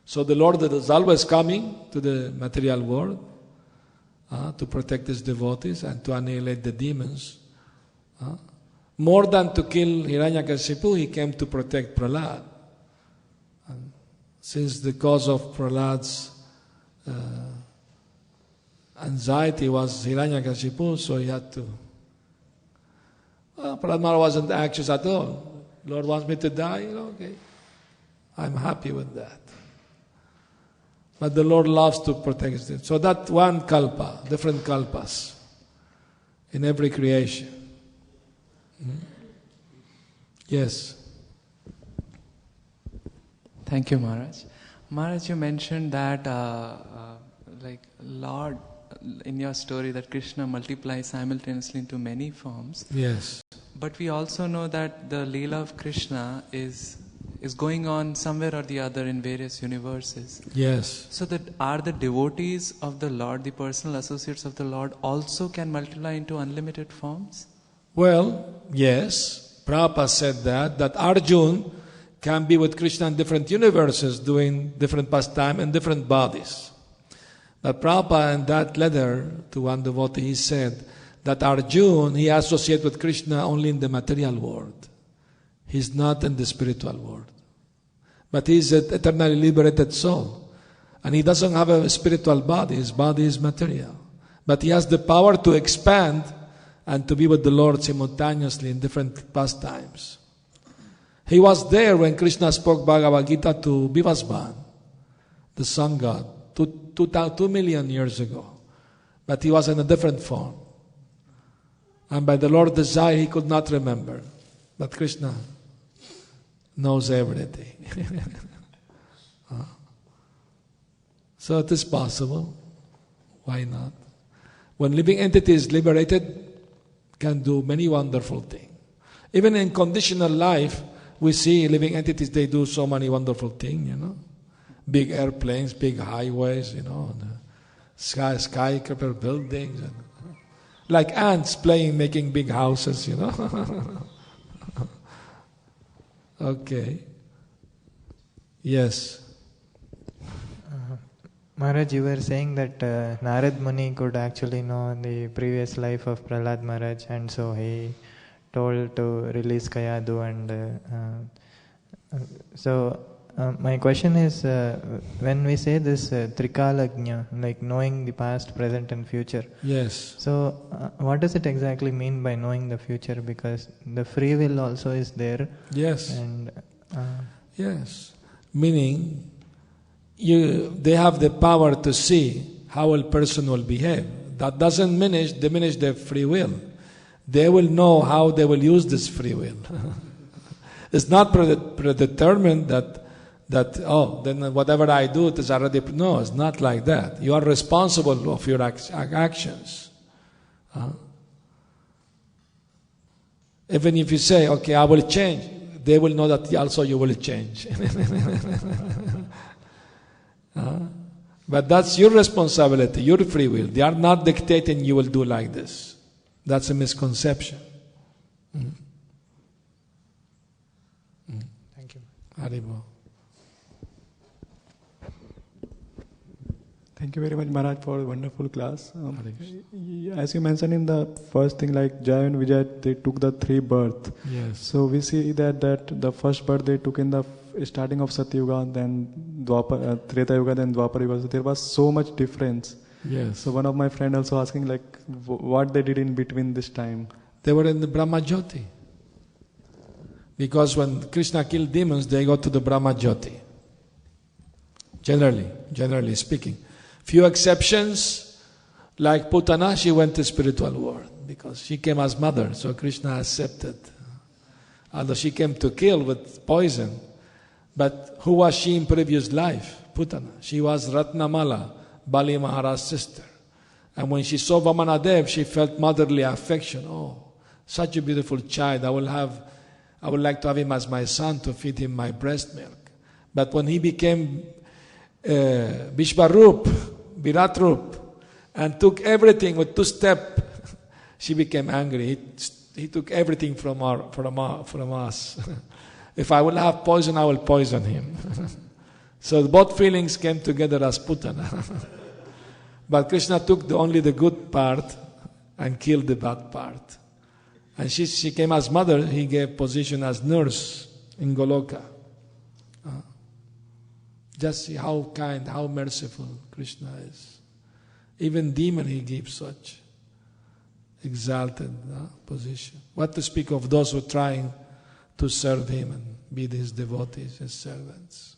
[SPEAKER 5] So the Lord that is always coming to the material world to protect his devotees and to annihilate the demons. More than to kill Hiranyakashipu, he came to protect Prahlad. And since the cause of Prahlad's anxiety was Hiranyakashipu, so he had to. Prahlad Maharaj wasn't anxious at all. Lord wants me to die, okay. I'm happy with that. But the Lord loves to protect it. So that one kalpa, different kalpas in every creation. Yes.
[SPEAKER 7] Thank you, Maharaj. Maharaj, you mentioned that Lord, in your story, that Krishna multiplies simultaneously into many forms.
[SPEAKER 5] Yes.
[SPEAKER 7] But we also know that the Leela of Krishna is going on somewhere or the other in various universes.
[SPEAKER 5] Yes.
[SPEAKER 7] So that are the devotees of the Lord, the personal associates of the Lord, also can multiply into unlimited forms?
[SPEAKER 5] Well, yes. Prabhupada said that Arjuna can be with Krishna in different universes doing different pastime in different bodies. But Prabhupada in that letter to one devotee, he said that Arjuna, he associates with Krishna only in the material world. He's not in the spiritual world. But he's an eternally liberated soul. And he doesn't have a spiritual body. His body is material. But he has the power to expand and to be with the Lord simultaneously in different pastimes. He was there when Krishna spoke Bhagavad Gita to Vivasvan, the sun god, 2 million years ago. But he was in a different form. And by the Lord's desire, he could not remember. But Krishna knows everything. So it is possible. Why not? When living entity is liberated, can do many wonderful things. Even in conditional life, we see living entities, they do so many wonderful things, Big airplanes, big highways, skyscraper buildings. Like ants playing, making big houses, Okay. Yes.
[SPEAKER 8] Maharaj, you were saying that Nārada Muni could actually know the previous life of Prahlad Maharaj, and so he told to release Kayadu. My question is, when we say this trikalagnya, like knowing the past, present and future.
[SPEAKER 5] Yes.
[SPEAKER 8] So what does it exactly mean by knowing the future? Because the free will also is there.
[SPEAKER 5] Yes.
[SPEAKER 8] And
[SPEAKER 5] yes. Meaning, they have the power to see how a person will behave. That doesn't diminish their free will. They will know how they will use this free will. It's not predetermined that then whatever I do, it is already... No, it's not like that. You are responsible of your actions. Even if you say, okay, I will change, they will know that also you will change. But that's your responsibility, your free will. They are not dictating you will do like this. That's a misconception.
[SPEAKER 8] Thank you.
[SPEAKER 5] Haribo.
[SPEAKER 9] Thank you very much, Maharaj, for a wonderful class. As you mentioned in the first thing, like Jaya and Vijay, they took the 3 births.
[SPEAKER 5] Yes.
[SPEAKER 9] So we see that the first birth they took in the starting of Satyuga, then Treta Yuga, then Dwapara Yuga. So there was so much difference.
[SPEAKER 5] Yes.
[SPEAKER 9] So one of my friends also asking like what they did in between this time.
[SPEAKER 5] They were in the Brahma Jyoti. Because when Krishna killed demons, they go to the Brahma Jyoti. Generally speaking. Few exceptions, like Putana, she went to spiritual world because she came as mother, so Krishna accepted. Although she came to kill with poison, but who was she in previous life? Putana. She was Ratnamala, Bali Maharaj's sister. And when she saw Vamanadev, she felt motherly affection. Oh, such a beautiful child. I would like to have him as my son to feed him my breast milk. But when he became Virat Rup, and took everything with 2 steps, she became angry. He took everything from us. If I will have poison, I will poison him. So both feelings came together as Putana. But Krishna took only the good part and killed the bad part. And she came as mother, he gave position as nurse in Goloka. Just see how kind, how merciful Krishna is. Even demon he gives such exalted position. What to speak of those who are trying to serve him and be his devotees, his servants.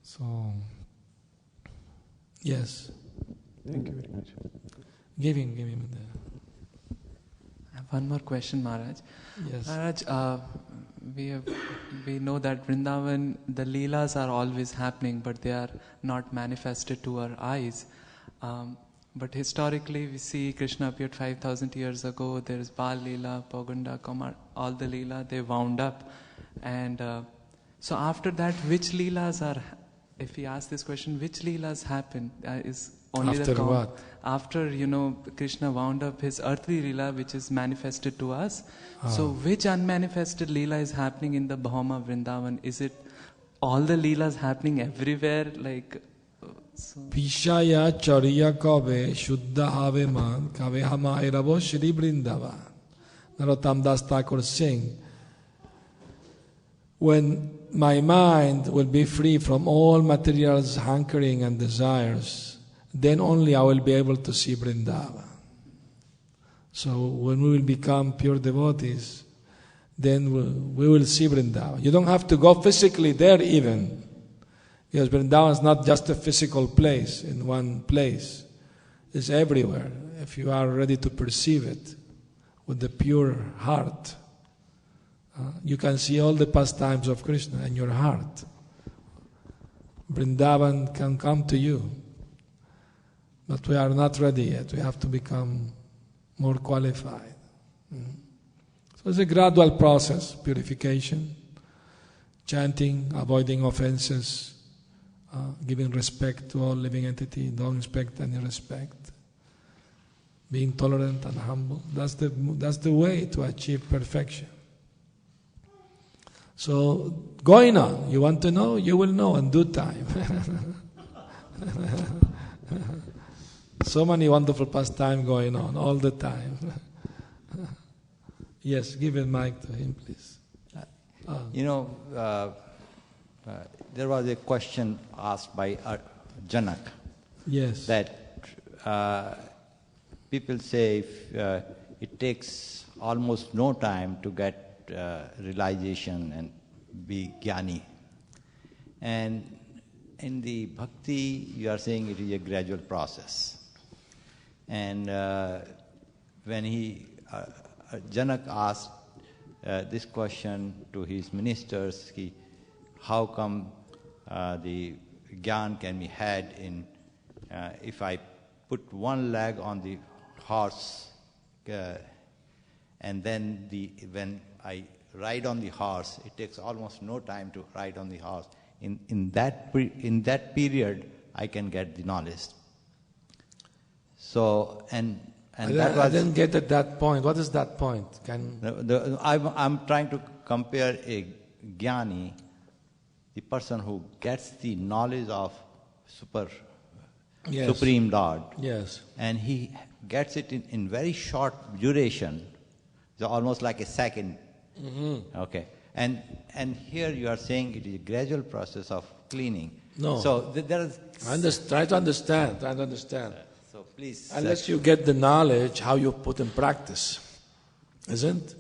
[SPEAKER 5] So, yes.
[SPEAKER 9] Thank you very much.
[SPEAKER 5] Give him the...
[SPEAKER 7] I have one more question, Maharaj.
[SPEAKER 5] Yes.
[SPEAKER 7] Maharaj, we know that Vrindavan, the Leelas are always happening, but they are not manifested to our eyes. But historically, we see Krishna appeared 5,000 years ago. There is Bal Leela, Poganda, Kamar, all the Leela, they wound up. And so after that, which Leelas are, if we ask this question, which Leelas happen? Is only
[SPEAKER 5] After
[SPEAKER 7] the
[SPEAKER 5] what?
[SPEAKER 7] After, Krishna wound up his earthly Leela, which is manifested to us. So which unmanifested Leela is happening in the Bhauma Vrindavan? Is it all the Leelas happening everywhere?
[SPEAKER 5] Vishaya Chariya Kave Shuddha Have Man Kave Hama Erabo Shri Vrindavan. Ṛtam Das Thakur sing. When my mind will be free from all materials, hankering and desires, then only I will be able to see Vrindavan. So when we will become pure devotees, then we will see Vrindavan. You don't have to go physically there even. Because Vrindavan is not just a physical place in one place. It's everywhere. If you are ready to perceive it with the pure heart, you can see all the pastimes of Krishna in your heart. Vrindavan can come to you. But we are not ready yet. We have to become more qualified. So it's a gradual process, purification, chanting, avoiding offenses, giving respect to all living entity, don't expect any respect, being tolerant and humble. That's the way to achieve perfection. So, going on, you want to know, you will know in due time. So many wonderful pastimes going on all the time. Yes, give a mic to him, please.
[SPEAKER 10] There was a question asked by Janak.
[SPEAKER 5] Yes.
[SPEAKER 10] That people say it takes almost no time to get realization and be jnani. And in the bhakti, you are saying it is a gradual process. And when Janak asked this question to his ministers, how come the jnana can be had in if I put one leg on the horse and then when I ride on the horse, it takes almost no time to ride on the horse. In that period, I can get the knowledge. So I
[SPEAKER 5] didn't get at that point. What is that point?
[SPEAKER 10] I'm trying to compare a jnani, the person who gets the knowledge of Supreme Lord.
[SPEAKER 5] Yes.
[SPEAKER 10] And he gets it in very short duration, so almost like a second.
[SPEAKER 5] Mm-hmm.
[SPEAKER 10] Okay. And here you are saying it is a gradual process of cleaning.
[SPEAKER 5] No.
[SPEAKER 10] So there is...
[SPEAKER 5] Try to understand.
[SPEAKER 10] So please...
[SPEAKER 5] Unless you get the knowledge, how you put in practice. Isn't?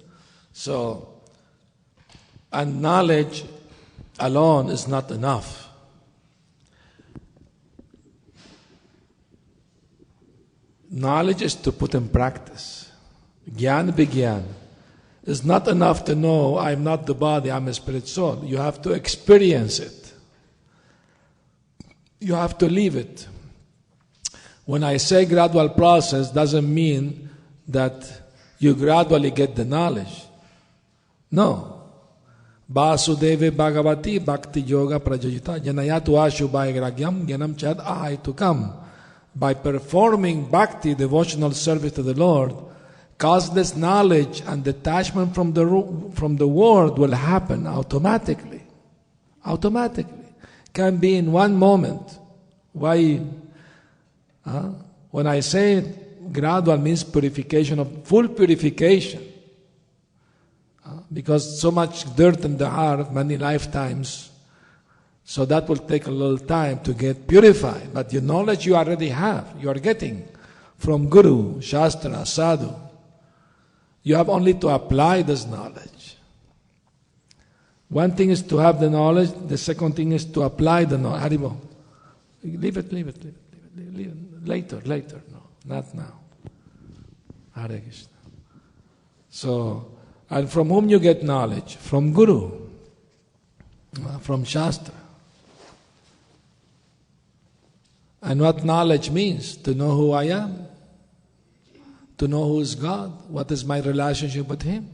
[SPEAKER 5] So, and knowledge alone is not enough. Knowledge is to put in practice. Gyan bigyan. It's not enough to know I'm not the body, I'm a spirit soul. You have to experience it. You have to live it. When I say gradual process, doesn't mean that you gradually get the knowledge. No. Vasudeve Bhagavati Bhakti Yoga Prajajita Janayatu Ashubhaya Gragyam Gyanam Chad Ahaitukam. By performing bhakti, devotional service to the Lord, causeless knowledge and detachment from the world will happen automatically. Automatically. Can be in one moment. Why? When I say gradual means purification, of full purification. Because so much dirt in the heart, many lifetimes, so that will take a little time to get purified. But the knowledge you already have, you are getting from Guru, Shastra, Sadhu. You have only to apply this knowledge. One thing is to have the knowledge, the second thing is to apply the knowledge. Haribo. Leave it. Later. No, not now. Hare Krishna. So, and from whom you get knowledge? From Guru, from Shastra. And what knowledge means? To know who I am, to know who is God, what is my relationship with Him.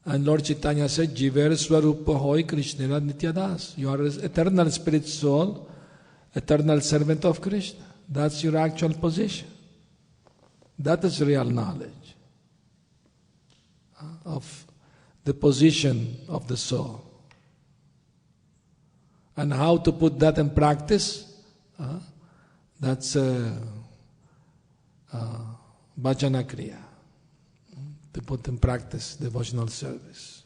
[SPEAKER 5] And Lord Chaitanya said, Jiver Swarupa Hoy Krishnera Nityadas. You are an eternal spirit soul, eternal servant of Krishna. That's your actual position. That is real knowledge of the position of the soul. And how to put that in practice? That's bhajana kriya, to put in practice devotional service.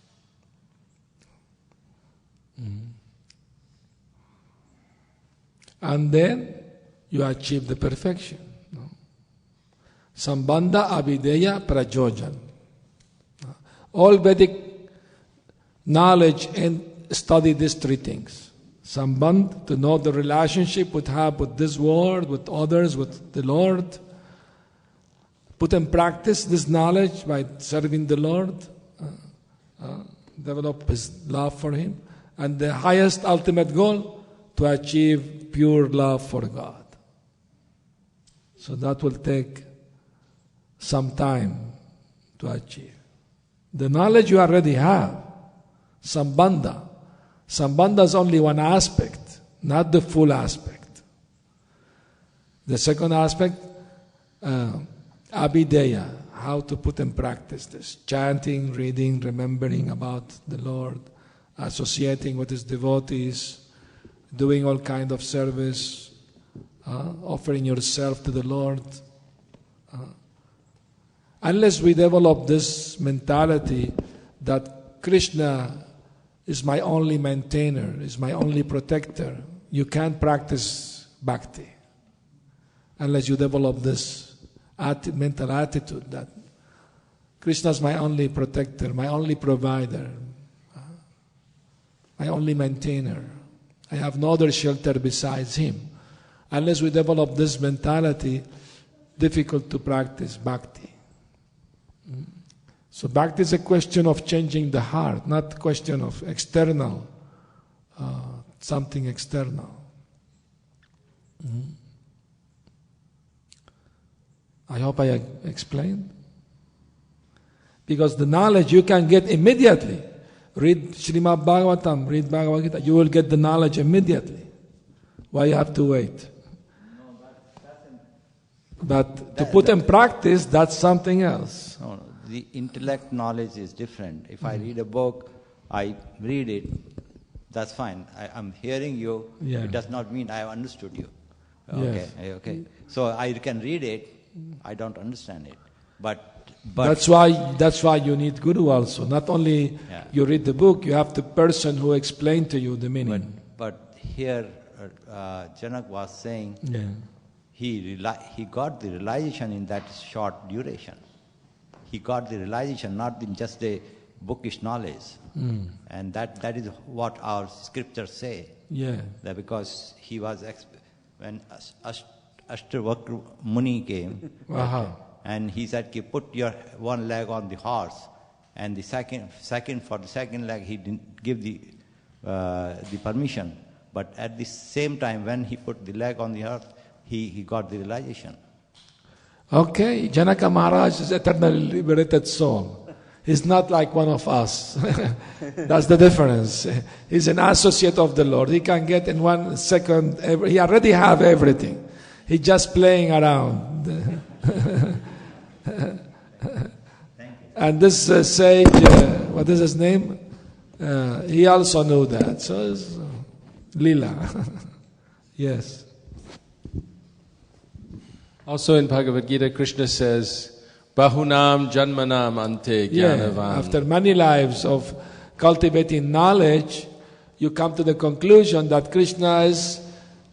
[SPEAKER 5] And then you achieve the perfection. Sambandha avideya prajojan. All Vedic knowledge and study these three things. Sambandh, to know the relationship we have with this world, with others, with the Lord. Put in practice this knowledge by serving the Lord. Develop His love for Him. And the highest ultimate goal, to achieve pure love for God. So that will take some time to achieve. The knowledge you already have, Sambandha. Sambandha is only one aspect, not the full aspect. The second aspect, Abhideya. how to put in practice this. Chanting, reading, remembering about the Lord, associating with His devotees, doing all kind of service, offering yourself to the Lord. Unless we develop this mentality that Krishna is my only maintainer, is my only protector, you can't practice bhakti. Unless you develop this mental attitude that Krishna is my only protector, my only provider, my only maintainer. I have no other shelter besides Him. Unless we develop this mentality, difficult to practice bhakti. So bhakti is a question of changing the heart, not a question of external, something external. I hope I explained. Because the knowledge you can get immediately. Read Srimad Bhagavatam, read Bhagavad Gita, you will get the knowledge immediately. Why you have to wait? But to put in practice, that's something else.
[SPEAKER 10] No, the intellect knowledge is different. If I read a book, I read it, that's fine. I'm hearing you, it does not mean I have understood you. Okay, okay. So I can read it, I don't understand it. But that's
[SPEAKER 5] why you need guru also. Not only you read the book, you have the person who explained to you the meaning.
[SPEAKER 10] But here Janak was saying he got the realization in that short duration. He got the realization not in just a bookish knowledge. And that is what our scriptures say. That because he was when Ashtavakra Muni came, and he said, put your one leg on the horse, and the second for the second leg he didn't give the permission. But at the same time, when he put the leg on the earth, he got the realization.
[SPEAKER 5] Okay, Janaka Maharaj is eternally liberated soul. He's not like one of us. That's the difference. He's an associate of the Lord. He can get in 1 second, he already have everything. He's just playing around. And this sage, what is his name? He also knew that. So it's Lila. Yes.
[SPEAKER 1] Also in Bhagavad Gita, Krishna says, Bahunam janmanam ante jnanavan.
[SPEAKER 5] After many lives of cultivating knowledge, you come to the conclusion that Krishna is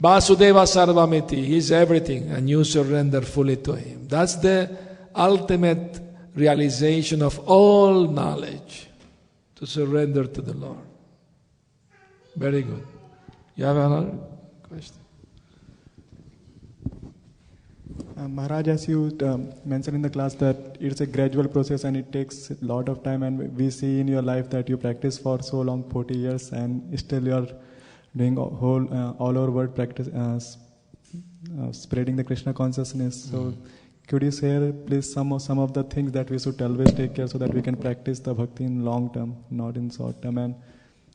[SPEAKER 5] Vasudeva Sarvamiti. He is everything, and you surrender fully to Him. That's the ultimate realization of all knowledge, to surrender to the Lord. Very good. You have another question?
[SPEAKER 9] Maharaj, as you mentioned in the class that it's a gradual process and it takes a lot of time, and we see in your life that you practice for so long, 40 years, and still you are doing all over world practice, spreading the Krishna consciousness. So could you share please some of the things that we should always take care so that we can practice the bhakti in long term, not in short term, and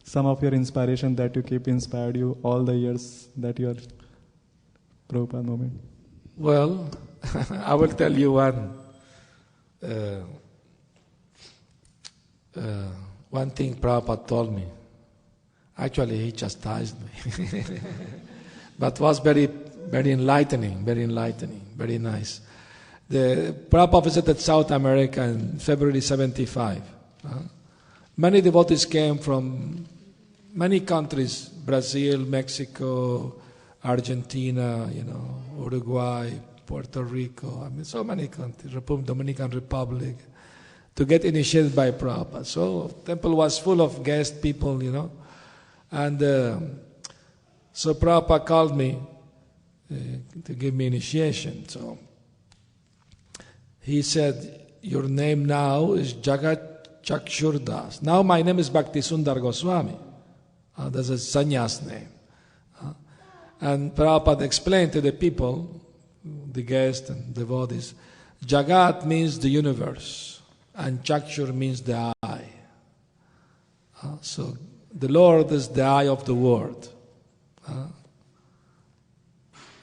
[SPEAKER 9] some of your inspiration that you keep inspired you all the years that you are Prabhupada moment?
[SPEAKER 5] Well, I will tell you one thing Prabhupada told me. Actually, he chastised me. But was very, very enlightening, very nice. The Prabhupada visited South America in February 75. Many devotees came from many countries, Brazil, Mexico, Argentina, Uruguay, Puerto Rico, so many countries, Dominican Republic, to get initiated by Prabhupada. So temple was full of guest people, and so Prabhupada called me to give me initiation. So he said, your name now is Jagat Chakshurdas. Now my name is Bhakti Sundar Goswami. That's a sannyas name. And Prabhupada explained to the people, the guests and devotees, Jagat means the universe, and Chakshur means the eye. So the Lord is the eye of the world.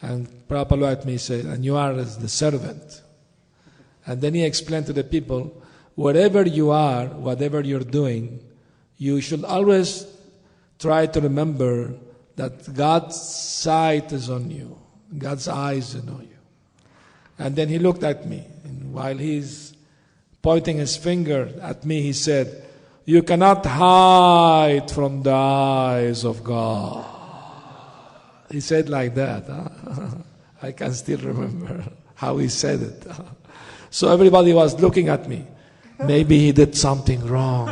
[SPEAKER 5] And Prabhupada looked at me and said, and you are as the servant. And then he explained to the people, wherever you are, whatever you're doing, you should always try to remember that God's sight is on you. God's eyes are on you. And then he looked at me, and while he's pointing his finger at me, he said, you cannot hide from the eyes of God. He said like that. I can still remember how he said it. So everybody was looking at me. Maybe he did something wrong.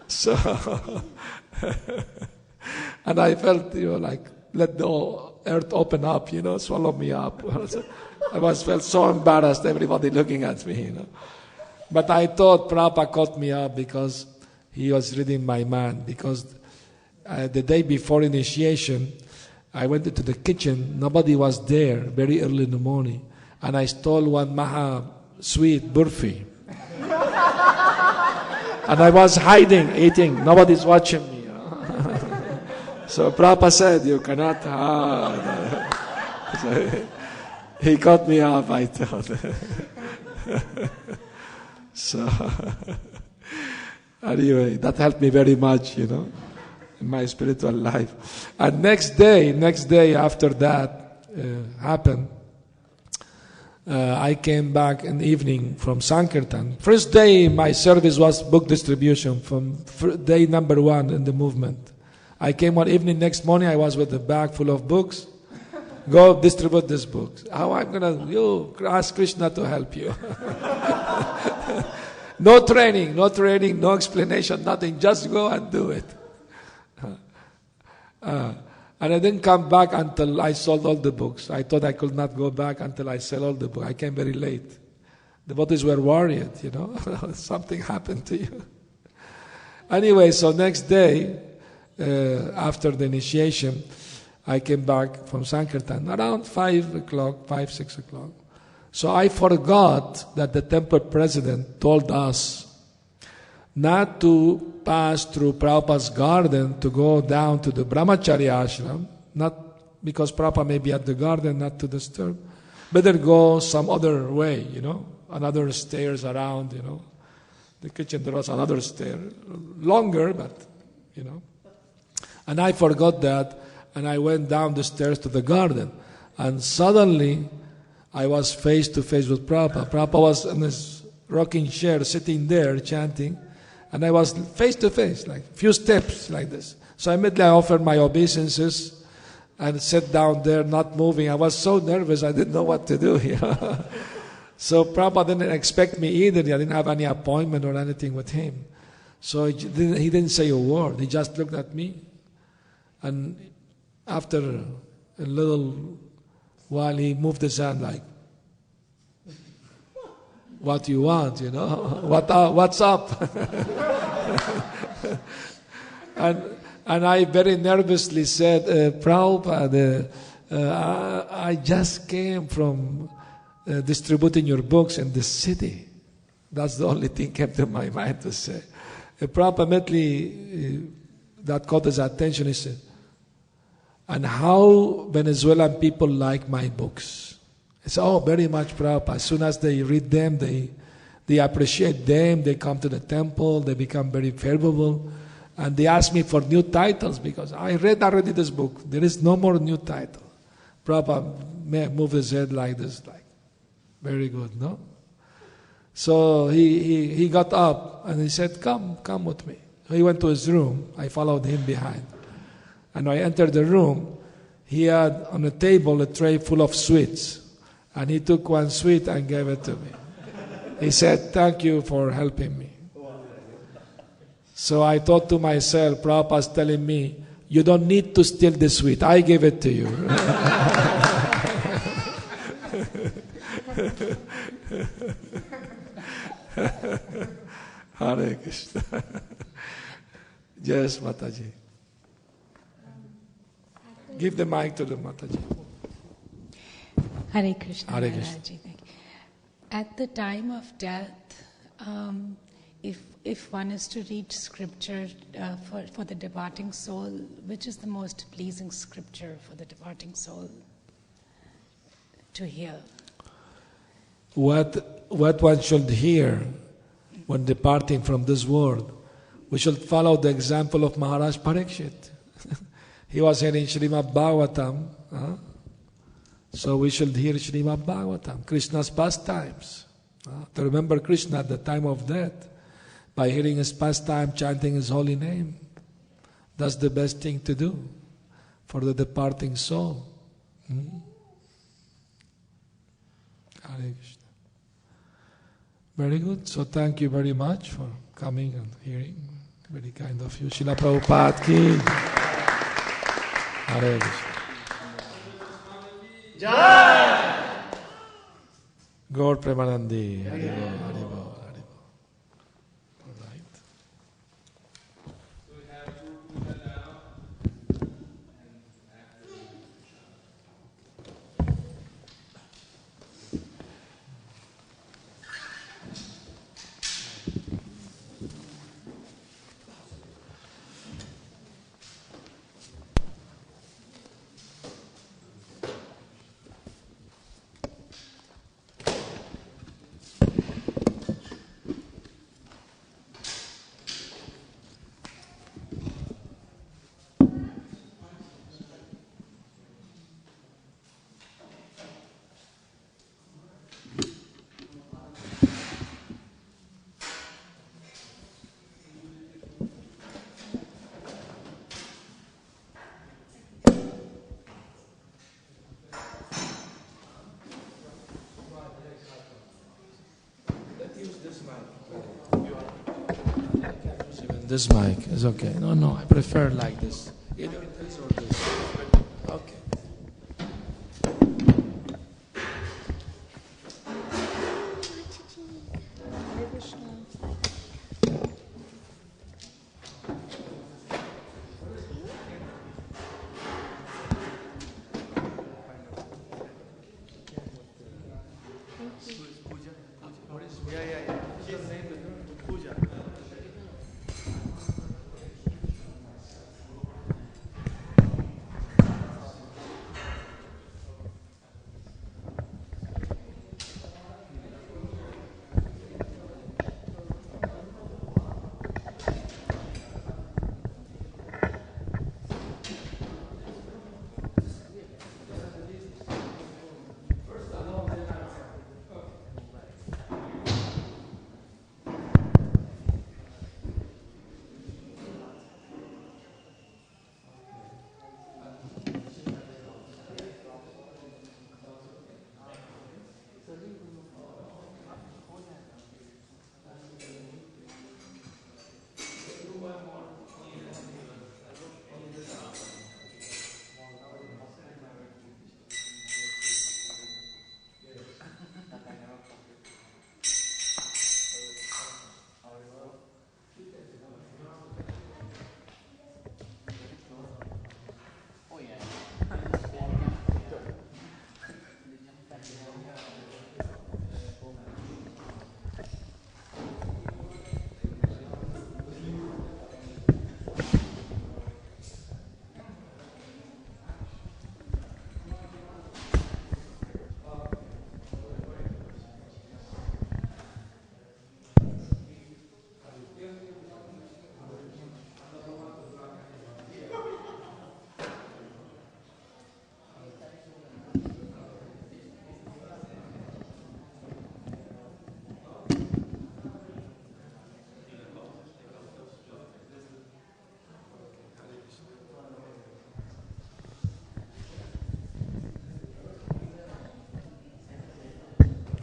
[SPEAKER 5] So, and I felt, like, let the earth open up, swallow me up. I felt so embarrassed, everybody looking at me, But I thought Prabhupada caught me up because he was reading my mind. Because the day before initiation, I went into the kitchen, nobody was there, very early in the morning. And I stole one maha sweet burfi. And I was hiding, eating, nobody's watching me. So Prabhupada said, you cannot hide. So he caught me up, I thought. So, anyway, that helped me very much, in my spiritual life. And next day after that happened, I came back in the evening from Sankirtan. First day my service was book distribution from day number 1 in the movement. I came one evening, next morning I was with a bag full of books. Go distribute these books. How I'm going to ask Krishna to help you. No training, no explanation, nothing. Just go and do it. And I didn't come back until I sold all the books. I thought I could not go back until I sell all the books. I came very late. The devotees were worried, something happened to you. Anyway, so next day, after the initiation, I came back from Sankirtan around 5, 6 o'clock. So I forgot that the temple president told us not to pass through Prabhupada's garden to go down to the Brahmacharya ashram, not because Prabhupada may be at the garden, not to disturb. Better go some other way, another stairs around, the kitchen there was another stair, longer, but, And I forgot that, and I went down the stairs to the garden, and suddenly I was face to face with Prabhupada. Prabhupada was in his rocking chair, sitting there, chanting, and I was face to face, like few steps like this. So immediately I offered my obeisances and sat down there, not moving. I was so nervous, I didn't know what to do here. So Prabhupada didn't expect me either. I didn't have any appointment or anything with him. So he didn't say a word. He just looked at me. And after a little while, he moved his hand like, what you want, what's up? And I very nervously said, Prabhupada, I just came from distributing your books in this city. That's the only thing kept in my mind to say. Prabhupada immediately, that caught his attention. He said, and how Venezuelan people like my books? I said, oh, very much, Prabhupada. As soon as they read them, they appreciate them, they come to the temple, they become very favorable. And they ask me for new titles because I read already this book. There is no more new title. Prabhupada moved his head like this, like, very good, no? So he got up and he said, come with me. He went to his room. I followed him behind. And when I entered the room, he had on a table a tray full of sweets. And he took one sweet and gave it to me. He said, thank you for helping me. So I thought to myself, Prabhupada's telling me, you don't need to steal the sweet. I gave it to you. Hare Krishna. Yes, Mataji. Give the mic to the Mataji.
[SPEAKER 11] Hare Krishna.
[SPEAKER 5] Hare Krishna.
[SPEAKER 11] At the time of death, if one is to read scripture for the departing soul, which is the most pleasing scripture for the departing soul? to hear?
[SPEAKER 5] What one should hear when departing from this world? We should follow the example of Maharaj Parikshit. He was hearing Srimad Bhagavatam. So we should hear Srimad Bhagavatam, Krishna's pastimes. To remember Krishna at the time of death by hearing his pastime, chanting his holy name. That's the best thing to do for the departing soul. Hare Krishna. Very good. So thank you very much for coming and hearing. Very kind of you. Srila Prabhupada ki. Hare Krishna. Jai! Gaur Premanandi. Hare Bol, Hare Bol, Hare Bol. All right. So we have two puja now. This mic is okay. No, I prefer like this. Either this or this.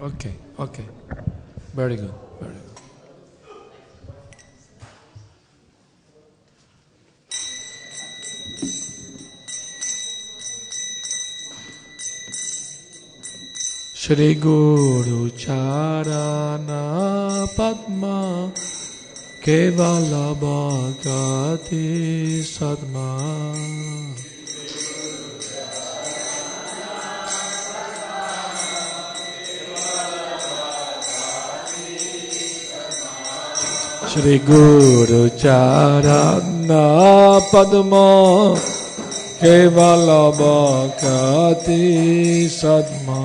[SPEAKER 5] Okay. Okay. Very good. Shri Guru Charana Padma Kevala Bhagati Sadma Shri Guru Charana Padma kevala bhakti sadma.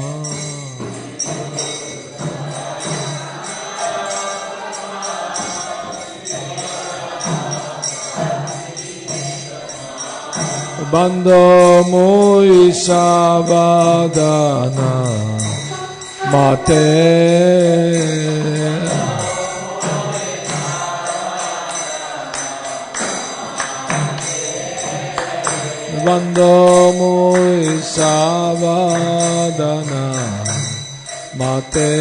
[SPEAKER 5] Bando mui savadana mate Bando mui savadana mate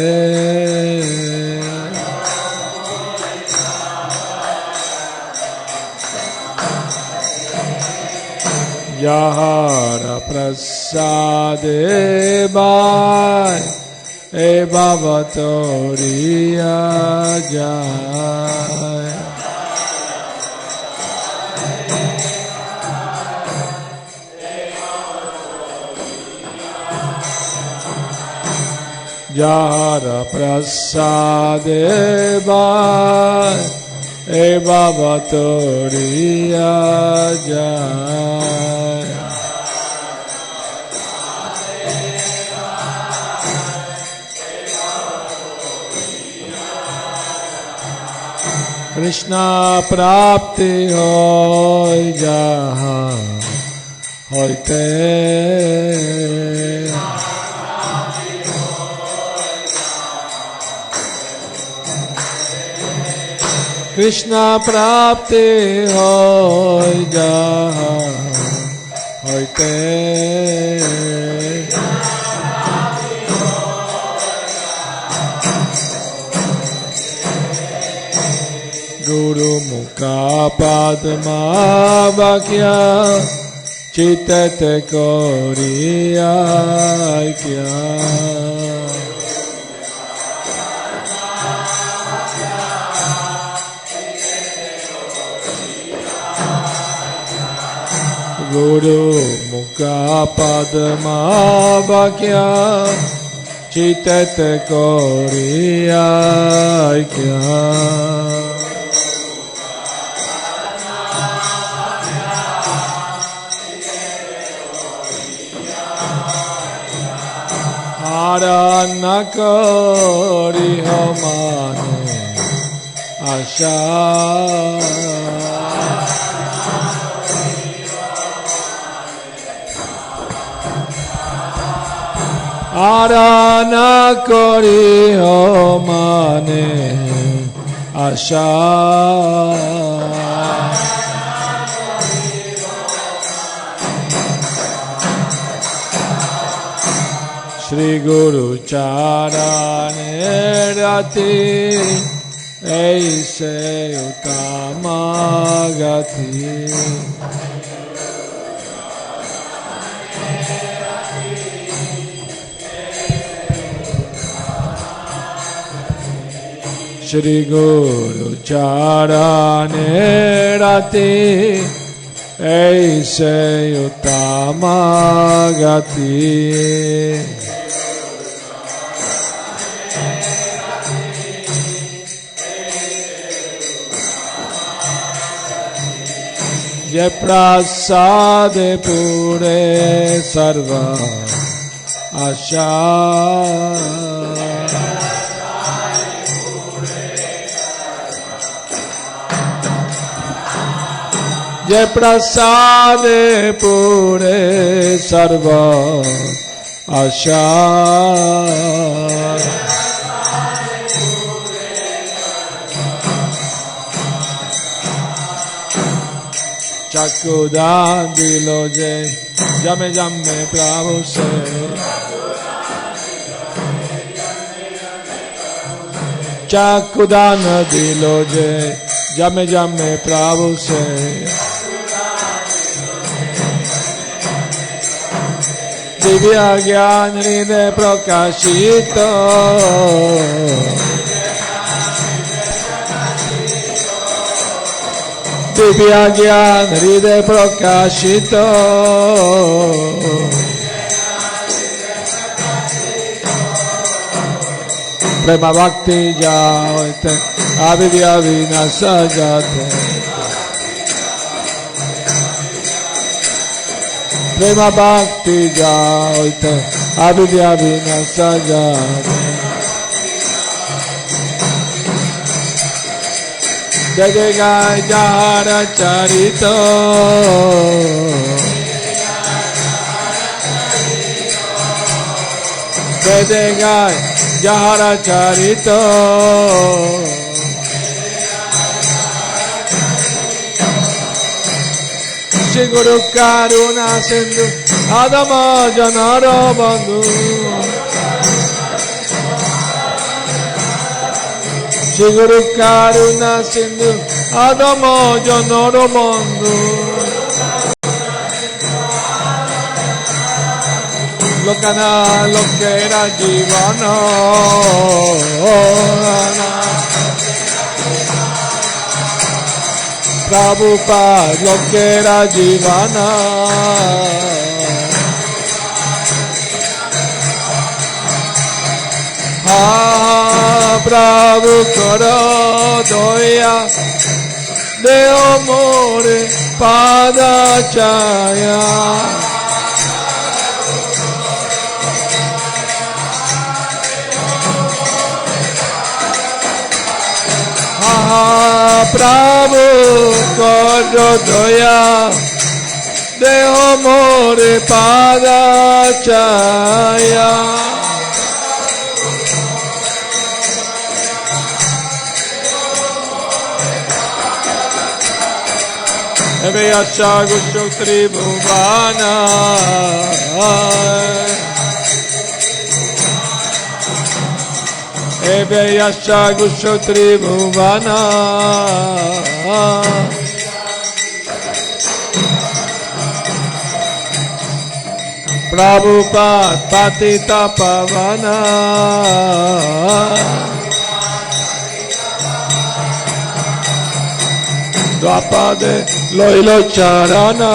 [SPEAKER 5] Yahara prasade bhai e bhavatoriya jai Yahara prasade bhai e bhavatoriya jai Krishna prapti hoy jahan hoyte Krishna prapti hoy jahan hoyte Guru mukha padma vakya chitate koriya kya Guru mukha padma vakya chitate koriya kya Harana kori homane asha Harana kori homane asha Shri Guru Charane Rati Aise Uttama Gati Shri Guru Charane Rati Aise Uttama Gati Jai prasade pure sarva asha Jai prasade pure sarva asha Chakudan dilo je jame jame prabhu se Chakudan dilo je jame jame prabhu se Divya gyan ride prakashito Divya gyan hriday prakashito Prema bhakti jate avidya vinasa jate prema bhakti jaite, avidya vinasa jate. Jai Jahara Charito, Jai Jahara Charito, Shri Guru Karuna Sindhu Adama Janara Bandhu, Shri Guru Karuna Sindhu Adamo Janara Bandhu, Lokana Lokera Jivana, Prabhupada Lokera Jivana, Prabhu Karo Doya Deo More Pada Chaya. Prabhu Karo Doya Deo More Pada Chaya. Vyasa Gushotri Bhuvana, Vyasa Gushotri Bhuvana, Prabhupada Patita Pavana, Dvapade Loilo Charana,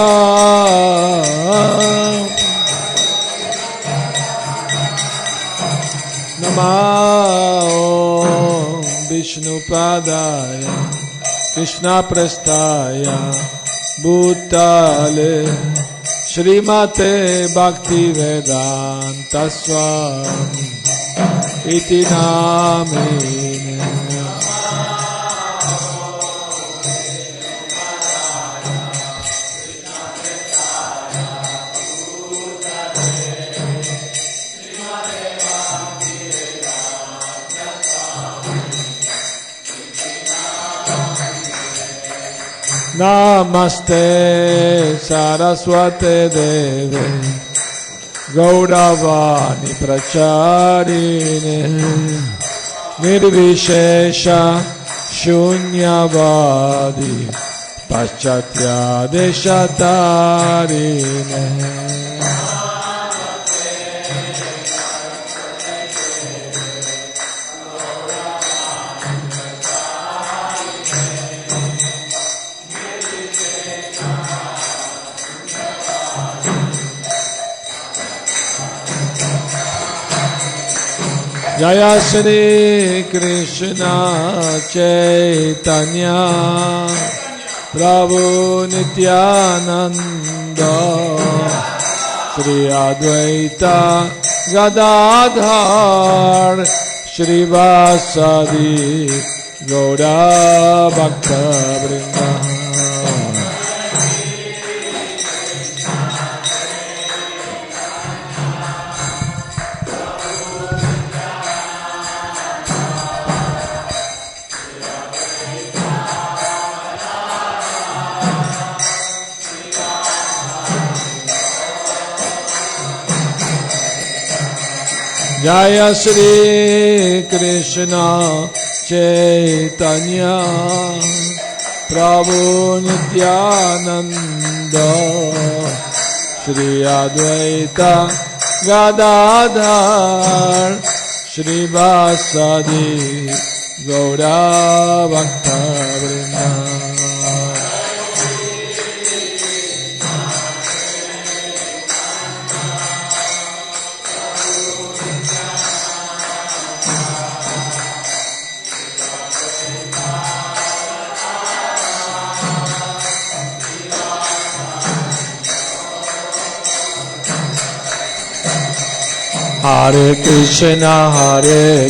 [SPEAKER 5] Namah Vishnu Padaya Krishna Prastaya Bhutale Srimate Bhakti Vedanta Swami Iti Namine. Namaste Saraswate Deve Gauravani Pracharine Nirvishesha Shunyavadi Paschatya Deshatarine. Jaya Shri Krishna Chaitanya Prabhu Nityananda Shri Advaita Gadadhar Shri Vasadi Gaura Bhakta Vrinda. Jaya Shri Krishna Chaitanya Prabhu Nityananda Shri Advaita Gadadhar Shri Vasadi Gaura Bhakta Vrinda. Hare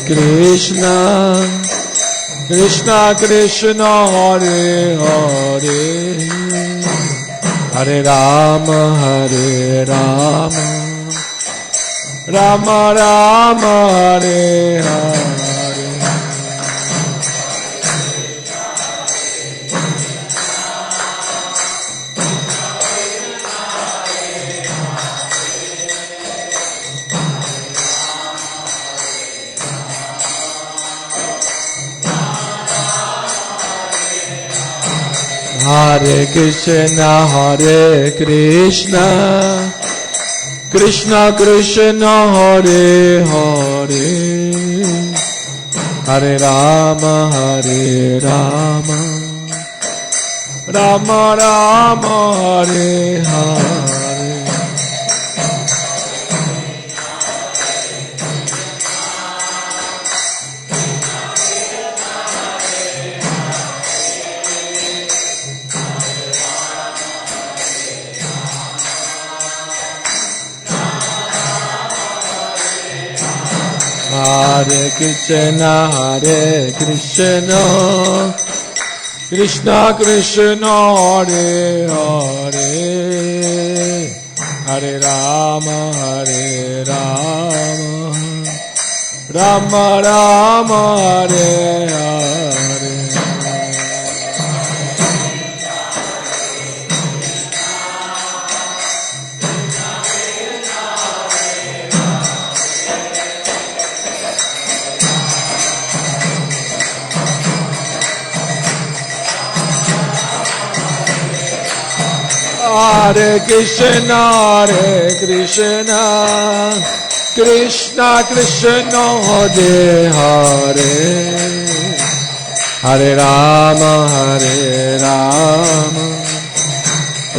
[SPEAKER 5] Krishna, Krishna Krishna, Hare Hare, Hare Rama, Rama Rama, Hare Hare. Hare Krishna, Krishna Krishna, Hare Hare, Hare Rama, Rama Rama, Hare Hare. Hare Krishna, Krishna Krishna, Hare Hare, Hare Rama, Rama Rama, Hare Hare. Hare Krishna, Krishna Krishna, Hare Hare, Hare Rama,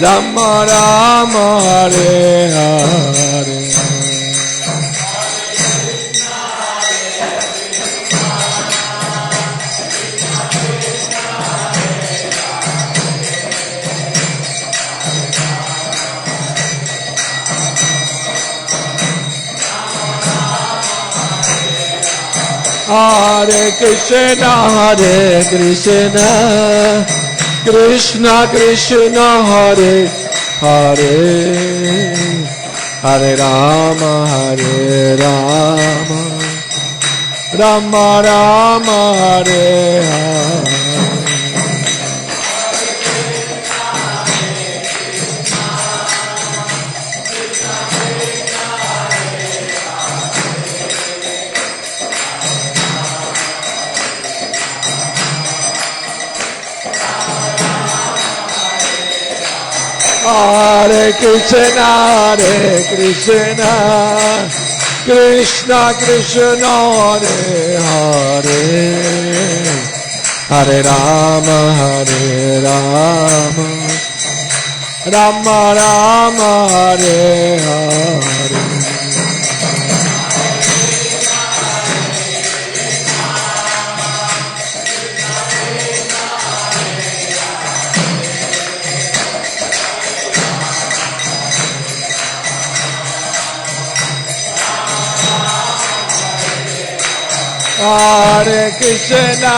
[SPEAKER 5] Rama Rama, Hare Hare. Hare Krishna, Krishna Krishna, Hare Hare, Hare Rama, Rama Rama, Hare Hare. Hare Krishna, Krishna Krishna, Hare Hare, Hare Rama, Rama Rama, Hare Hare. Hare Krishna,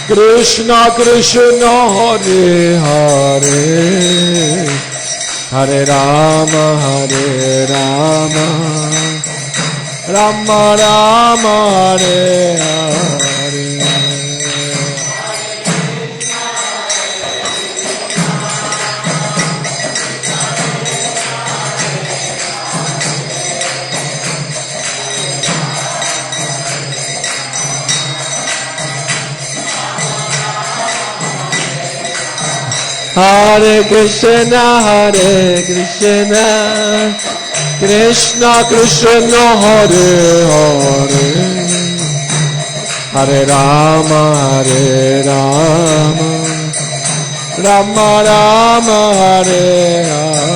[SPEAKER 5] Krishna Krishna, Hare Hare, Hare Rama, Rama Rama, Hare Hare. Hare Krishna, Krishna Krishna, Hare Hare, Hare Rama, Rama Rama, Hare Hare.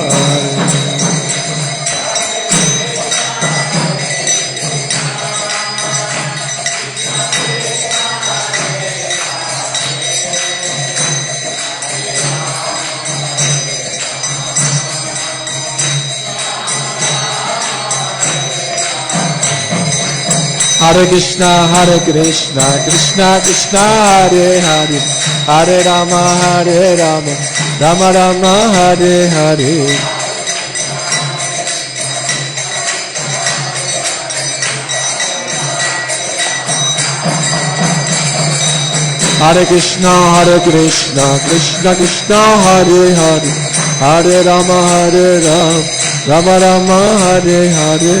[SPEAKER 5] Hare Krishna, Krishna Krishna, Hare Hare, Hare Rama, Rama Rama, Hare Hare. Hare Krishna, Krishna Krishna, Hare Hare, Hare Rama, Rama Rama, Hare Hare.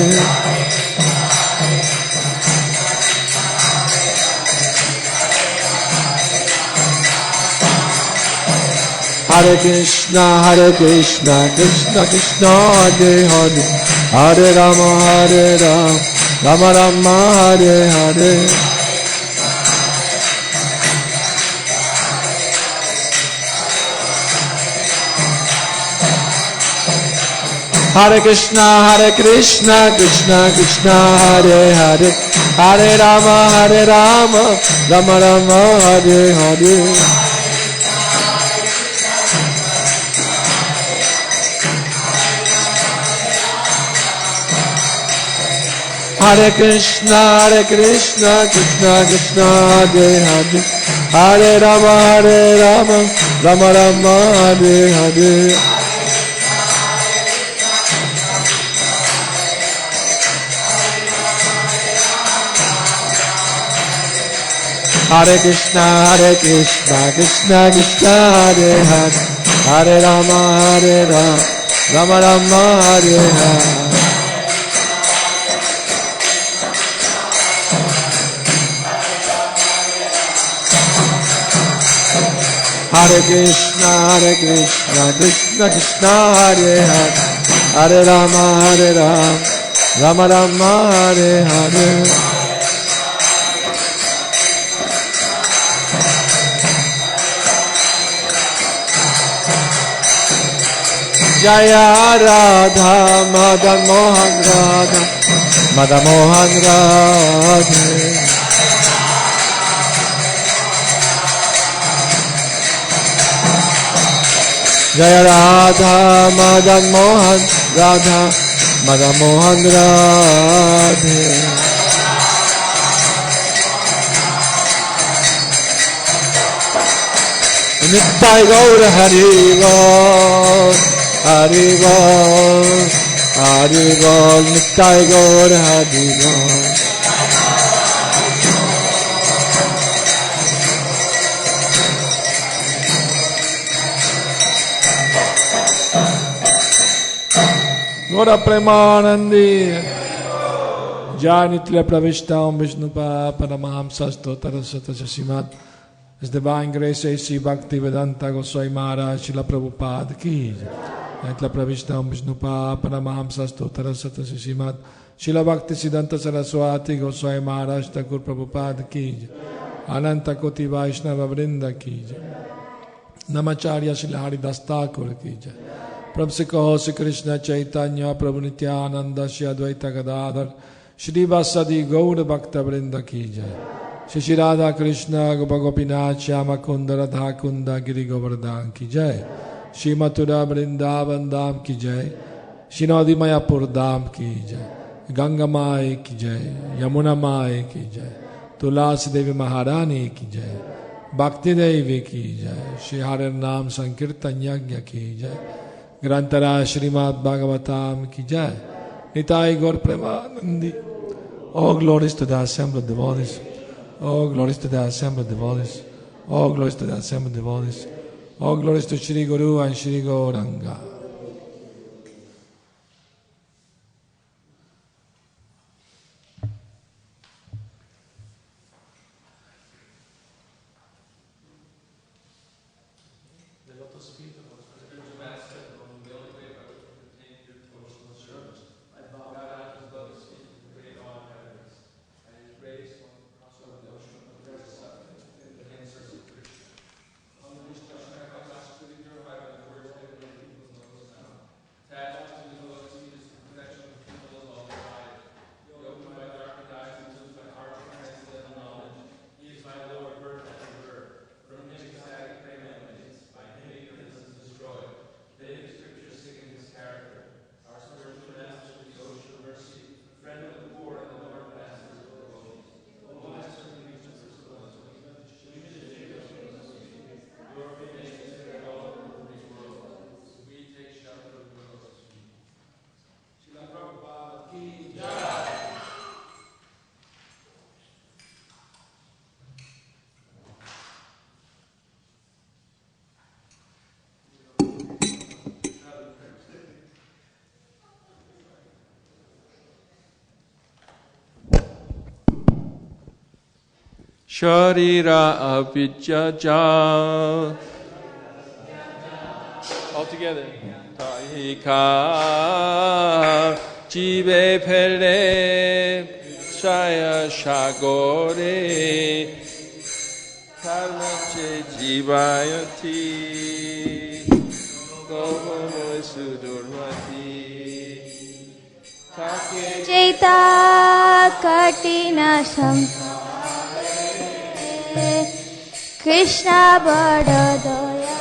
[SPEAKER 5] Hare Krishna, Krishna Krishna, Hare Hare, Hare Rama, Rama Rama, Hare Hare. Hare Krishna, Krishna Krishna, Hare Hare, Hare Rama, Rama Rama, Hare Hare. Hare Krishna, Krishna Krishna, Hare Hare, Hare Rama, Rama Rama, Hare Hare. Hare Krishna, Krishna Krishna, Hare Hare, Hare Rama, Rama Rama, Hare Hare. Hare Krishna, Krishna Krishna, Hare Hare, Hare Rama, Rama Rama, Hare Hare. Jaya Radha, Madan Mohan Radha, Madan Mohan Radha. Jaya Radha, Madan Mohan Radha, Madan Mohan Radha. Nittai Gaur Hari Gaur, Hari Gaur, Hari Gaur, Nittai Gaur Hari Gaur. Gora Premanandi Janitya Pravishtam Vishnupa Paramahamsa Stotarasata Sasimat. His Divine Grace A.C. Bhakti Vedanta Goswami Maharaja Srila Prabhupada Ki Janitya Pravishtam Vishnupa Paramahamsa Stotarasata Sasimat. Srila Bhakti Siddhanta Saraswati Goswami Maharaja Thakur Prabhupada Ki Ananta Koti Vaishnava Vrinda Ki Namacharya Srila Haridas Thakur Ki Prabhu se kaho Sri Krishna Chaitanya Prabhu Nityananda Shri Advaita Gadadhar Shri Vasadi Gaura Bhakta Vrinda Ki Jai Shri Radha Krishna Gopa Gopinath Shyama Kunda Radha Kunda Giri Govardhan Ki Jai Shri Mathura Vrindavan Dham Ki Jai Shri Nadi Mayapur Dham Ki Jai Ganga Mai Ki Jai Yamuna Mai Ki Jai Tulasi Devi Maharani Ki Jai Bhakti Devi Ki Jai Shri Harir Naam Sankirtan Yagya Ki Jai Grantara Srimad Bhagavatam Ki Jai Nitai Gaur Premanandi. All glories to the assembled devotees. All glories to the assembled devotees. All glories to the assembled devotees. All glories to Shri Guru and Shri Gauranga.
[SPEAKER 1] Sharira avidya. All together. Tahika jive pere shaya shagore karmache jivayati gohomo sudurmati
[SPEAKER 12] Chaita katina Krishna Badadoya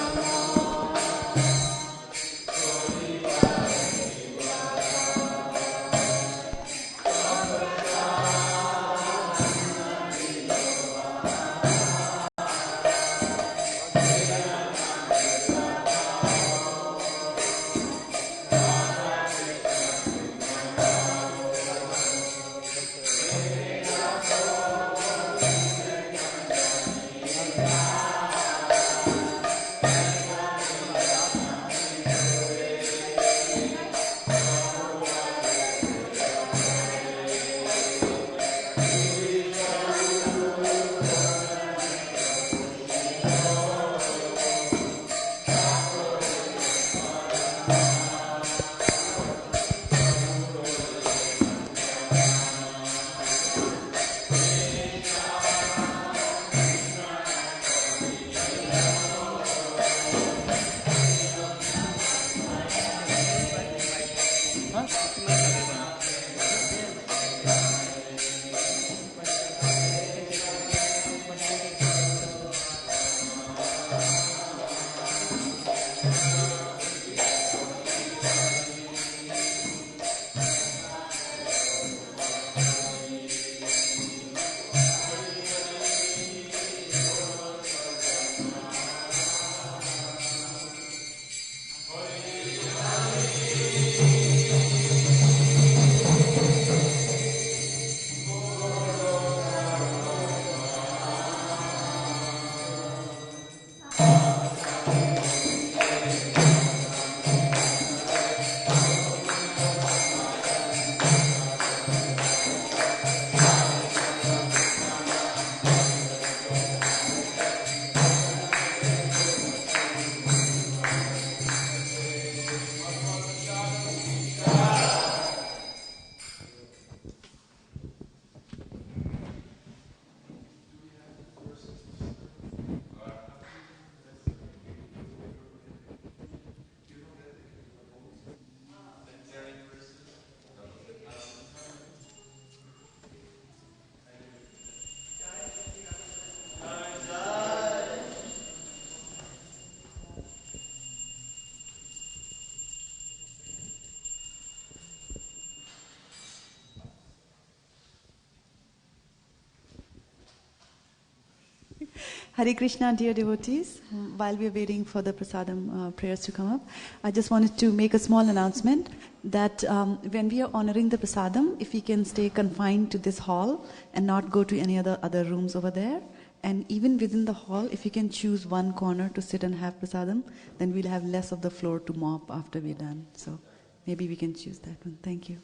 [SPEAKER 2] Hare Krishna, dear devotees. While we are waiting for the prasadam prayers to come up, I just wanted to make a small announcement that when we are honoring the prasadam, if we can stay confined to this hall and not go to any other rooms over there, and even within the hall, if you can choose one corner to sit and have prasadam, then we'll have less of the floor to mop after we're done. So maybe we can choose that one. Thank you.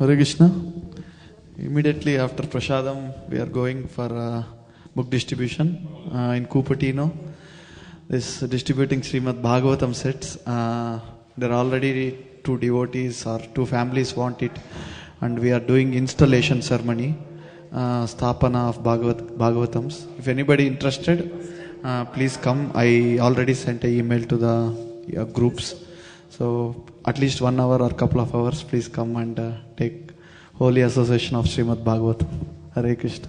[SPEAKER 13] Hare Krishna. Immediately after Prasadam, we are going for book distribution in Cupertino. This distributing Srimad Bhagavatam sets. There are already 2 devotees or 2 families want it, and we are doing installation ceremony, Sthapana of Bhagavatams. If anybody interested, please come. I already sent an email to the groups. So at least 1 hour or couple of hours, please come and take Holy Association of Srimad Bhagavatam. Hare Krishna.